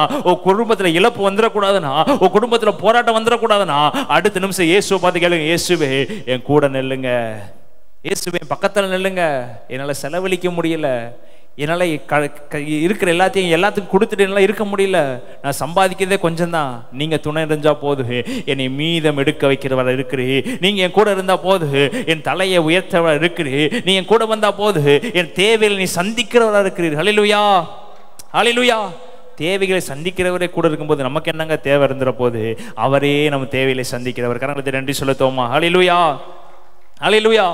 குடும்பத்தில் இழப்பு வந்துடக்கூடாதுன்னா, குடும்பத்தில் போராட்டம் வந்துடக்கூடாதுன்னா, அடுத்த நிமிஷம் இயேசுவை பார்த்து கேளுங்க, இயேசுவே என் கூட நெல்லுங்க, இயேசுவே பக்கத்தில் நெல்லுங்க, என்னால் செலவழிக்க முடியல, என்னால் இருக்கிற எல்லாத்துக்கும் கொடுத்துட்டு என்னால் இருக்க முடியல, நான் சம்பாதிக்கிறதே கொஞ்சம் தான், நீங்கள் துணை இருந்தா போது, என்னை மீதம் எடுக்க வைக்கிறவர் இருக்கிறீ, நீங்கள் என் கூட இருந்தால் போது, என் தலையை உயர்த்தவர் இருக்கிறீ, நீ என் கூட வந்தா போது, என் தேவையில் நீ சந்திக்கிறவராக இருக்கிறீர். ஹல்லேலூயா, ஹல்லேலூயா. தேவைகளை சந்திக்கிறவரே கூட இருக்கும்போது நமக்கு என்னங்க தேவை இருந்துற போது, அவரே நம்ம தேவைகளை சந்திக்கிறவர். கரங்களை நன்றி சொல்லத்தோமா? ஹல்லேலூயா, ஹல்லேலூயா.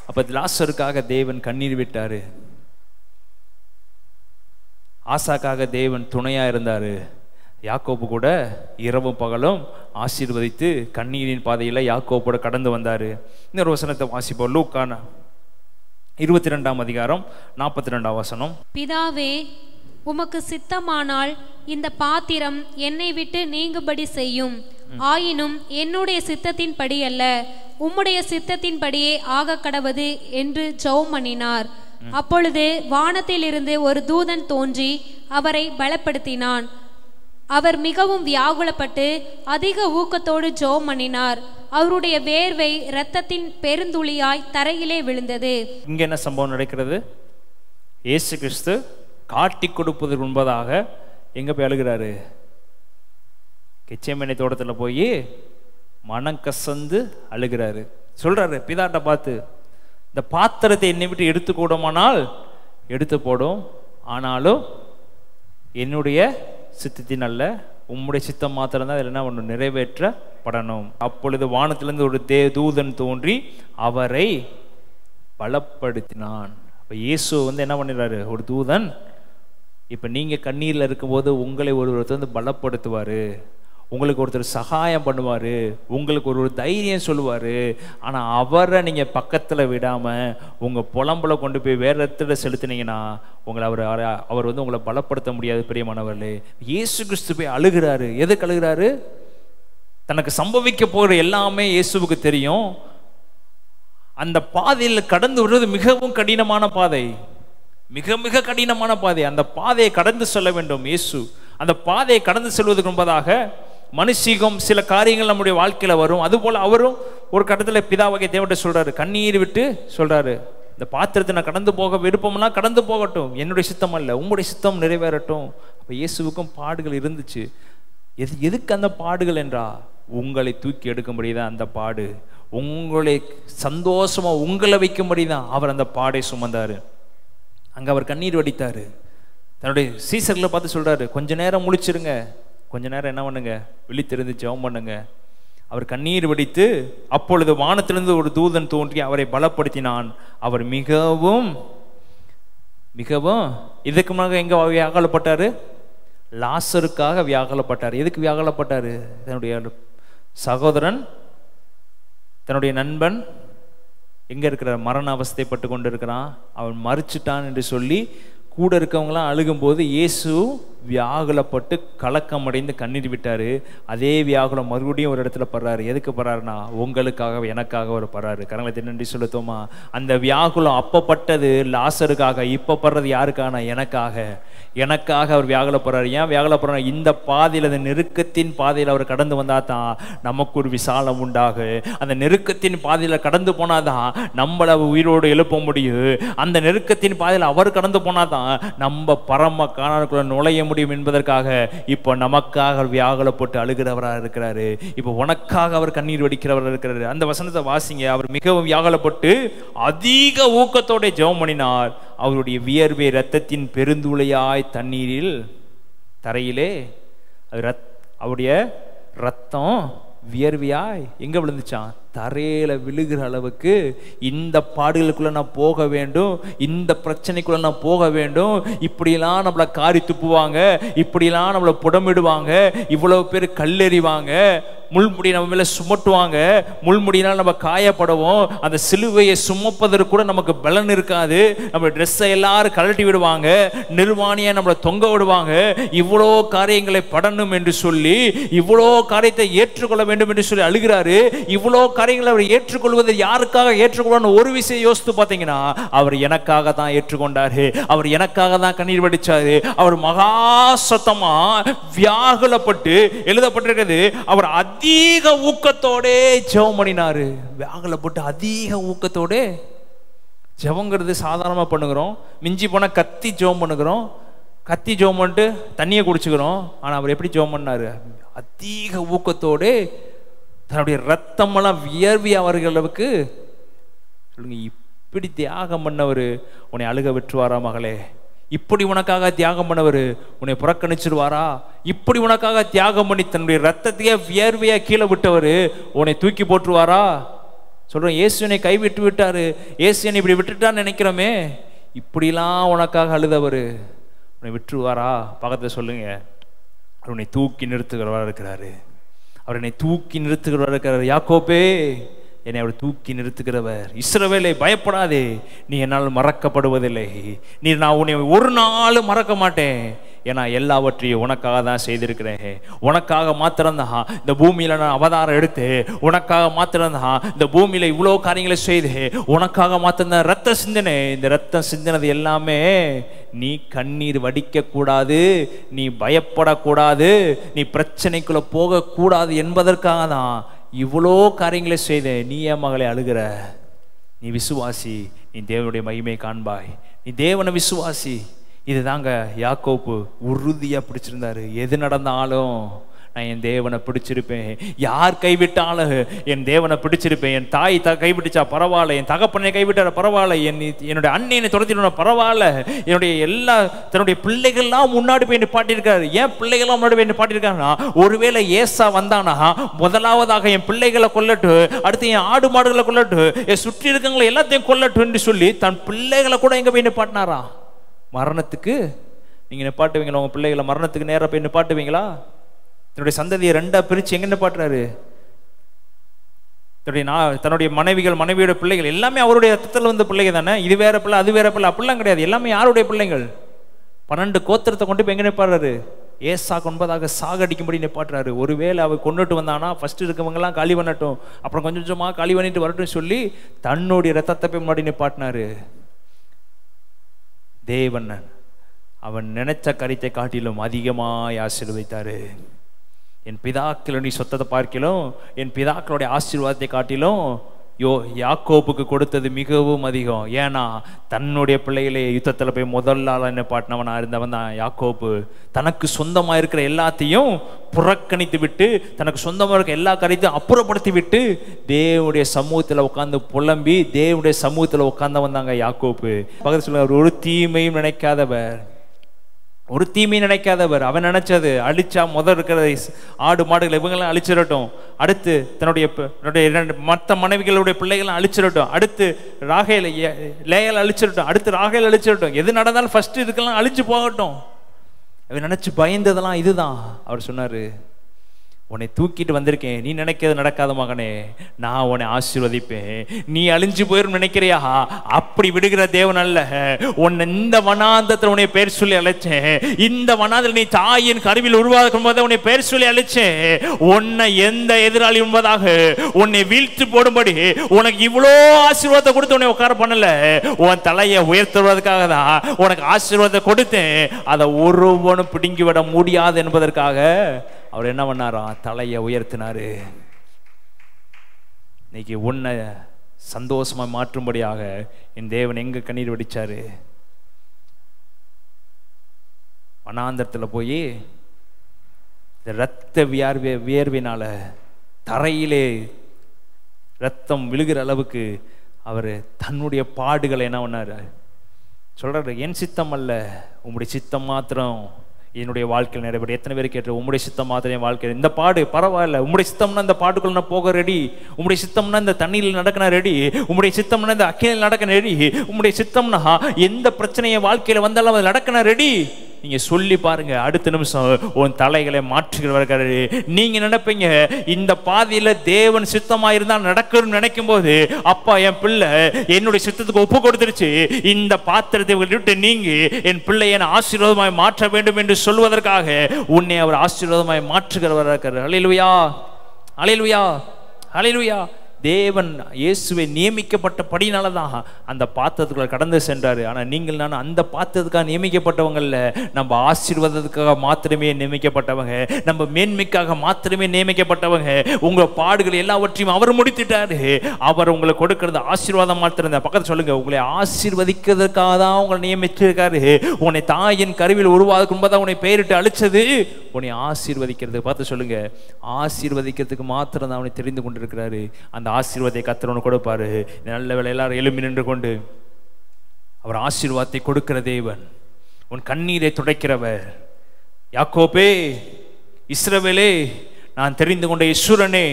அப்ப லாசருக்காக தேவன் கண்ணீர் விட்டாரு, ஆசாக்காக தேவன் துணையா இருந்தாரு, யாக்கோபு கூட இரவும் பகலும் ஆசீர்வதித்து கண்ணீரின் பாதையில யாக்கோபோட கடந்து வந்தாரு. இன்னொரு வசனத்தை வாசிப்போம். லூக்கான 22ஆம் அதிகாரம் 42ஆம் வசனம். பிதாவே, உமக்கு சித்தமானால் இந்த பாத்திரம் என்னை விட்டு நீங்கும்படி செய்யும், ஆயினும் என்னுடைய சித்தத்தின்படி அல்ல, உம்முடைய சித்தத்தின்படியே ஆக கடவது என்று ஜெபம் பண்ணினார். அப்பொழுது வானத்திலிருந்து ஒரு தூதன் தோன்றி அவரை பலப்படுத்தினான். அவர் மிகவும் வியாகுலப்பட்டு அதிக ஊக்கத்தோடு ஜெபம் பண்ணினார். அவருடைய வேர்வை இரத்தத்தின் பெருந்துளியாய் தரையிலே விழுந்தது. இங்க என்ன சம்பவம் நடக்கிறது? இயேசு கிறிஸ்து காட்டி கொடுப்பதற்கு முன்பதாக எங்க போய் அழுகிறாரு? கெச்சேமனை தோட்டத்தில் போய் மனம் கசந்து அழுகிறாரு. சொல்றாரு பிதாட்ட பார்த்து, இந்த பாத்திரத்தை என்னை விட்டு எடுத்து கூடமானால் எடுத்து போடும், ஆனாலும் என்னுடைய சித்தத்தின் அல்ல, உம்முடைய சித்தம் மாத்திரம்தான் அதில் என்ன ஒன்று நிறைவேற்றப்படணும். அப்பொழுது வானத்திலிருந்து ஒரு தூதன் தோன்றி அவரை பலப்படுத்தினான். அப்போ இயேசு என்ன பண்ணிடுறாரு? ஒரு தூதன். இப்போ நீங்கள் கண்ணீரில் இருக்கும்போது உங்களை ஒருத்தர் வந்து பலப்படுத்துவார், உங்களுக்கு ஒருத்தர் சகாயம் பண்ணுவார், உங்களுக்கு ஒரு தைரியம் சொல்லுவார். ஆனால் அவரை நீங்கள் பக்கத்தில் விடாமல் உங்கள் புலம்பலை கொண்டு போய் வேறு இடத்துல செலுத்தினீங்கன்னா உங்களை அவர் வந்து உங்களை பலப்படுத்த முடியாது. பிரியமானவர்களே, இயேசு கிறிஸ்து போய் அழுகிறாரு. எதுக்கு அழுகிறாரு? தனக்கு சம்பவிக்க போகிற எல்லாமே இயேசுவுக்கு தெரியும். அந்த பாதையில் கடந்து விடுறது மிகவும் கடினமான பாதை, மிக மிக கடினமான பாதை. அந்த பாதையை கடந்து செல்ல வேண்டும் இயேசு. அந்த பாதையை கடந்து செல்வதற்கு முன்பதாக மனுஷீகம் சில காரியங்கள் நம்முடைய வாழ்க்கையில வரும். அதுபோல அவரும் ஒரு கட்டத்தில் பிதாவாகிய தேவன்கிட்ட சொல்றாரு, கண்ணீர் விட்டு சொல்றாரு, இந்த பாத்திரத்தை நான் கடந்து போக விருப்பம்னா கடந்து போகட்டும், என்னுடைய சித்தம் அல்ல, உங்களுடைய சித்தம் நிறைவேறட்டும். அப்ப இயேசுவுக்கும் பாடுகள் இருந்துச்சு. எதுக்கு அந்த பாடுகள் என்றா, உங்களை தூக்கி எடுக்கும்படிதான் அந்த பாடு, உங்களை சந்தோஷமா உங்களை வைக்கும்படிதான் அவர் அந்த பாடை சுமந்தாரு. அங்க அவர் கண்ணீர் வடித்தாரு. தன்னுடைய சீசர்களை பார்த்து சொல்றாரு, கொஞ்ச நேரம் முழிச்சிருங்க, கொஞ்ச நேரம் என்ன பண்ணுங்க, விழித்திருந்து ஜெபம் பண்ணுங்க. அவர் கண்ணீர் வடித்து அப்பொழுது வானத்திலிருந்து ஒரு தூதன் தோன்றி அவரை பலப்படுத்தினான். அவர் மிகவும் மிகவும் இதுக்கு முன்னாக எங்க வியாகுலப்பட்டாரு? லாசருக்காக வியாகுலப்பட்டார். எதுக்கு வியாகுலப்பட்டாரு? தன்னுடைய சகோதரன், தன்னுடைய நண்பன் எங்க இருக்கிறார்? மரண அவஸ்தைப்பட்டு கொண்டு இருக்கிறான், அவன் மறிச்சிட்டான் என்று சொல்லி கூட இருக்கவங்களாம் அழுகும்போது இயேசு வியாகுலப்பட்டு கலக்கம் அடைந்து கண்ணீர் விட்டாரு. அதே வியாகுலம் மறுபடியும் ஒரு இடத்துல படுறாரு. எதுக்கு படுறாருன்னா, உங்களுக்காக எனக்காக ஒரு படுறாரு. கரங்களை நன்றி சொல்லுத்தோமா? அந்த வியாகுலம் அப்பப்பட்டது லாசருக்காக, இப்ப படுறது யாருக்கான? எனக்காக அவர் வியாகுலப்படுறாரு. ஏன் வியாகுலப்படுறாரு? இந்த பாதையில், அந்த நெருக்கத்தின் பாதையில் அவர் கடந்து வந்தா தான் நமக்கு ஒரு விசாலம் உண்டாகு. அந்த நெருக்கத்தின் பாதையில் கடந்து போனாதான் நம்மளை உயிரோடு எழுப்ப முடியும். அந்த நெருக்கத்தின் பாதையில் அவர் கடந்து போனாதான் நம்ம பரம காணானுக்குள்ள நுழைய முடியும் என்பதற்காக இப்போ நமக்காக வியாகுலப்பட்டு அழுகிறவராக இருக்கிறாரு. இப்போ உனக்காக அவர் கண்ணீர் வடிக்கிறவராக இருக்கிறாரு. அந்த வசனத்தை வாசிங்க. அவர் மிகவும் வியாகுலப்பட்டு அதிக ஊக்கத்தோட ஜெபம் பண்ணினார். அவருடைய வியர்வை இரத்தத்தின் பெருந்துளையாய் தண்ணீரில் தரையிலே அவருடைய ரத்தம் வியர்வையாய் எங்க விழுந்துச்சான்? தரையில விழுகிற அளவுக்கு இந்த பாடுகளுக்குள்ள நான் போக வேண்டும், இந்த பிரச்சனைக்குள்ள நான் போக வேண்டும். இப்படிலாம் நம்மளை காரி துப்புவாங்க, இப்படிலாம் நம்மளை புடமிடுவாங்க, இவ்வளவு பேர் கல்லெறிவாங்க, முள்முடி நம்ம மேல சுமட்டுவாங்க, முள்முடினால் நம்ம காயப்படுவோம், அந்த சிலுவையை சுமப்பதற்கு கூட நமக்கு பலன் இருக்காது, நம்ம ட்ரெஸ்ஸை எல்லாரும் கழட்டி விடுவாங்க, நிர்வாணியை நம்மளை தொங்க விடுவாங்க, இவ்வளோ காரியங்களை படணும் என்று சொல்லி, இவ்வளோ காரியத்தை ஏற்றுக்கொள்ள வேண்டும் என்று சொல்லி அழுகிறாரு. இவ்வளோ காரியங்களை அவர் ஏற்றுக்கொள்வதை யாருக்காக ஏற்றுக்கொள்ளணும்? ஒரு விஷயம் யோசித்து பார்த்தீங்கன்னா, அவர் எனக்காக தான் ஏற்றுக்கொண்டாரு, அவர் எனக்காக தான் கண்ணீர் வடிச்சாரு. அவர் மகா சத்தமா வியாகுலப்பட்டு எழுதப்பட்டிருக்கிறது, அவர் அதிக ஊக்கத்தோட ஜெபம் பண்ணினாரு. வியாகுலப்பட்டு அதிக ஊக்கத்தோட ஜெபங்கிறது சாதாரணமா பண்ணுகிறோம், மிஞ்சி போனா கத்தி ஜெபம் பண்ணுகிறோம், கத்தி ஜெபம் பண்ணிட்டு தண்ணியை குடிச்சுக்கிறோம். ஆனா அவர் எப்படி ஜெபம் பண்ணாரு? அதிக ஊக்கத்தோட தன்னுடைய ரத்தமெல்லாம் வியர்வி அவர்கள் அளவுக்கு. சொல்லுங்க, இப்படி தியாகம் பண்ணவர் உன்னை அழுக விட்டுருவாரா மகளே? இப்படி உனக்காக தியாகம் பண்ணவர் உன்னை புறக்கணிச்சிருவாரா? இப்படி உனக்காக தியாகம் பண்ணி தன்னுடைய ரத்தத்தையே வியர்வையா கீழே விட்டவர் உன்னை தூக்கி போட்டுருவாரா? சொல்றேன், இயேசுனை கைவிட்டு விட்டாரு, இயேசுனை இப்படி விட்டுட்டான்னு நினைக்கிறோமே, இப்படிலாம் உனக்காக அழுதவர் உன்னை விட்டுருவாரா? பக்கத்துல சொல்லுங்க, அவர் உன்னை தூக்கி நிறுத்துகிறவரா இருக்கிறாரு, அவர் என்னை தூக்கி நிறுத்துகிறவரா இருக்கிறார். யாக்கோபே, என்னை அவர் தூக்கி நிறுத்துகிறவர். இஸ்ரவேலே, பயப்படாதே, நீ என்னால் மறக்கப்படுவதில்லை, நான் உன்னை ஒரு நாளும் மறக்க மாட்டேன், ஏன்னா எல்லாவற்றையும் உனக்காக தான் செய்திருக்கிறேன். உனக்காக மாத்திரம்தான் இந்த பூமியில நான் அவதாரம் எடுத்து, உனக்காக மாத்திரம்தான் இந்த பூமியில இவ்வளோ காரியங்களை செய்து, உனக்காக மாத்திரம்தான் ரத்த சிந்தனை. இந்த ரத்தம் சிந்தினது எல்லாமே நீ கண்ணீர் வடிக்க கூடாது, நீ பயப்படக்கூடாது, நீ பிரச்சனைக்குள்ள போக கூடாது என்பதற்காக தான் இவ்வளோ காரியங்களை செய்த. நீ என் மகளை அழுகிற? நீ விசுவாசி, நீ தேவனுடைய மகிமை காண்பாய், நீ தேவனை விசுவாசி. இதுதாங்க யாக்கோப்பு உறுதியா பிடிச்சிருந்தாரு. எது நடந்தாலும் நான் என் தேவனை பிடிச்சிருப்பேன், யார் கைவிட்டாலும் என் தேவனை பிடிச்சிருப்பேன். என் தாய் கைவிட்டுச்சா பரவாயில்ல, என் தகப்பனை கைவிட்டார பரவாயில்ல, என்னுடைய அண்ணியை துரத்திட்டு பரவாயில்ல, என்னுடைய எல்லா தன்னுடைய பிள்ளைகள்லாம் முன்னாடி போய் நிப்பாட்டியிருக்காரு. ஏன் பிள்ளைகள்லாம் முன்னாடி போய் நிப்பாட்டியிருக்காருன்னா, ஒருவேளை ஏசா வந்தானா முதலாவதாக என் பிள்ளைகளை கொல்லட்டு, அடுத்து என் ஆடு மாடுகளை கொல்லட்டு, என் சுற்றி இருக்கவங்களை எல்லாத்தையும் கொல்லட்டு என்று சொல்லி தன் பிள்ளைகளை கூட எங்க போய் நிப்பாட்டினாரா? மரணத்துக்கு. நீங்க நிப்பாட்டுவீங்களா உங்க பிள்ளைகளை? மரணத்துக்கு நேரம் போய் நிப்பாட்டுவீங்களா? தன்னுடைய சந்ததியை ரெண்டா பிரிச்சு எங்க நிப்பாட்டுறாரு? தன்னுடைய மனைவிகள், மனைவியோட பிள்ளைகள் எல்லாமே அவருடைய ரத்தத்தில் வந்த பிள்ளைங்க தானே. இது வேற பிள்ளை, அது வேற பிள்ளை, அப்படிலாம் கிடையாது. எல்லாமே யாருடைய பிள்ளைகள்? 12 கோத்திரத்தை கொண்டு போய் எங்க நிப்பாடுறாரு? ஏசா கொன்பதாக சாகடிக்கும்படி நிப்பாட்டுறாரு. ஒருவேளை அவர் கொண்டுட்டு வந்தானா ஃபர்ஸ்ட் இருக்கவங்க எல்லாம் காலி பண்ணட்டும், அப்புறம் கொஞ்சம் கொஞ்சமா காலி பண்ணிட்டு வரட்டும் சொல்லி தன்னுடைய ரத்தத்தை போய் முன்னாடி நிப்பாட்டினாரு. தேவன் அவன் நினைச்ச காரியத்தை காட்டிலும் அதிகமாய் ஆசீர்வதித்தாரு. என் பிதாக்கள் நீ சொத்தத்தை பார்க்கிலும் என் பிதாக்களுடைய ஆசீர்வாதத்தை காட்டிலும் யாக்கோபுக்கு கொடுத்தது மிகவும் அதிகம். ஏன்னா தன்னுடைய பிள்ளைகளே யுத்தத்தில் போய் முதல் ஆளா நிப்பாட்டினவனா இருந்தவன் தான் யாக்கோபு. தனக்கு சொந்தமா இருக்கிற எல்லாத்தையும் புறக்கணித்து விட்டு, தனக்கு சொந்தமா இருக்க எல்லா காரியத்தையும் அப்புறப்படுத்தி விட்டு தேவனுடைய சமூகத்தில் உட்கார்ந்து புலம்பி தேவனுடைய சமூகத்தில் உட்கார்ந்தவன் தாங்க யாக்கோபு. பக்கத்துல சொல்லுவார், ஒரு தீமையும் நினைக்காதவர், ஒரு தீமையும் நினைக்காதவர். அவன் நினைச்சது அழிச்சா முதல் இருக்கிற ஆடு மாடுகள் இவங்கெல்லாம் அழிச்சிடட்டும், அடுத்து தன்னுடைய மற்ற மனைவிகளுடைய பிள்ளைகள்லாம் அழிச்சிடட்டும், அடுத்து லேயல் அழிச்சிடட்டும், அடுத்து ராகேல் அழிச்சிடட்டும், எது நடந்தாலும் ஃபர்ஸ்ட் இதுக்கெல்லாம் அழிச்சு போகட்டும். அவன் நினைச்சு பயந்ததெல்லாம் இதுதான். அவர் சொன்னாரு, உன்னை தூக்கிட்டு வந்திருக்கேன், நீ நினைக்கிறது நடக்காத மகனே, நான் உன்னை ஆசீர்வதிப்பேன். நீ அழிஞ்சு போயிரும் நினைக்கிறியா? அப்படி விடுகிற தேவன் அல்ல. உன்னை இந்த வனாந்தத்தில் உன்னை பேர் சொல்லி அழைச்சேன், இந்த வனாந்தில் நீ தாயின் கருவில் உருவாக்கும் போது உன்னை பேர் சொல்லி அழைச்சேன். உன்னை எந்த எதிராளி என்பதாக உன்னை வீழ்த்து போடும்படி உனக்கு இவ்வளோ ஆசீர்வாதத்தை கொடுத்து உன்னை உட்கார பண்ணல, உன் தலையை உயர்த்துவதற்காக தான் உனக்கு ஆசீர்வாதத்தை கொடுத்தேன். அதை ஒருவனும் பிடுங்கி விட முடியாது என்பதற்காக அவர் என்ன பண்ணாரா? தலையை உயர்த்தினாரு. இன்னைக்கு உன்னை சந்தோஷமா மாற்றும்படியாக என் தேவன் எங்க கண்ணீர் வடிச்சாரு? வனாந்தரத்தில் போய் ரத்த வியர்வினால தரையிலே ரத்தம் விழுகிற அளவுக்கு அவர் தன்னுடைய பாடுகளை என்ன பண்ணாரு? சொல்றாரு, என் சித்தம் அல்ல உம்முடைய சித்தம் மாத்திரம் என்னுடைய வாழ்க்கையில் நிறைவேற. எத்தனை பேர் கேட்டு உம்முடைய சித்தம் மாதிரி என் வாழ்க்கையில் இந்த பாடு பரவாயில்ல, உம்முடைய சித்தம்னா இந்த பாட்டுக்குள்ள நான் போக ரெடி, உம்முடைய சித்தம்னா இந்த தண்ணியில் நடக்க நான் ரெடி, உம்முடைய சித்தம்னா இந்த அக்கினியில் நடக்க ரெடி, உம்முடைய சித்தம்னா எந்த பிரச்சனையை வாழ்க்கையில் வந்தாலும் அது நடக்க நான் ரெடி. நீங்க சொல்லி பாருங்க, அடுத்த நிமிஷம் உன் தலைகளை மாற்றுகிறவர்கள். நீங்க நினைப்பீங்க இந்த பாதையில தேவன் சித்தமா இருந்தா நடக்கணும்னு நினைக்கும் போது, அப்பா என் பிள்ளை என்னுடைய சித்தத்துக்கு ஒப்பு கொடுத்துருச்சு, இந்த பாத்திரத்தை விட்டு நீங்க என் பிள்ளையை ஆசீர்வாதமாய் மாற்ற வேண்டும் என்று சொல்வதற்காக உன்னை அவர் ஆசீர்வாதமாய் மாற்றுகிறவராக இருக்கிறார். அல்லேலூயா, அல்லேலூயா, அல்லேலூயா. தேவன் இயேசுவை நியமிக்கப்பட்டபடினால தான் அந்த பாத்திரத்துக்குள்ள கடந்து சென்றாரு. ஆனால் நீங்கள் நான் அந்த பாத்திரத்துக்காக நியமிக்கப்பட்டவங்கல்ல, நம்ம ஆசீர்வாதத்துக்காக மாத்திரமே நியமிக்கப்பட்டவங்க, நம்ம மேன்மைக்காக மாத்திரமே நியமிக்கப்பட்டவங்க. உங்கள் பாடுகள் எல்லாவற்றையும் அவர் முடித்துட்டாரு. அவர் உங்களுக்கு கொடுக்கறது ஆசீர்வாதம் மாத்திரம். பக்கத்தில் சொல்லுங்க, உங்களை ஆசீர்வதிக்கிறதுக்காக தான் உங்களை நியமிச்சிருக்காரு. உன்னை தாயின் கருவில் உருவாக்கும் போது உன்னை பெயரிட்டு அழிச்சது உன்னை ஆசீர்வதிக்கிறது. பார்த்து சொல்லுங்க, ஆசீர்வதிக்கிறதுக்கு மாத்திரம் தான் அவனை தெரிந்து கொண்டிருக்கிறாரு. அந்த ஆசீர்வாதத்தை கர்த்தர் உனக்கு கொடுப்பாரு. நல்ல வேளை எல்லாரும் எழும்பி நின்று கொண்டு, அவர் ஆசீர்வாதத்தை கொடுக்கிற தேவன், உன் கண்ணீரை துடைக்கிறவர். யாக்கோபே, இஸ்ரவேலே, நான் தெரிந்து கொண்ட ஈஸ்வரனே,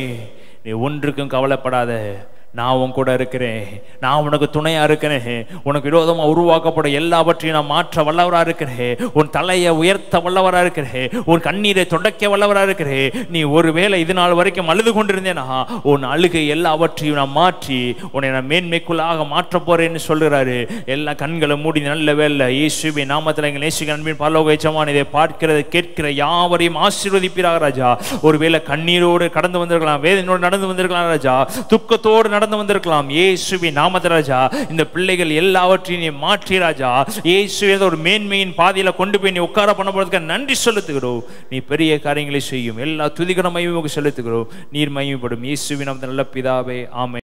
நீ ஒன்றுக்கும் கவலைப்படாத, நான் உன் கூட இருக்கிறேன், நான் உனக்கு துணையா இருக்கிறேன், உனக்கு விரோதமாக உருவாக்கப்படும் எல்லாவற்றையும் நான் மாற்ற வல்லவராக இருக்கிறேன், உன் தலையை உயர்த்த வல்லவராக இருக்கிறேன், உன் கண்ணீரை தொடக்க வல்லவராக இருக்கிறேன். நீ ஒருவேளை இது நாள் வரைக்கும் அழுது கொண்டிருந்தேனா, உன் அழுகை எல்லாவற்றையும் நான் மாற்றி உன்னை நான் மேன்மைக்குள்ளாக மாற்ற போறேன்னு சொல்லுறாரு. எல்லா கண்களை மூடி நல்ல வேலை இயேசுவின் நாமத்தில் எங்கள் நேசிக்க அன்பின் பரலோக எஜமான் இதை பார்க்கிறது கேட்கிற யாவரையும் ஆசீர்வதிப்பீராக ராஜா. ஒருவேளை கண்ணீரோடு கடந்து வந்திருக்கலாம், வேதனையோடு நடந்து வந்திருக்கலாம் ராஜா, துக்கத்தோடு நடந்து வந்திருக்கலாம். இயேசுவின் நாமத்தில் ராஜா, இந்த பிள்ளைகள் எல்லாவற்றையும் நீ மாற்றி ராஜா, இயேசுவே ஒரு மேன்மையின் பாதையில கொண்டு போய் நீ உட்கார பண்ண போறதுக்கு நன்றி செலுத்துகிறோம். நீ பெரிய காரியங்களை செய்யும். எல்லா துதிகர மகிமையும் செலுத்துகிறோம். நீர் மகிமைப்படும். இயேசுவின் நாமத்தில் நல்ல பிதாவே, ஆமென்.